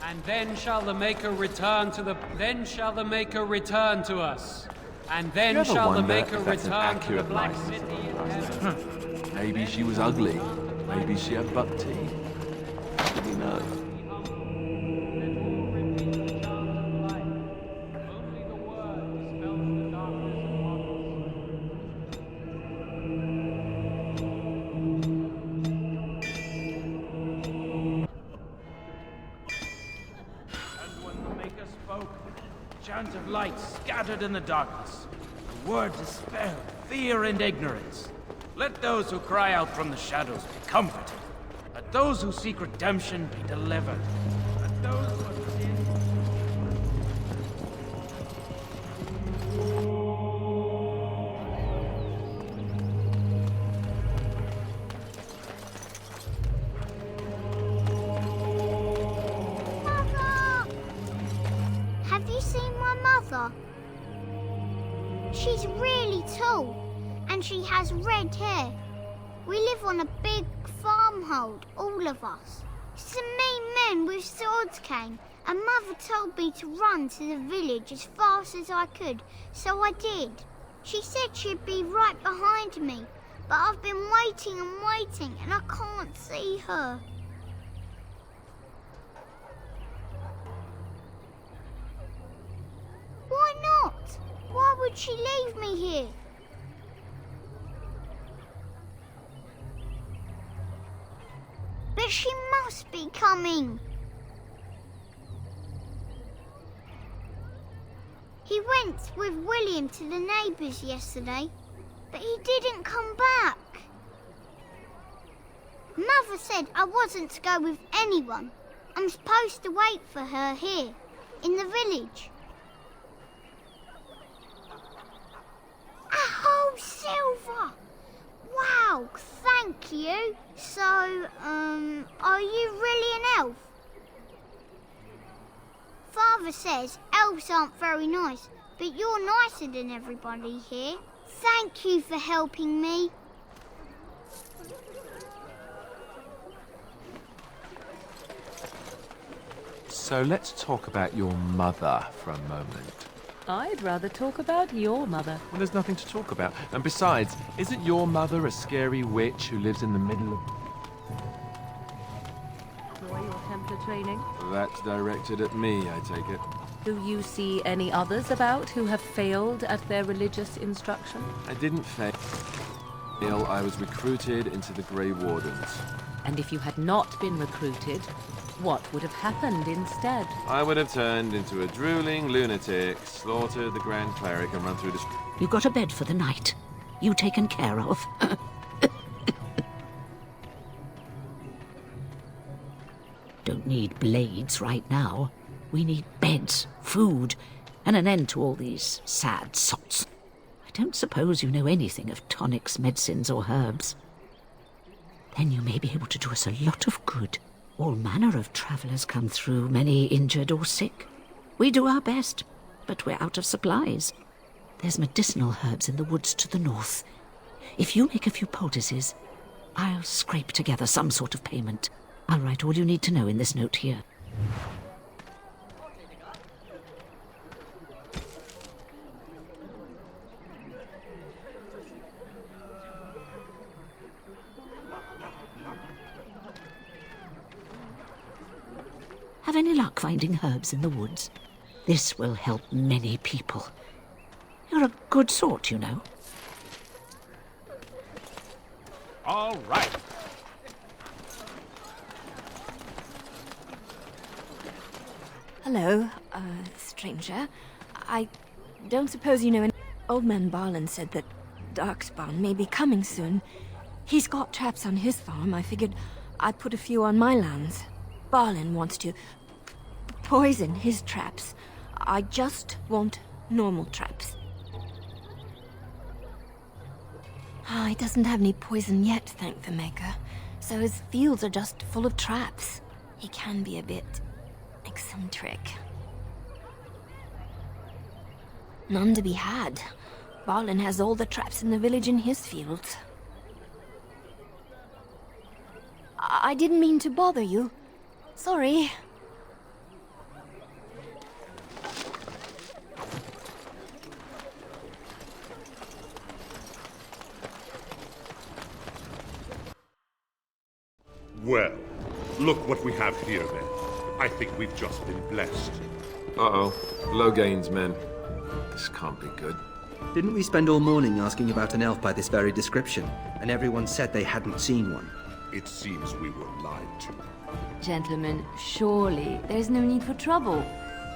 And then shall the Maker return to the... Then shall the Maker return to us. And then shall the Maker return to the Black City in heaven. Maybe she was ugly. Maybe she had buck teeth. How do we know? Chant of light scattered in the darkness. The word dispelled fear and ignorance. Let those who cry out from the shadows be comforted. Let those who seek redemption be delivered. Let those who have sinned... Have you seen my mother? She's really tall, and she has red hair. We live on a big farmhold, all of us. Some mean men with swords came, and Mother told me to run to the village as fast as I could, so I did. She said she'd be right behind me, but I've been waiting and waiting, and I can't see her. Why not? Why would she leave me here? But she must be coming. He went with William to the neighbours yesterday, but he didn't come back. Mother said I wasn't to go with anyone. I'm supposed to wait for her here, in the village. Oh, Silver! Wow, thank you. So, are you really an elf? Father says elves aren't very nice, but you're nicer than everybody here. Thank you for helping me. So let's talk about your mother for a moment. I'd rather talk about your mother. Well, there's nothing to talk about. And besides, isn't your mother a scary witch who lives in the middle of... Enjoy your Templar training? That's directed at me, I take it. Do you see any others about who have failed at their religious instruction? I didn't fail. I was recruited into the Grey Wardens. And if you had not been recruited, What would have happened instead? I would have turned into a drooling lunatic, slaughtered the Grand Cleric, and run through the... You got a bed for the night. You taken care of. Don't need blades right now. We need beds, food, and an end to all these sad sots. I don't suppose you know anything of tonics, medicines, or herbs. Then you may be able to do us a lot of good. All manner of travellers come through, many injured or sick. We do our best, but we're out of supplies. There's medicinal herbs in the woods to the north. If you make a few poultices, I'll scrape together some sort of payment. I'll write all you need to know in this note here. Have any luck finding herbs in the woods? This will help many people. You're a good sort, you know. All right. Hello, stranger. I don't suppose you know an old man Barlin said that Darkspawn may be coming soon. He's got traps on his farm. I figured I'd put a few on my lands. Barlin wants to poison his traps. I just want normal traps. He doesn't have any poison yet, thank the Maker. So his fields are just full of traps. He can be a bit eccentric. None to be had. Barlin has all the traps in the village in his fields. I didn't mean to bother you. Sorry. Well, look what we have here then. I think we've just been blessed. Uh-oh. Low gains, men. This can't be good. Didn't we spend all morning asking about an elf by this very description, and everyone said they hadn't seen one? It seems we were lied to. Gentlemen, surely there's no need for trouble.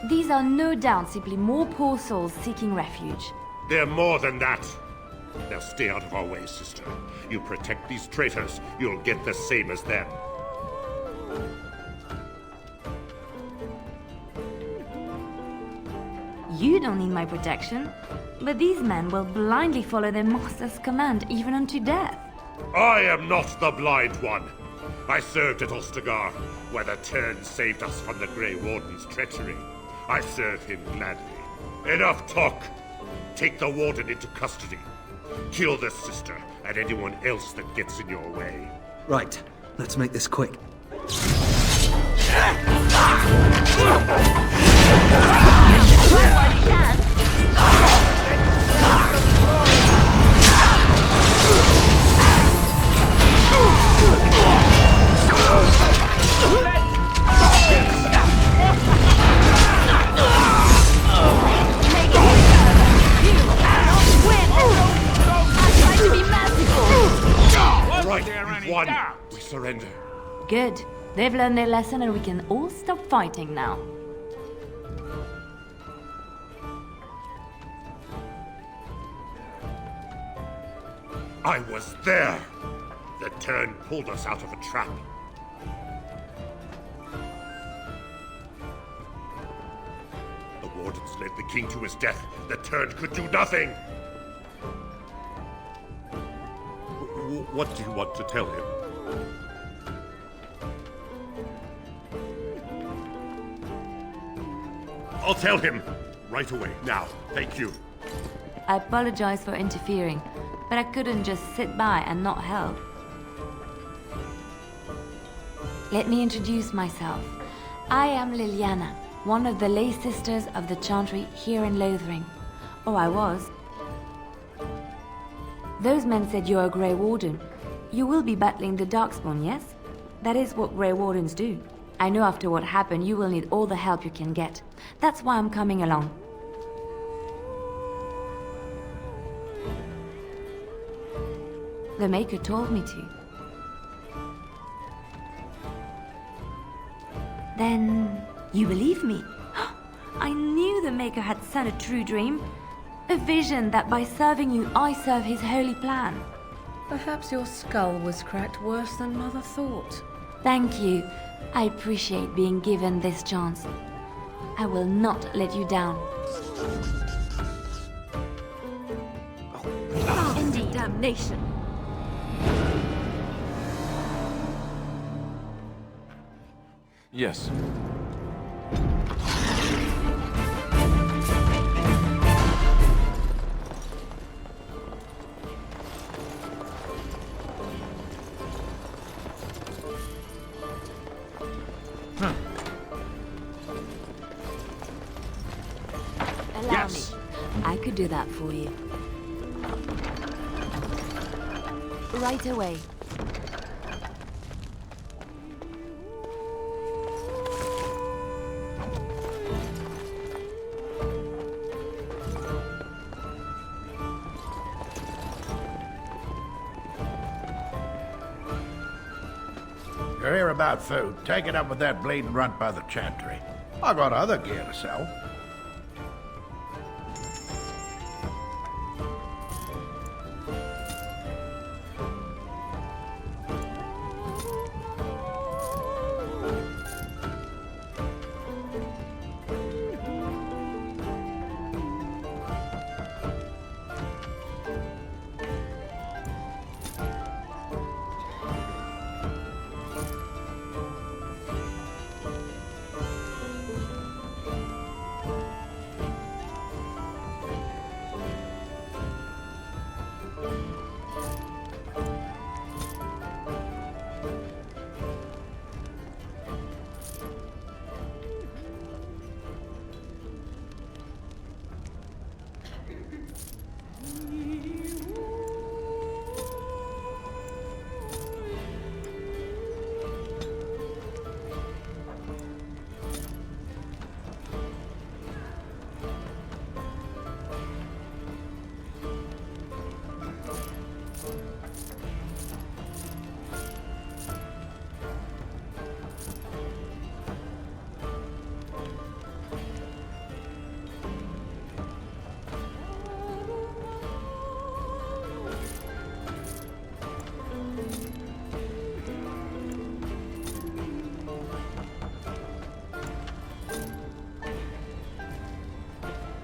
These are no doubt simply more poor souls seeking refuge. They're more than that. Now stay out of our way, sister. You protect these traitors, you'll get the same as them. You don't need my protection, but these men will blindly follow their master's command even unto death. I am not the blind one. I served at Ostagar, where the Tern saved us from the Grey Warden's treachery. I serve him gladly. Enough talk! Take the Warden into custody. Kill the sister and anyone else that gets in your way. Right, let's make this quick. Right, we've won. We surrender. Good. They've learned their lesson and we can all stop fighting now. I was there. The Tern pulled us out of a trap. The Wardens led the King to his death. The Tern could do nothing. What do you want to tell him? I'll tell him right away, now. Thank you. I apologize for interfering, but I couldn't just sit by and not help. Let me introduce myself. I am Leliana, one of the lay sisters of the Chantry here in Lothering. Or I was. Those men said you're a Grey Warden. You will be battling the Darkspawn, yes? That is what Grey Wardens do. I know after what happened you will need all the help you can get. That's why I'm coming along. The Maker told me to. Then you believe me? I knew the Maker had sent a true dream. A vision that by serving you, I serve his holy plan. Perhaps your skull was cracked worse than Mother thought. Thank you. I appreciate being given this chance. I will not let you down. Indeed. Damnation. Yes. Allow me. I could do that for you. Right away. You're here about food. Take it up with that bleeding runt by the chantry. I got other gear to sell.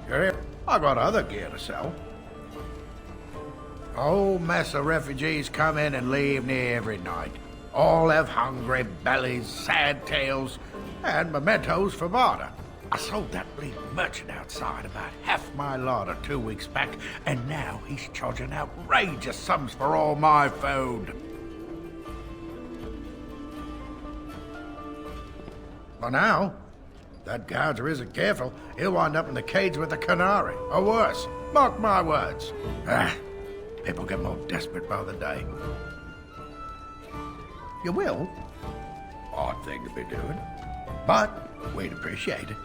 You're here. I got other gear to sell. A whole mess of refugees come in and leave near every night. All have hungry bellies, sad tales, and mementos for barter. I sold that bleeding merchant outside about half my larder 2 weeks back, and now he's charging outrageous sums for all my food. For now, if that gouger isn't careful, he'll wind up in the cage with a canary, or worse. Mark my words. People get more desperate by the day. You will? Odd thing to be doing. But we'd appreciate it.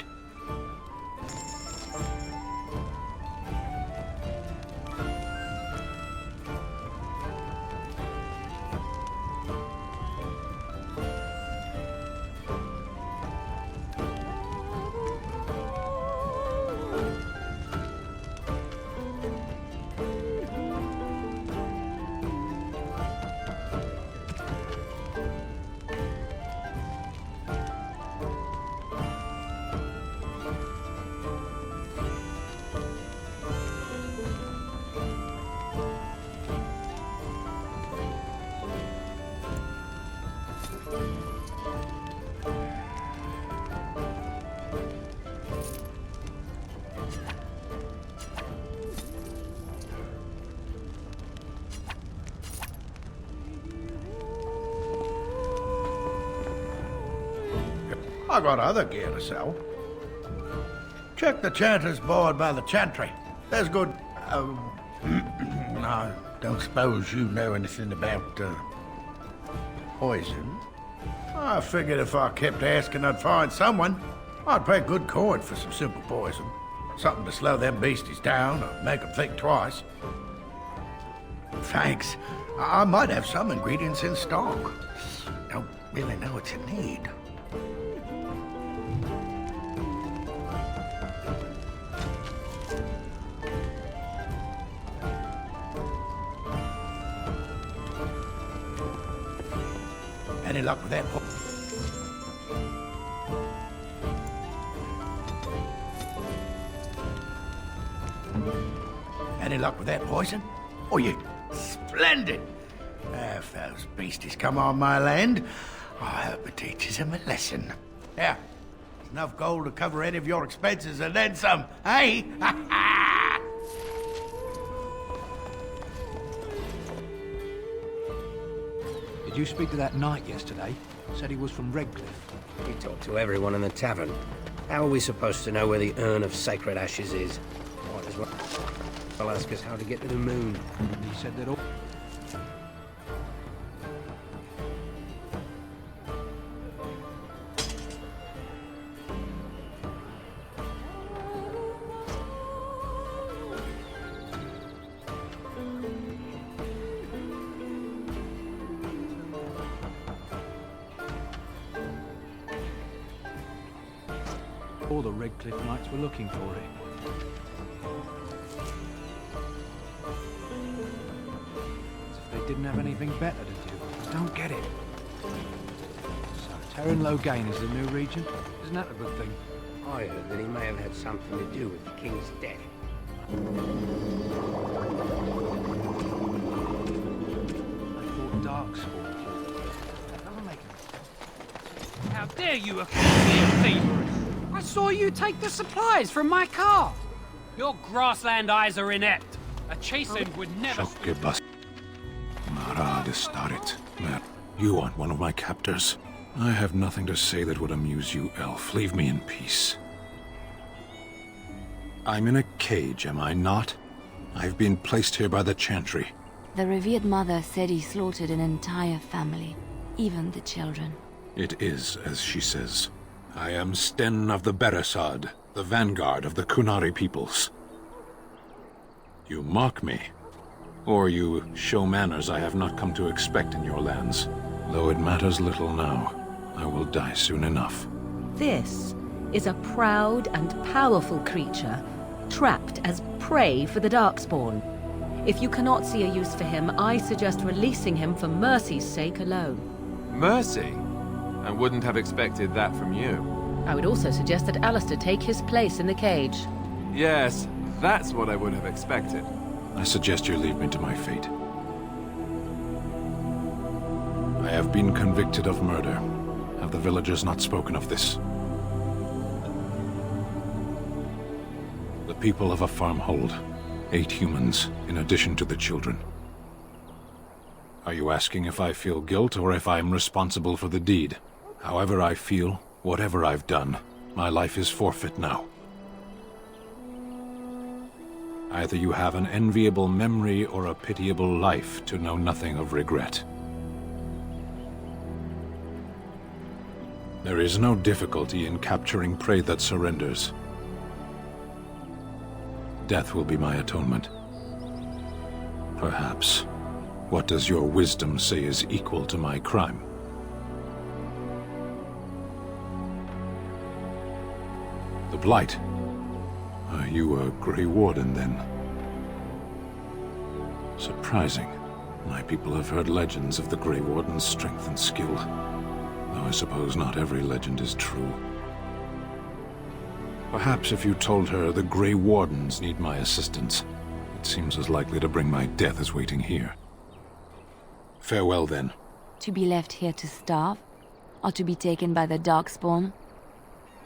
I got other gear to sell. Check the chanter's board by the chantry. There's good... I don't suppose you know anything about, poison. I figured if I kept asking I'd find someone. I'd pay good coin for some simple poison. Something to slow them beasties down or make them think twice. Thanks. I might have some ingredients in stock. Don't really know what you need. Any luck with that? Any luck with that poison? Oh, you splendid! If those beasties come on my land, I hope it teaches them a lesson. Yeah, enough gold to cover any of your expenses and then some, hey? Did you speak to that knight yesterday? Said he was from Redcliffe. He talked to everyone in the tavern. How are we supposed to know where the urn of sacred ashes is? Might as well ask us how to get to the moon. He said that all... All the Redcliffe knights were looking for it. As if they didn't have anything better to do. I don't get it. So Terran Logain is the new regent? Isn't that a good thing? I heard that he may have had something to do with the king's death. I thought Darkspawn killed him. That doesn't make any... How dare you accuse me of thievery? I saw you take the supplies from my car. Your grassland eyes are inept. A chastened would never... You aren't one of my captors. I have nothing to say that would amuse you, elf. Leave me in peace. I'm in a cage, am I not? I've been placed here by the Chantry. The revered mother said he slaughtered an entire family, even the children. It is as she says. I am Sten of the Beresad, the vanguard of the Kunari peoples. You mock me, or you show manners I have not come to expect in your lands. Though it matters little now, I will die soon enough. This is a proud and powerful creature, trapped as prey for the Darkspawn. If you cannot see a use for him, I suggest releasing him for mercy's sake alone. Mercy? I wouldn't have expected that from you. I would also suggest that Alistair take his place in the cage. Yes, that's what I would have expected. I suggest you leave me to my fate. I have been convicted of murder. Have the villagers not spoken of this? The people of a farmhold. 8 humans, in addition to the children. Are you asking if I feel guilt or if I am responsible for the deed? However I feel, whatever I've done, my life is forfeit now. Either you have an enviable memory or a pitiable life to know nothing of regret. There is no difficulty in capturing prey that surrenders. Death will be my atonement. Perhaps. What does your wisdom say is equal to my crime? The Blight. Are you a Grey Warden, then? Surprising. My people have heard legends of the Grey Warden's strength and skill. Though I suppose not every legend is true. Perhaps if you told her the Grey Wardens need my assistance, it seems as likely to bring my death as waiting here. Farewell, then. To be left here to starve? Or to be taken by the Darkspawn?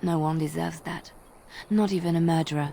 No one deserves that. Not even a murderer.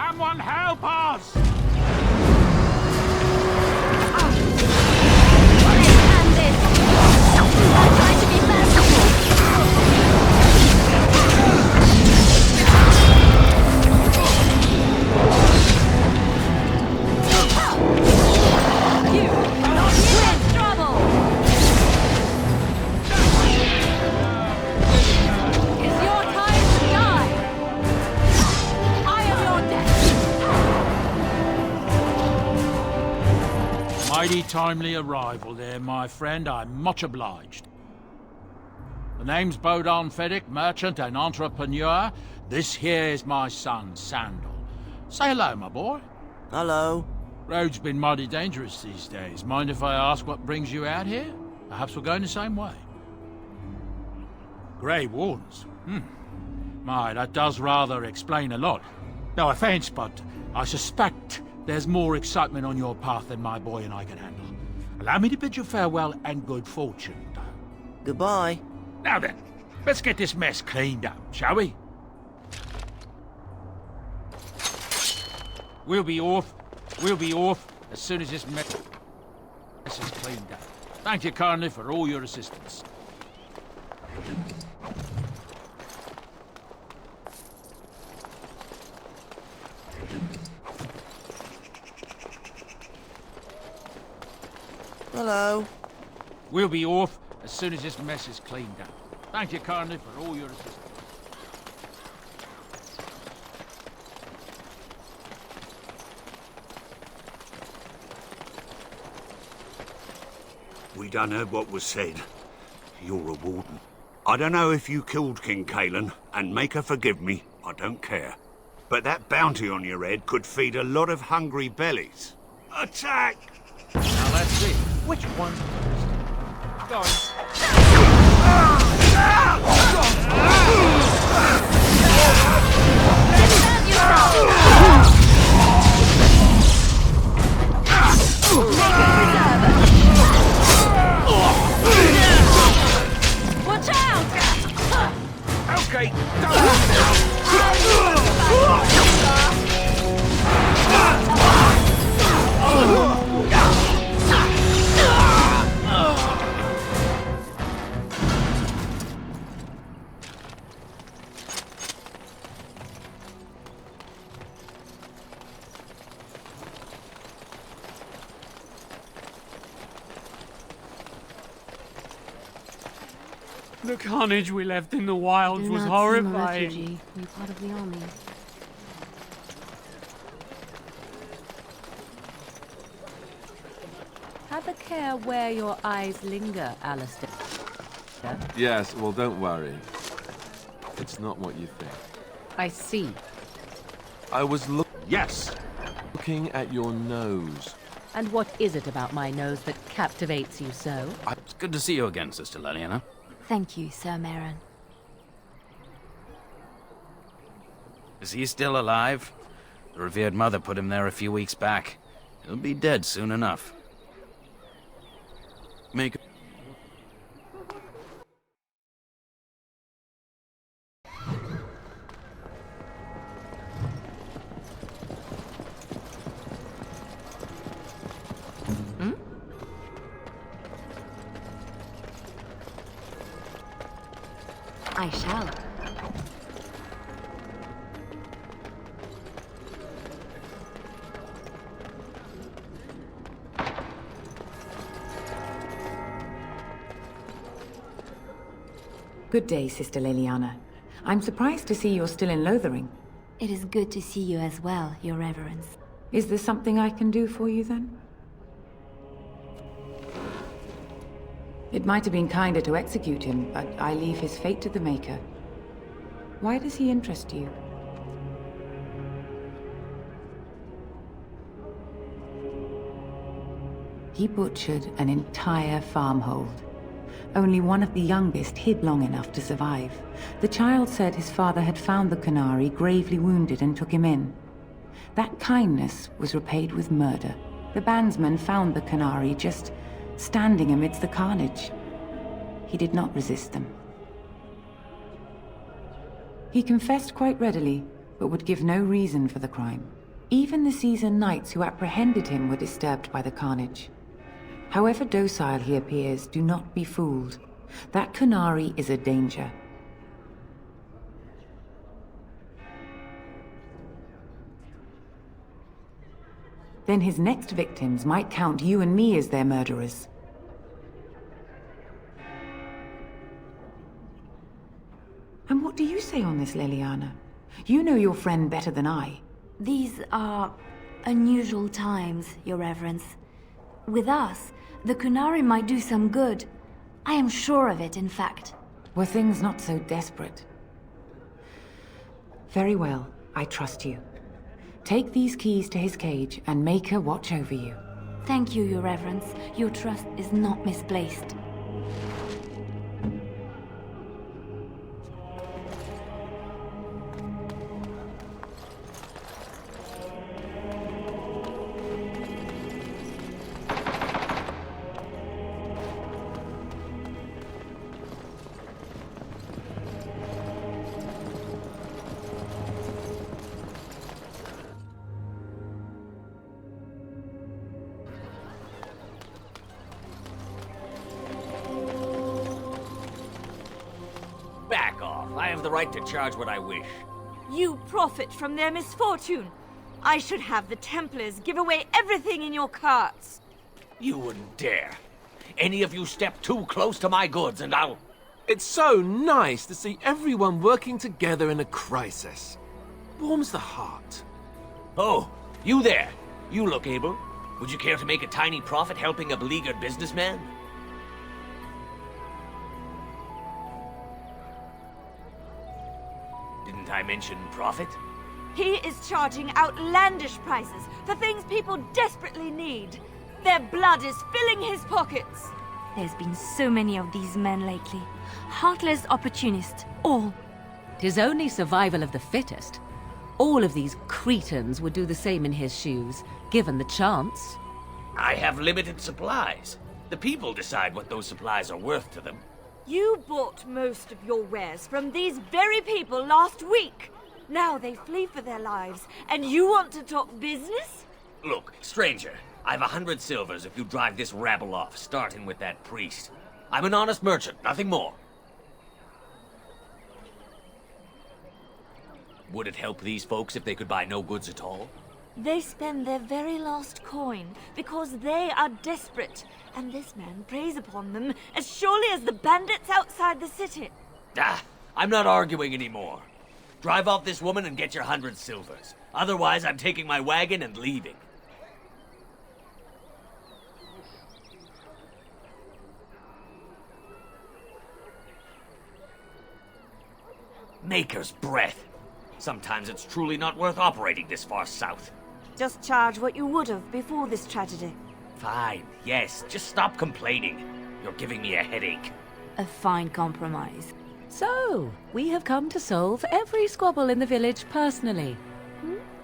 Someone help us! I'm trying to be merciful. You are not in trouble. It's your time to die. I am your death. Mighty timely arrival there, my friend. I'm much obliged. The name's Bodon Feddick, merchant and entrepreneur. This here is my son, Sandal. Say hello, my boy. Hello. Road's been mighty dangerous these days. Mind if I ask what brings you out here? Perhaps we're going the same way. Grey Wardens? My, that does rather explain a lot. No offense, but I suspect there's more excitement on your path than my boy and I can handle. Allow me to bid you farewell and good fortune. Goodbye. Now then, let's get this mess cleaned up, shall we? We'll be off as soon as this mess is cleaned up. Thank you kindly for all your assistance. Hello. We'll be off as soon as this mess is cleaned up. Thank you kindly for all your assistance. We done heard what was said. You're a warden. I don't know if you killed King Kalen, and make her forgive me, I don't care. But that bounty on your head could feed a lot of hungry bellies. Attack! Now let's see, which one's first? Go on. Watch out! Okay, The carnage we left in the wilds was horrifying. You're part of the army. Have a care where your eyes linger, Alistair. Yes, well, don't worry. It's not what you think. I see. I was looking at your nose. And what is it about my nose that captivates you so? It's good to see you again, Sister Leliana. Thank you, Sir Merrin. Is he still alive? The revered mother put him there a few weeks back. He'll be dead soon enough. Make... I shall. Good day, Sister Leliana. I'm surprised to see you're still in Lothering. It is good to see you as well, Your Reverence. Is there something I can do for you, then? It might have been kinder to execute him, but I leave his fate to the Maker. Why does he interest you? He butchered an entire farmhold. Only one of the youngest hid long enough to survive. The child said his father had found the Qunari gravely wounded and took him in. That kindness was repaid with murder. The bandsman found the Qunari just standing amidst the carnage. He did not resist them. He confessed quite readily, but would give no reason for the crime. Even the seasoned knights who apprehended him were disturbed by the carnage. However docile he appears, do not be fooled. That Kunari is a danger. Then his next victims might count you and me as their murderers. And what do you say on this, Leliana? You know your friend better than I. These are unusual times, Your Reverence. With us, the Kunari might do some good. I am sure of it, in fact. Were things not so desperate? Very well, I trust you. Take these keys to his cage and make her watch over you. Thank you, Your Reverence. Your trust is not misplaced. Back off. I have the right to charge what I wish. You profit from their misfortune. I should have the Templars give away everything in your carts. You wouldn't dare. Any of you step too close to my goods and I'll... It's so nice to see everyone working together in a crisis. Warms the heart. Oh, you there. You look able. Would you care to make a tiny profit helping a beleaguered businessman? Didn't I mention profit? He is charging outlandish prices for things people desperately need. Their blood is filling his pockets. There's been so many of these men lately. Heartless opportunists, all. 'Tis only survival of the fittest. All of these cretins would do the same in his shoes, given the chance. I have limited supplies. The people decide what those supplies are worth to them. You bought most of your wares from these very people last week. Now they flee for their lives, and you want to talk business? Look, stranger, I've 100 silvers if you drive this rabble off, starting with that priest. I'm an honest merchant, nothing more. Would it help these folks if they could buy no goods at all? They spend their very last coin because they are desperate, and this man preys upon them as surely as the bandits outside the city. Ah, I'm not arguing anymore. Drive off this woman and get your 100 silvers. Otherwise, I'm taking my wagon and leaving. Maker's breath. Sometimes it's truly not worth operating this far south. Just charge what you would have before this tragedy. Fine, yes, just stop complaining. You're giving me a headache. A fine compromise. So, we have come to solve every squabble in the village personally.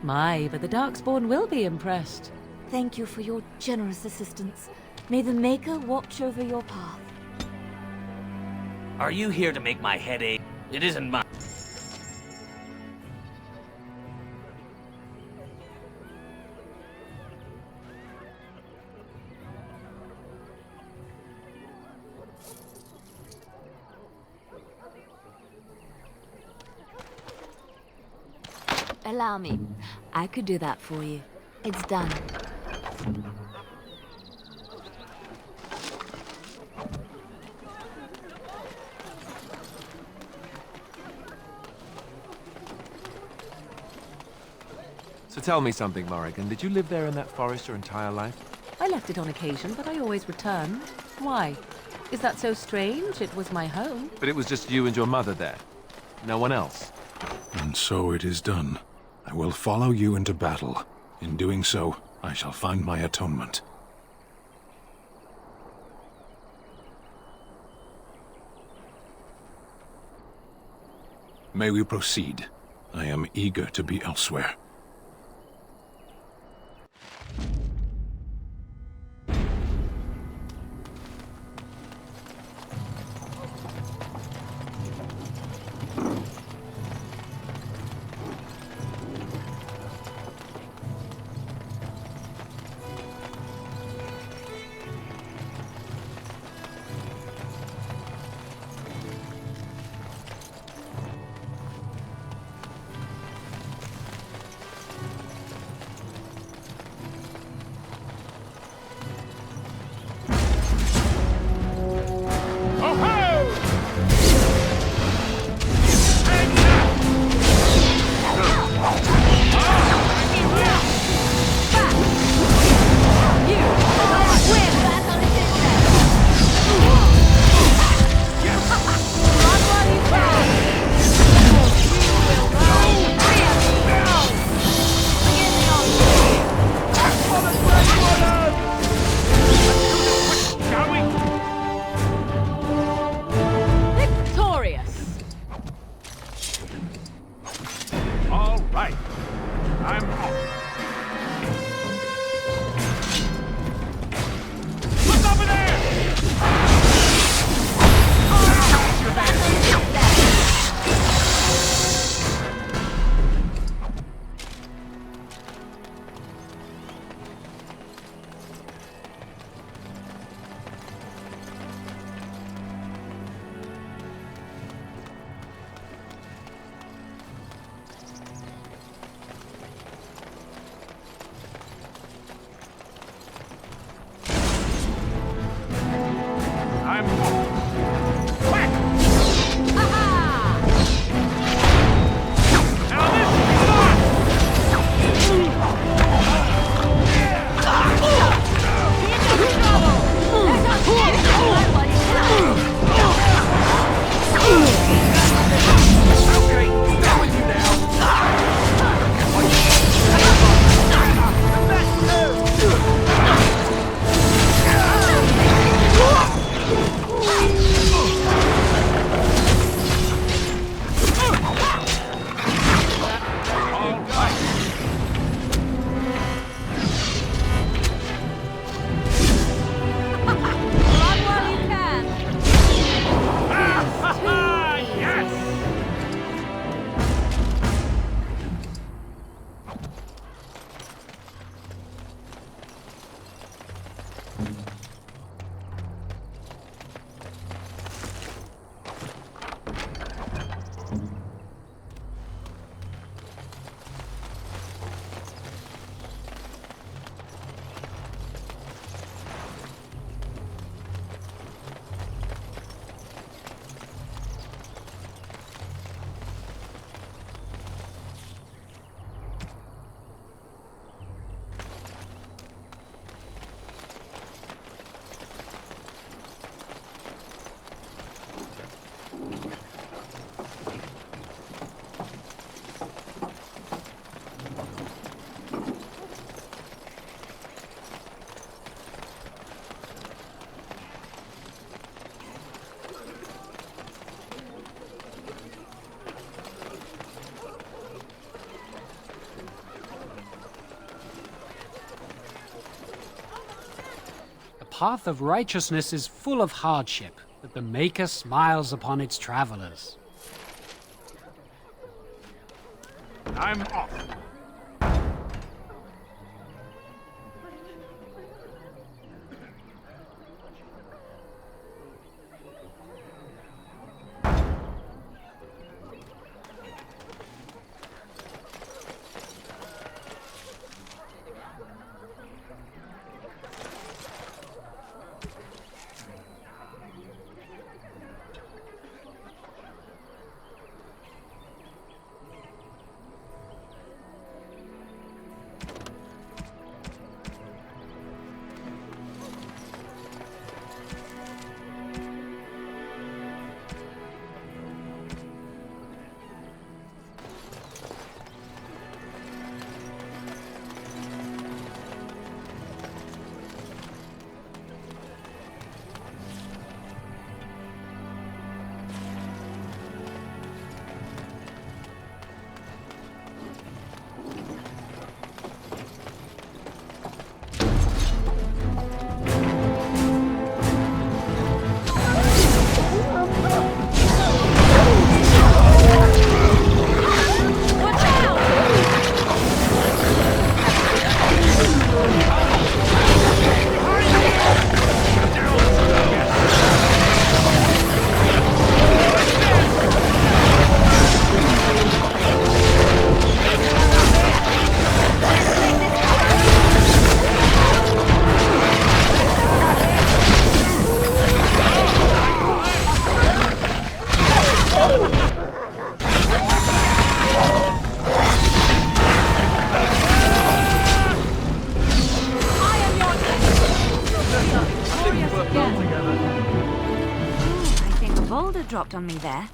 My, but the Darkspawn will be impressed. Thank you for your generous assistance. May the Maker watch over your path. Are you here to make my head ache? It isn't mine. Allow me. I could do that for you. It's done. So tell me something, Morrigan. Did you live there in that forest your entire life? I left it on occasion, but I always returned. Why? Is that so strange? It was my home. But it was just you and your mother there. No one else. And so it is done. I will follow you into battle. In doing so, I shall find my atonement. May we proceed? I am eager to be elsewhere. path of righteousness is full of hardship, but the Maker smiles upon its travelers. I'm off. Dropped on me there.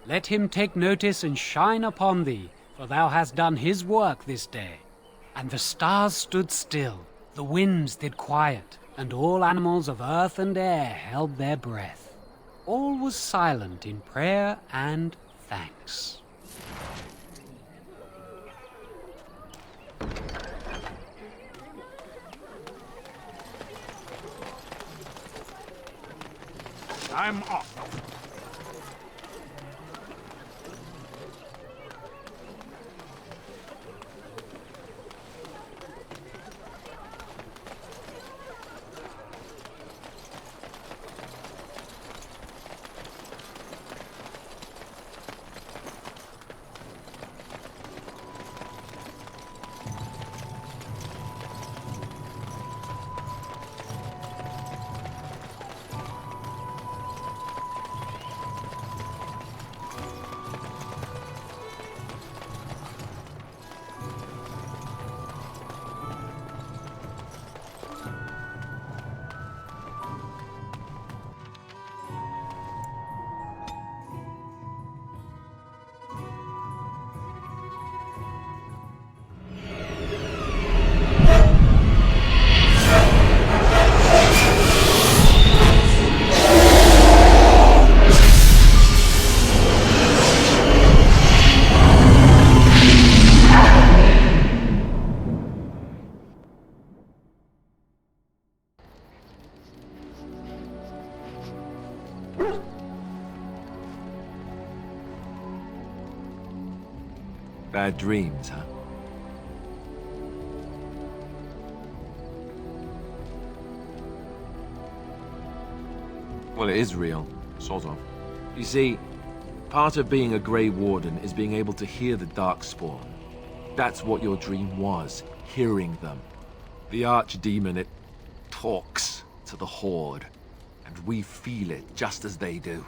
Let him take notice and shine upon thee, for thou hast done his work this day. And the stars stood still, the winds did quiet, and all animals of earth and air held their breath. All was silent in prayer and thanks. I'm off. Bad dreams, huh? Well, it is real, sort of. You see, part of being a Grey Warden is being able to hear the Darkspawn. That's what your dream was, hearing them. The Archdemon, it talks to the Horde, and we feel it just as they do.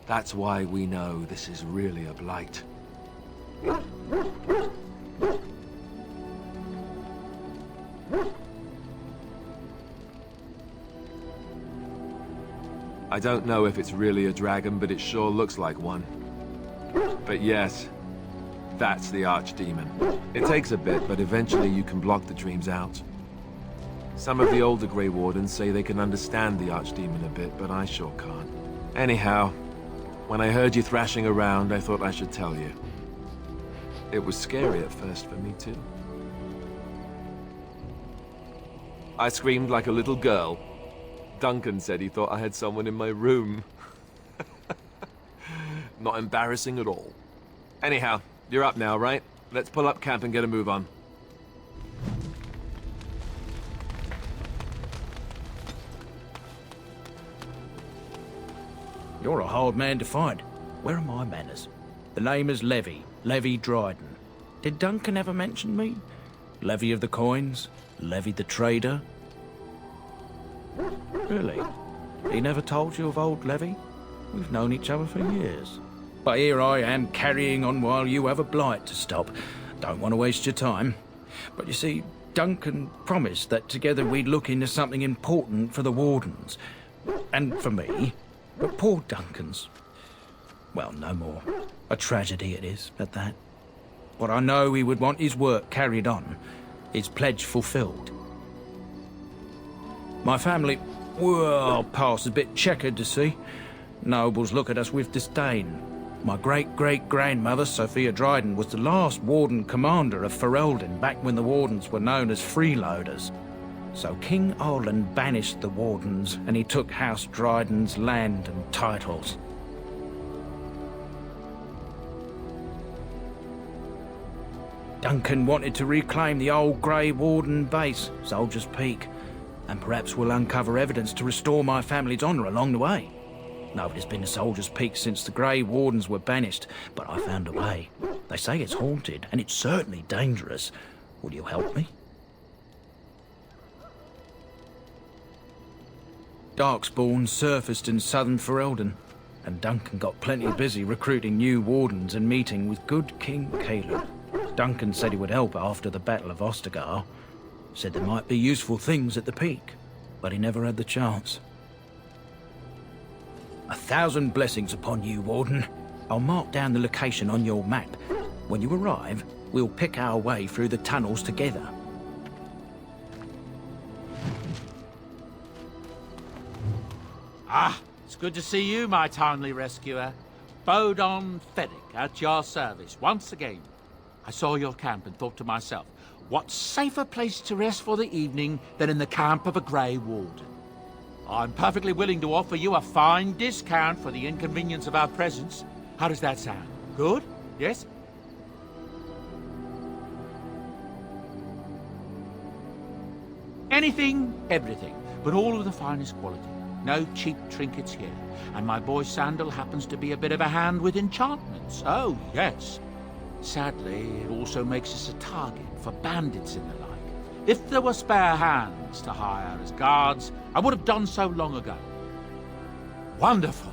That's why we know this is really a Blight. I don't know if it's really a dragon, but it sure looks like one. But yes, that's the Archdemon. It takes a bit, but eventually you can block the dreams out. Some of the older Grey Wardens say they can understand the Archdemon a bit, but I sure can't. Anyhow, when I heard you thrashing around, I thought I should tell you. It was scary at first for me, too. I screamed like a little girl. Duncan said he thought I had someone in my room. Not embarrassing at all. Anyhow, you're up now, right? Let's pull up camp and get a move on. You're a hard man to find. Where are my manners? The name is Levy. Levy Dryden. Did Duncan ever mention me? Levy of the coins? Levy the trader? Really? He never told you of old Levy? We've known each other for years. But here I am carrying on while you have a blight to stop. Don't want to waste your time. But you see, Duncan promised that together we'd look into something important for the Wardens. And for me. But poor Duncan's... well, no more. A tragedy it is, at that. But I know he would want his work carried on. His pledge fulfilled. My family, well, past a bit checkered to see. Nobles look at us with disdain. My great-great-grandmother, Sophia Dryden, was the last Warden Commander of Ferelden back when the Wardens were known as freeloaders. So King Olin banished the Wardens, and he took House Dryden's land and titles. Duncan wanted to reclaim the old Grey Warden base, Soldier's Peak, and perhaps we'll uncover evidence to restore my family's honour along the way. Nobody's been to Soldier's Peak since the Grey Wardens were banished, but I found a way. They say it's haunted, and it's certainly dangerous. Will you help me? Darkspawn surfaced in southern Ferelden, and Duncan got plenty busy recruiting new Wardens and meeting with good King Caleb. Duncan said he would help after the Battle of Ostagar. Said there might be useful things at the peak, but he never had the chance. 1,000 blessings upon you, Warden. I'll mark down the location on your map. When you arrive, we'll pick our way through the tunnels together. Ah, it's good to see you, my timely rescuer. Bodon Fennick at your service once again. I saw your camp and thought to myself, what safer place to rest for the evening than in the camp of a Grey Warden? I'm perfectly willing to offer you a fine discount for the inconvenience of our presence. How does that sound? Good? Yes? Anything, everything, but all of the finest quality. No cheap trinkets here. And my boy Sandal happens to be a bit of a hand with enchantments. Oh, yes. Sadly, it also makes us a target for bandits and the like. If there were spare hands to hire as guards, I would have done so long ago. Wonderful.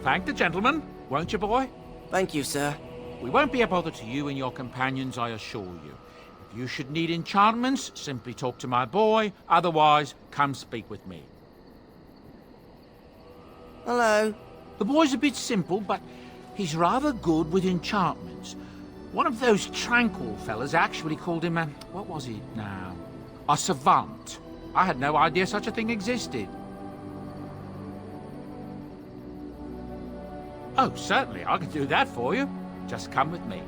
Thank the gentleman, won't you, boy? Thank you, sir. We won't be a bother to you and your companions, I assure you. If you should need enchantments, simply talk to my boy. Otherwise, come speak with me. Hello. The boy's a bit simple, but he's rather good with enchantments. One of those tranquil fellas actually called him a... what was he now? A savant. I had no idea such a thing existed. Oh, certainly, I can do that for you. Just come with me.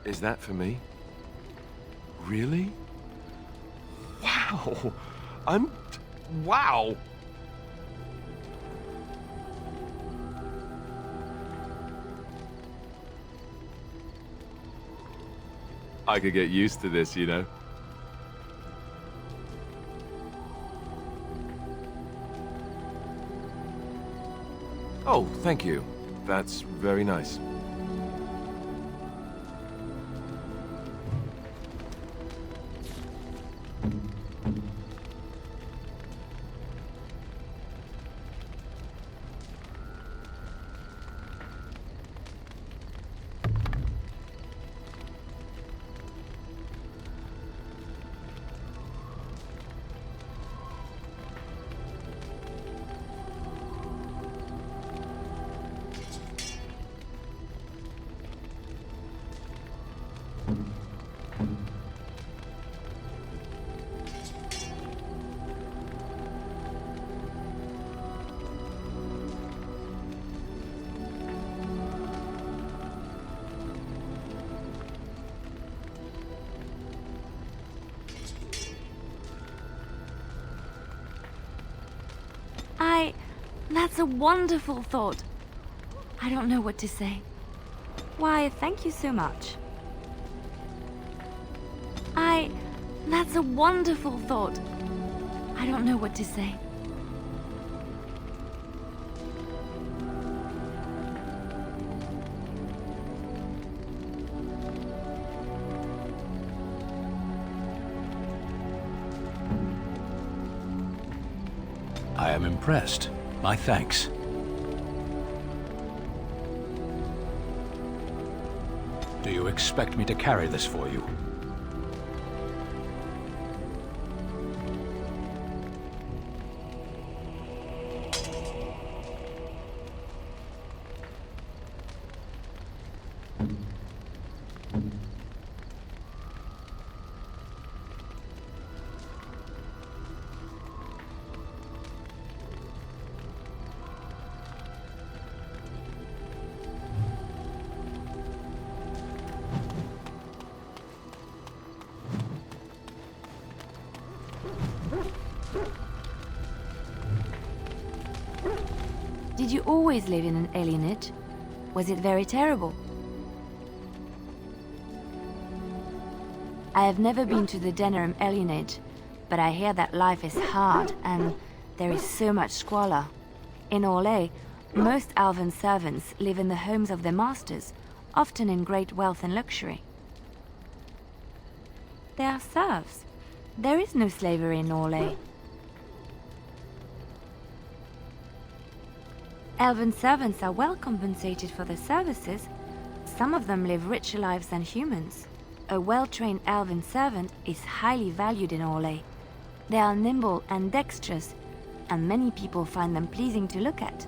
Is that for me? Really? Wow! Wow! I could get used to this, you know. Oh, thank you. That's very nice. That's a wonderful thought. I don't know what to say. Why, thank you so much. That's a wonderful thought. I don't know what to say. I am impressed. My thanks. Do you expect me to carry this for you? Did you always live in an alienage? Was it very terrible? I have never been to the Denerim alienage, but I hear that life is hard and there is so much squalor. In Orlais, most elven servants live in the homes of their masters, often in great wealth and luxury. They are serfs. There is no slavery in Orlais. Elven servants are well compensated for their services. Some of them live richer lives than humans. A well-trained elven servant is highly valued in Orlais. They are nimble and dexterous, and many people find them pleasing to look at.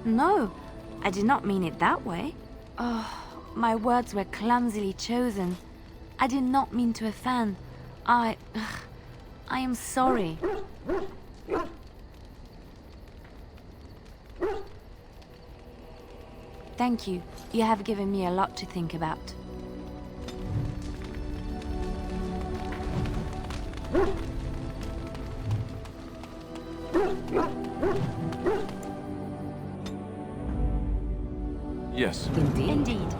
No, I did not mean it that way. Oh, my words were clumsily chosen. I did not mean to offend. I am sorry. Thank you. You have given me a lot to think about. Yes. Indeed.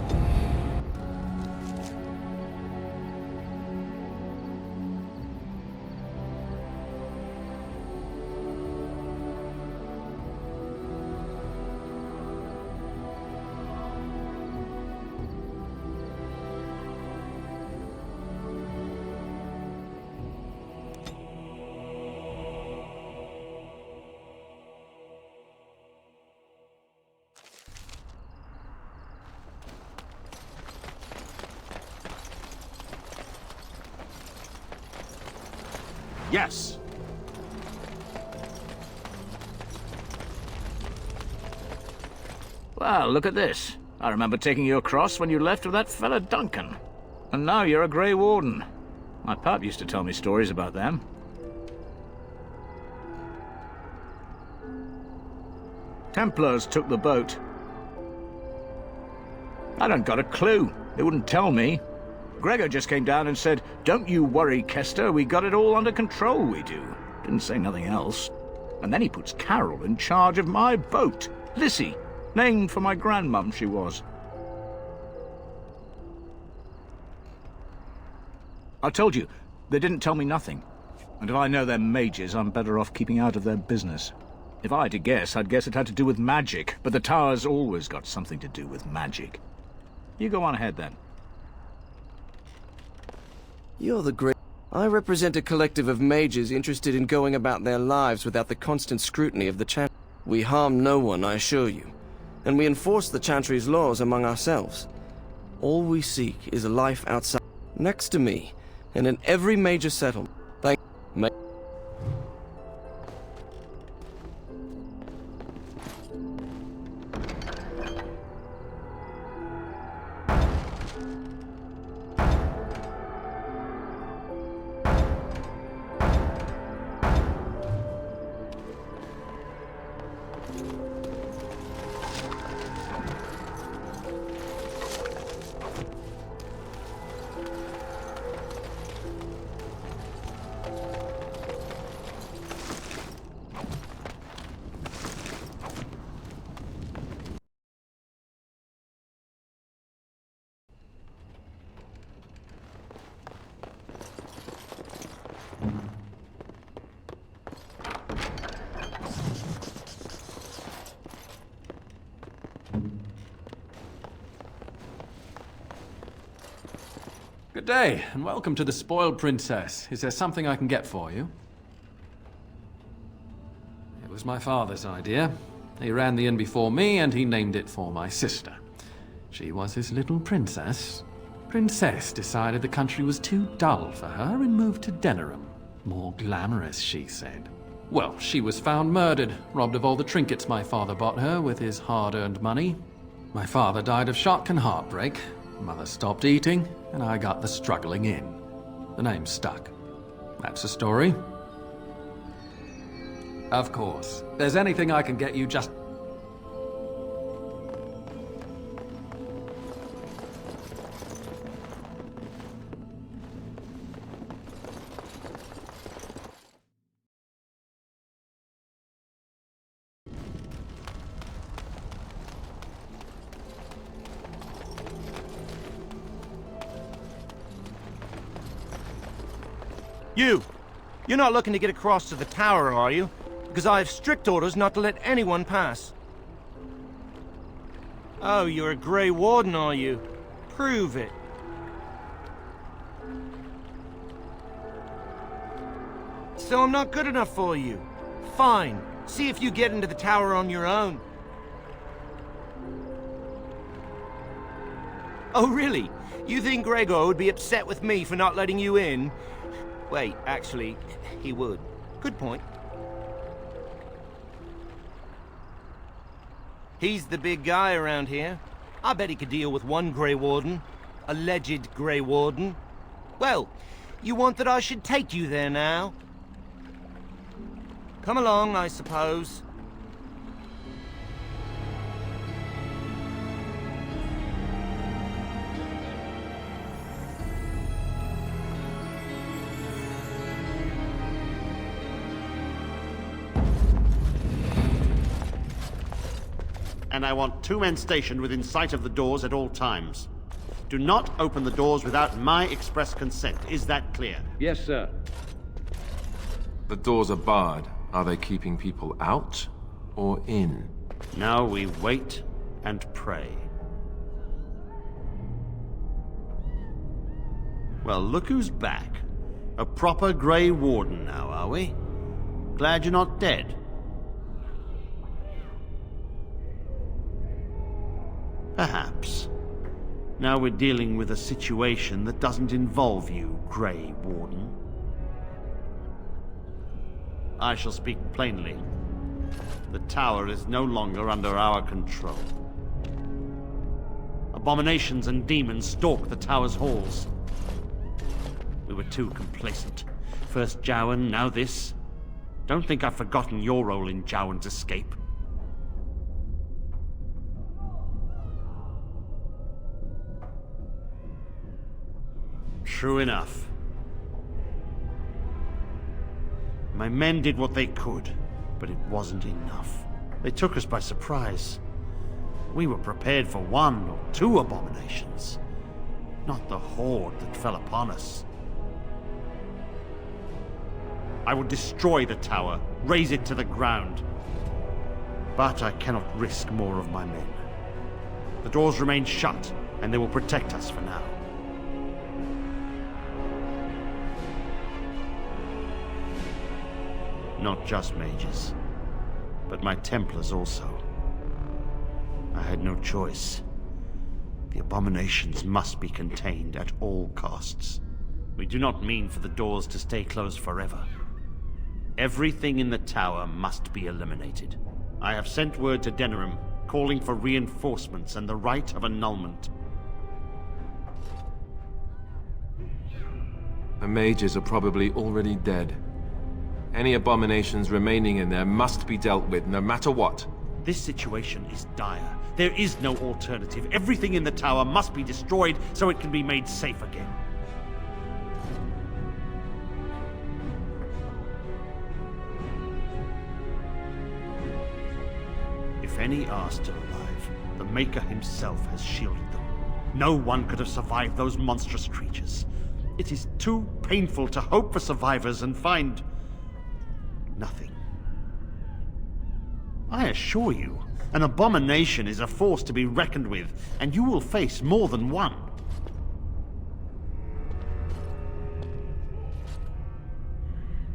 Yes. Well, look at this. I remember taking you across when you left with that fella Duncan. And now you're a Grey Warden. My pap used to tell me stories about them. Templars took the boat. I don't got a clue. They wouldn't tell me. Gregor just came down and said, "Don't you worry, Kester, we got it all under control, we do." Didn't say nothing else. And then he puts Carol in charge of my boat. Lissy, named for my grandmum she was. I told you, they didn't tell me nothing. And if I know they're mages, I'm better off keeping out of their business. If I had to guess, I'd guess it had to do with magic, but the tower's always got something to do with magic. You go on ahead, then. You're the great... I represent a collective of mages interested in going about their lives without the constant scrutiny of the Chantry. We harm no one, I assure you, and we enforce the Chantry's laws among ourselves. All we seek is a life outside, next to me, and in every major settlement. Thank you. Good day, and welcome to the Spoiled Princess. Is there something I can get for you? It was my father's idea. He ran the inn before me, and he named it for my sister. She was his little princess. Princess decided the country was too dull for her and moved to Denerim. More glamorous, she said. Well, she was found murdered, robbed of all the trinkets my father bought her with his hard-earned money. My father died of shock and heartbreak. Mother stopped eating, and I got the struggling inn. The name stuck. That's the story. Of course. If there's anything I can get you, just... You're not looking to get across to the tower, are you? Because I have strict orders not to let anyone pass. Oh, you're a Grey Warden, are you? Prove it. So I'm not good enough for you. Fine. See if you get into the tower on your own. Oh, really? You think Gregor would be upset with me for not letting you in? Wait, actually, he would. Good point. He's the big guy around here. I bet he could deal with one Grey Warden. Alleged Grey Warden. Well, you want that I should take you there now? Come along, I suppose. And I want 2 men stationed within sight of the doors at all times. Do not open the doors without my express consent. Is that clear? Yes, sir. The doors are barred. Are they keeping people out or in? Now we wait and pray. Well, look who's back. A proper Grey Warden now, are we? Glad you're not dead. Perhaps. Now we're dealing with a situation that doesn't involve you, Grey Warden. I shall speak plainly. The tower is no longer under our control. Abominations and demons stalk the tower's halls. We were too complacent. First Jowan, now this. Don't think I've forgotten your role in Jowan's escape. True enough. My men did what they could, but it wasn't enough. They took us by surprise. We were prepared for 1 or 2 abominations, not the horde that fell upon us. I will destroy the tower, raze it to the ground. But I cannot risk more of my men. The doors remain shut, and they will protect us for now. Not just mages, but my Templars also. I had no choice. The abominations must be contained at all costs. We do not mean for the doors to stay closed forever. Everything in the tower must be eliminated. I have sent word to Denerim, calling for reinforcements and the right of annulment. The mages are probably already dead. Any abominations remaining in there must be dealt with, no matter what. This situation is dire. There is no alternative. Everything in the tower must be destroyed so it can be made safe again. If any are still alive, the Maker himself has shielded them. No one could have survived those monstrous creatures. It is too painful to hope for survivors and find nothing. I assure you, an abomination is a force to be reckoned with, and you will face more than one.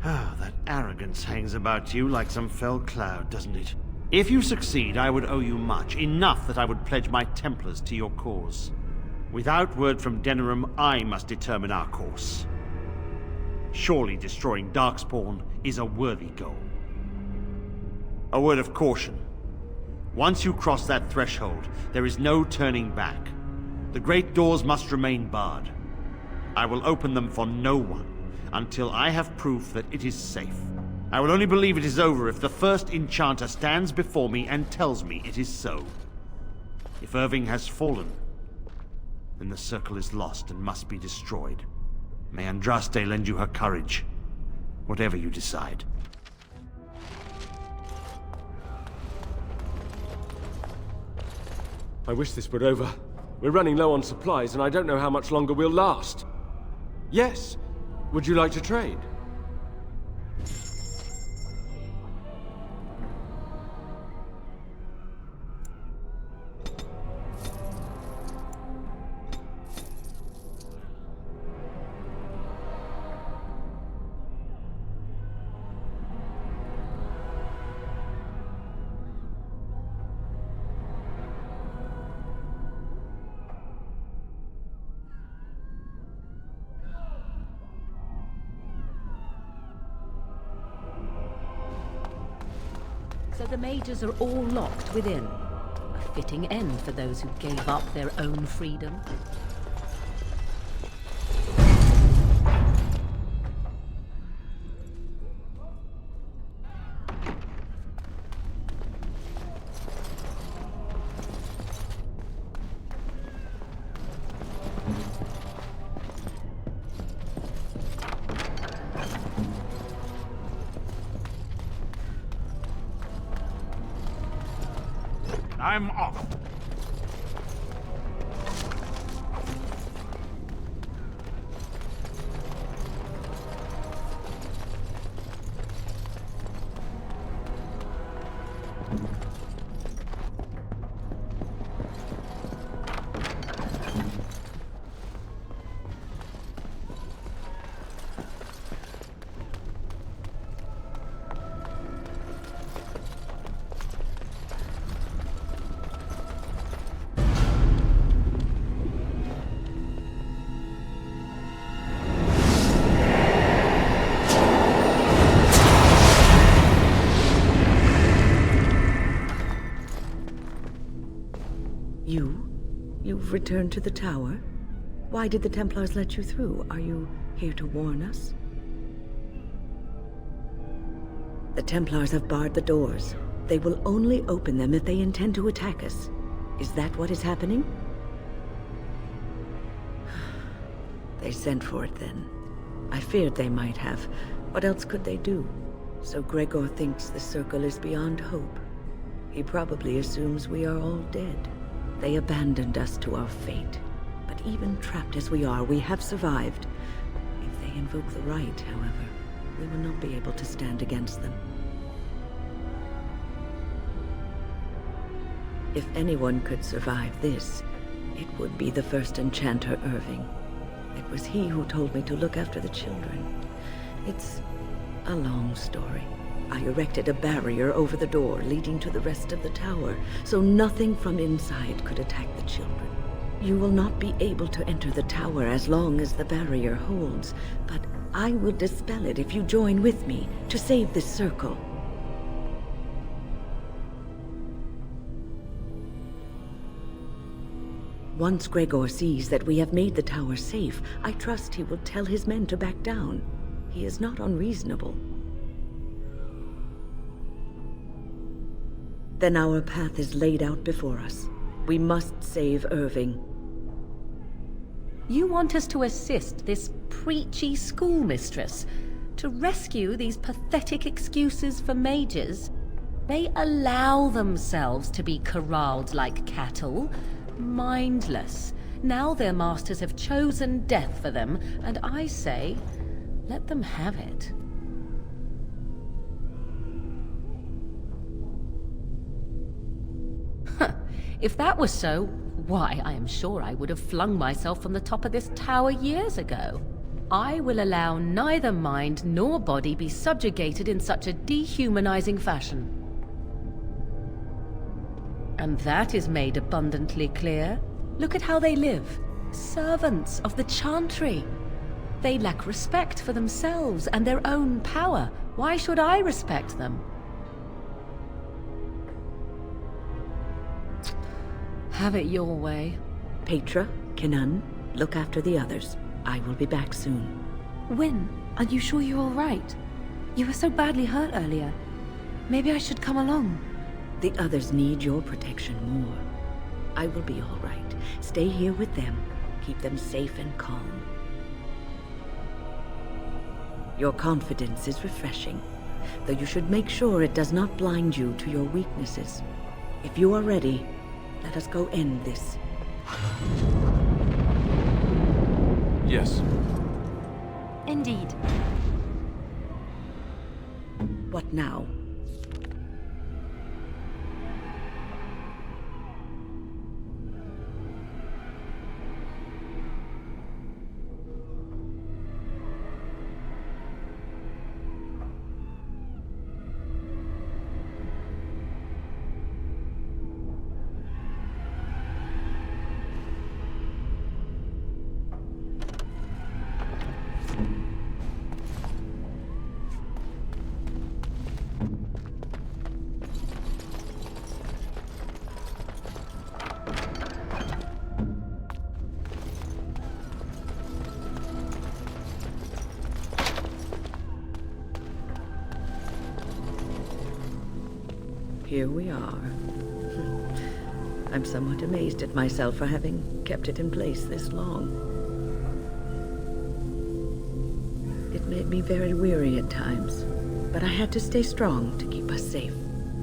Ah, that arrogance hangs about you like some fell cloud, doesn't it? If you succeed, I would owe you much, enough that I would pledge my Templars to your cause. Without word from Denerim, I must determine our course. Surely destroying Darkspawn is a worthy goal. A word of caution. Once you cross that threshold, there is no turning back. The great doors must remain barred. I will open them for no one until I have proof that it is safe. I will only believe it is over if the first enchanter stands before me and tells me it is so. If Irving has fallen, then the circle is lost and must be destroyed. May Andraste lend you her courage, whatever you decide. I wish this were over. We're running low on supplies, and I don't know how much longer we'll last. Yes. Would you like to trade? So the mages are all locked within. A fitting end for those who gave up their own freedom. I'm off. You've returned to the tower? Why did the Templars let you through? Are you here to warn us? The Templars have barred the doors. They will only open them if they intend to attack us. Is that what is happening? They sent for it then. I feared they might have. What else could they do? So Gregor thinks the Circle is beyond hope. He probably assumes we are all dead. They abandoned us to our fate. But even trapped as we are, we have survived. If they invoke the right, however, we will not be able to stand against them. If anyone could survive this, it would be the first enchanter Irving. It was he who told me to look after the children. It's a long story. I erected a barrier over the door leading to the rest of the tower, so nothing from inside could attack the children. You will not be able to enter the tower as long as the barrier holds, but I will dispel it if you join with me to save this circle. Once Gregor sees that we have made the tower safe, I trust he will tell his men to back down. He is not unreasonable. Then our path is laid out before us. We must save Irving. You want us to assist this preachy schoolmistress to rescue these pathetic excuses for mages? They allow themselves to be corralled like cattle. Mindless. Now their masters have chosen death for them, and I say, let them have it. If that was so, why, I am sure I would have flung myself from the top of this tower years ago. I will allow neither mind nor body be subjugated in such a dehumanizing fashion. And that is made abundantly clear. Look at how they live. Servants of the Chantry. They lack respect for themselves and their own power. Why should I respect them? Have it your way. Petra, Kinan, look after the others. I will be back soon. Wynne, are you sure you're all right? You were so badly hurt earlier. Maybe I should come along. The others need your protection more. I will be all right. Stay here with them. Keep them safe and calm. Your confidence is refreshing, though you should make sure it does not blind you to your weaknesses. If you are ready, let us go end this. Yes. Indeed. What now? Here we are. I'm somewhat amazed at myself for having kept it in place this long. It made me very weary at times, but I had to stay strong to keep us safe.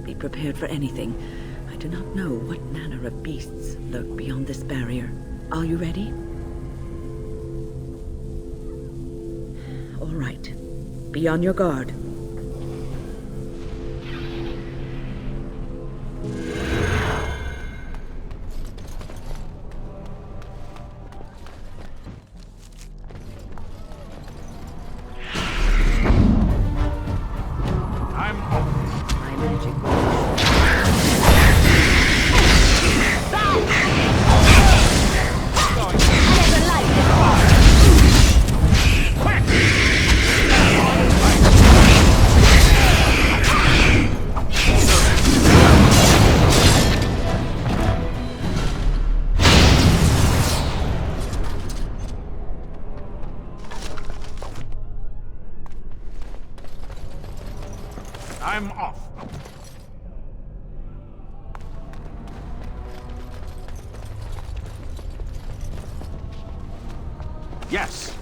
Be prepared for anything. I do not know what manner of beasts lurk beyond this barrier. Are you ready? All right. Be on your guard. I'm off. Yes.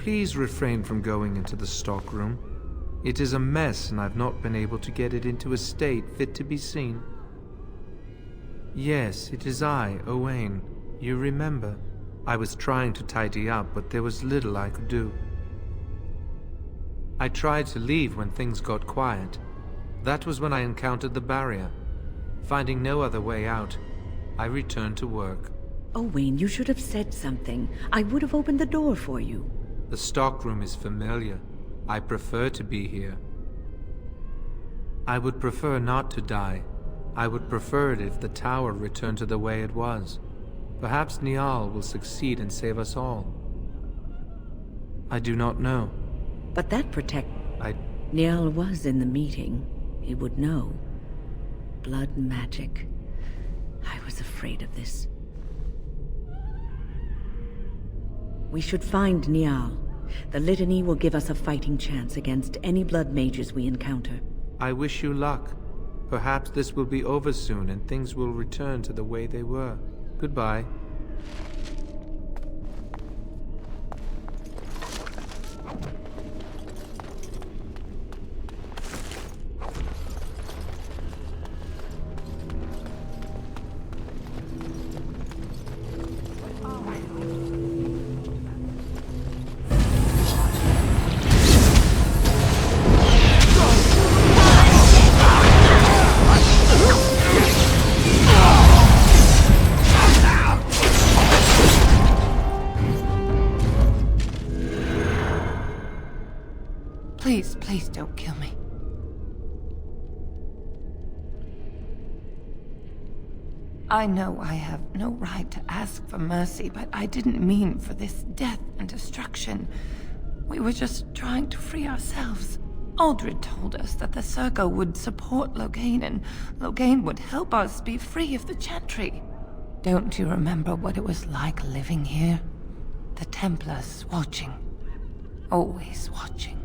Please refrain from going into the stockroom. It is a mess and I've not been able to get it into a state fit to be seen. Yes, it is I, Owain. You remember. I was trying to tidy up, but there was little I could do. I tried to leave when things got quiet. That was when I encountered the barrier. Finding no other way out, I returned to work. Owain, you should have said something. I would have opened the door for you. The stockroom is familiar. I prefer to be here. I would prefer not to die. I would prefer it if the tower returned to the way it was. Perhaps Niall will succeed and save us all. I do not know. But that Niall was in the meeting. He would know. Blood magic. I was afraid of this. We should find Niall. The litany will give us a fighting chance against any blood mages we encounter. I wish you luck. Perhaps this will be over soon and things will return to the way they were. Goodbye. Please don't kill me. I know I have no right to ask for mercy, but I didn't mean for this death and destruction. We were just trying to free ourselves. Aldred told us that the Circle would support Loghain, and Loghain would help us be free of the Chantry. Don't you remember what it was like living here? The Templars watching. Always watching.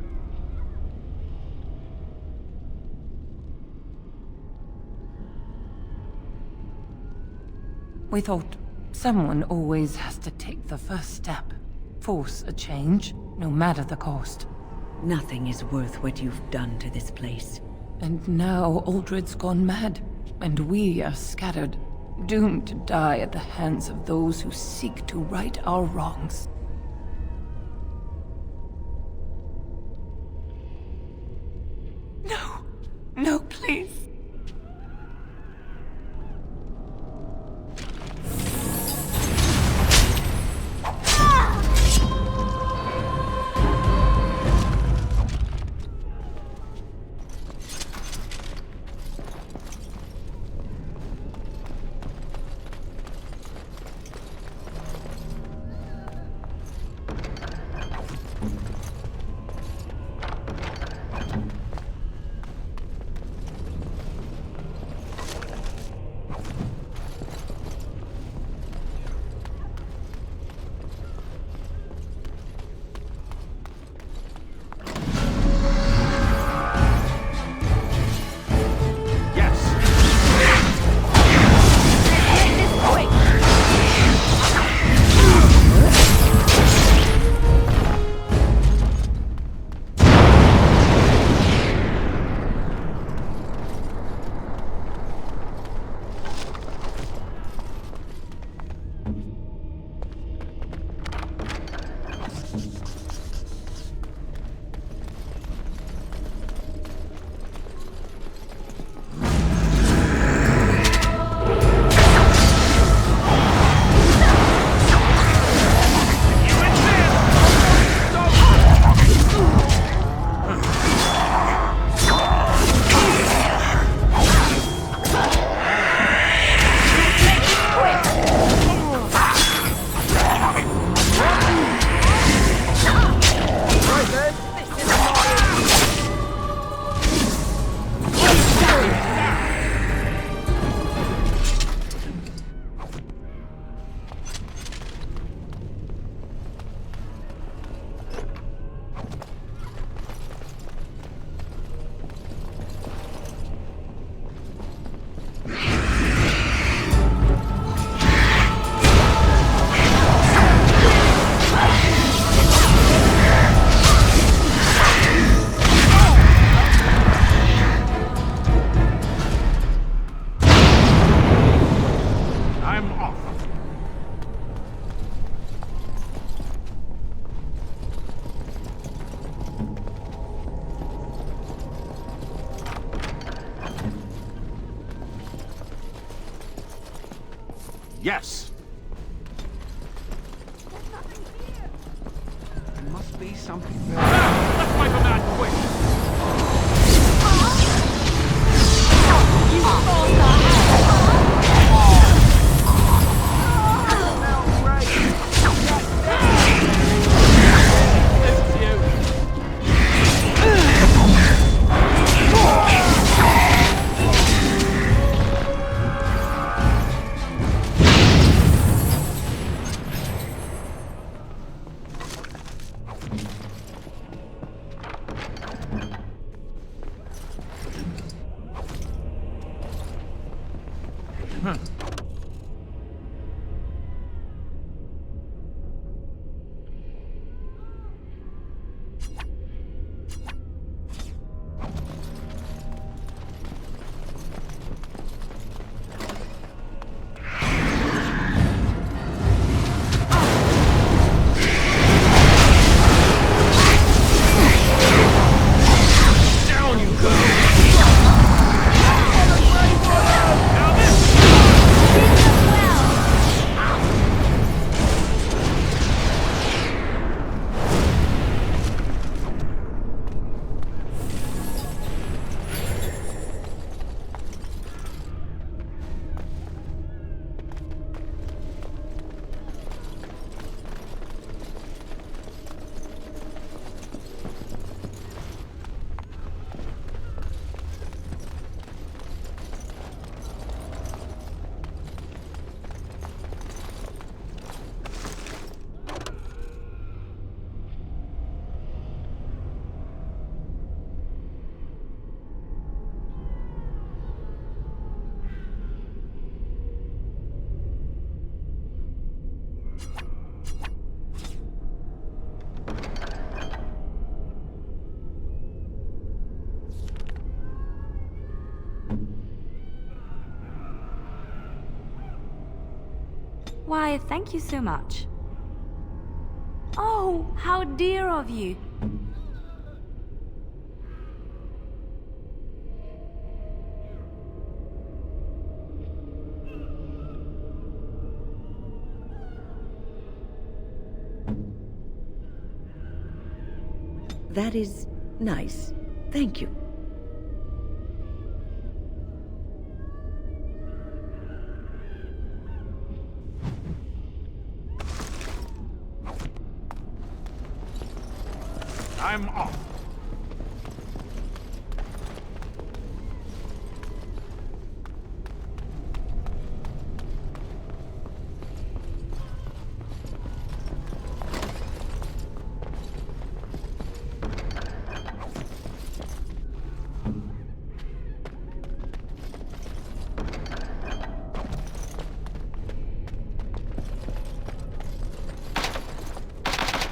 We thought someone always has to take the first step. Force a change, no matter the cost. Nothing is worth what you've done to this place. And now Uldred's gone mad, and we are scattered, doomed to die at the hands of those who seek to right our wrongs. No! No, please! Yes! There must be something there. Let's wipe him out quick! Why, thank you so much. Oh, how dear of you. That is nice. Thank you. I'm off.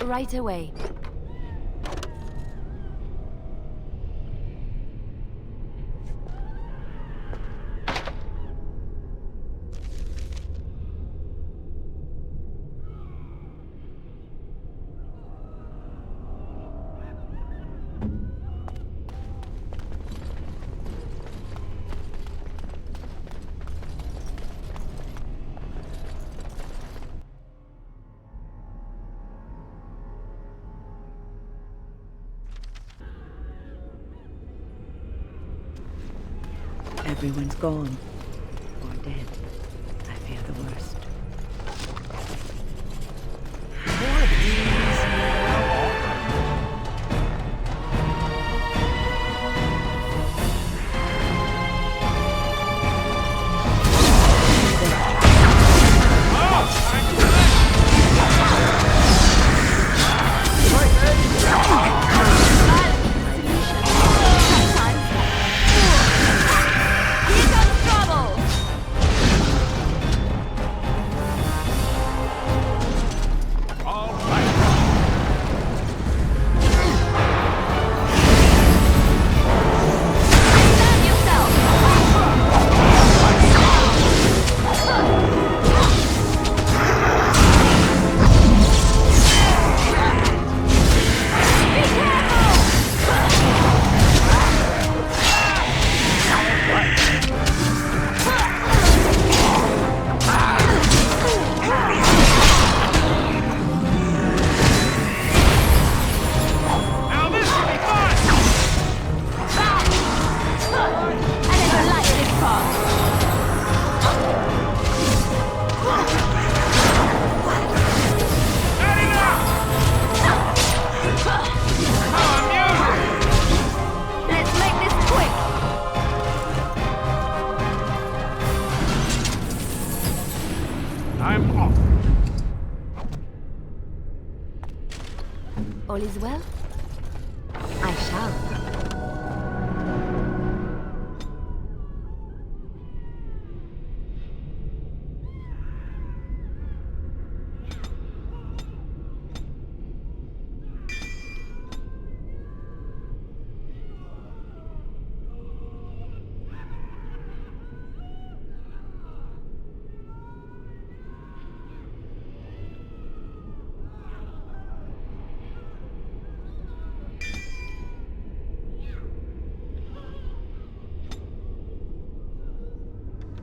Right away. Everyone's gone. Or dead. I fear the worst. All is well? I shall.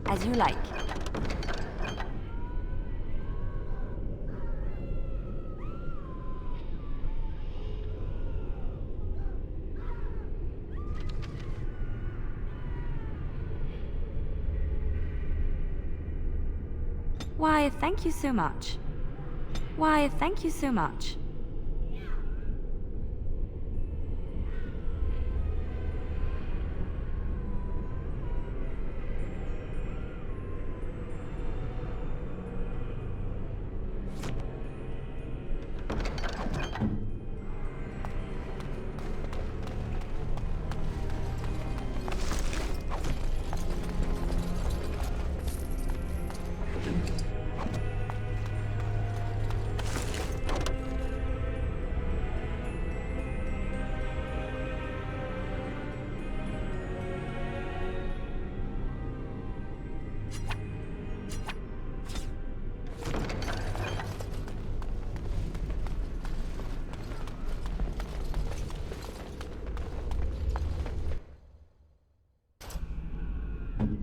As you like. Why, thank you so much. Why, thank you so much.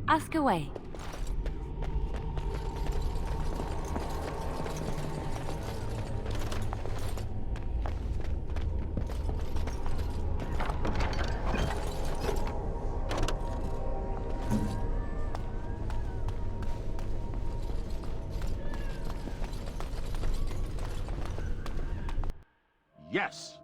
Ask away. Yes!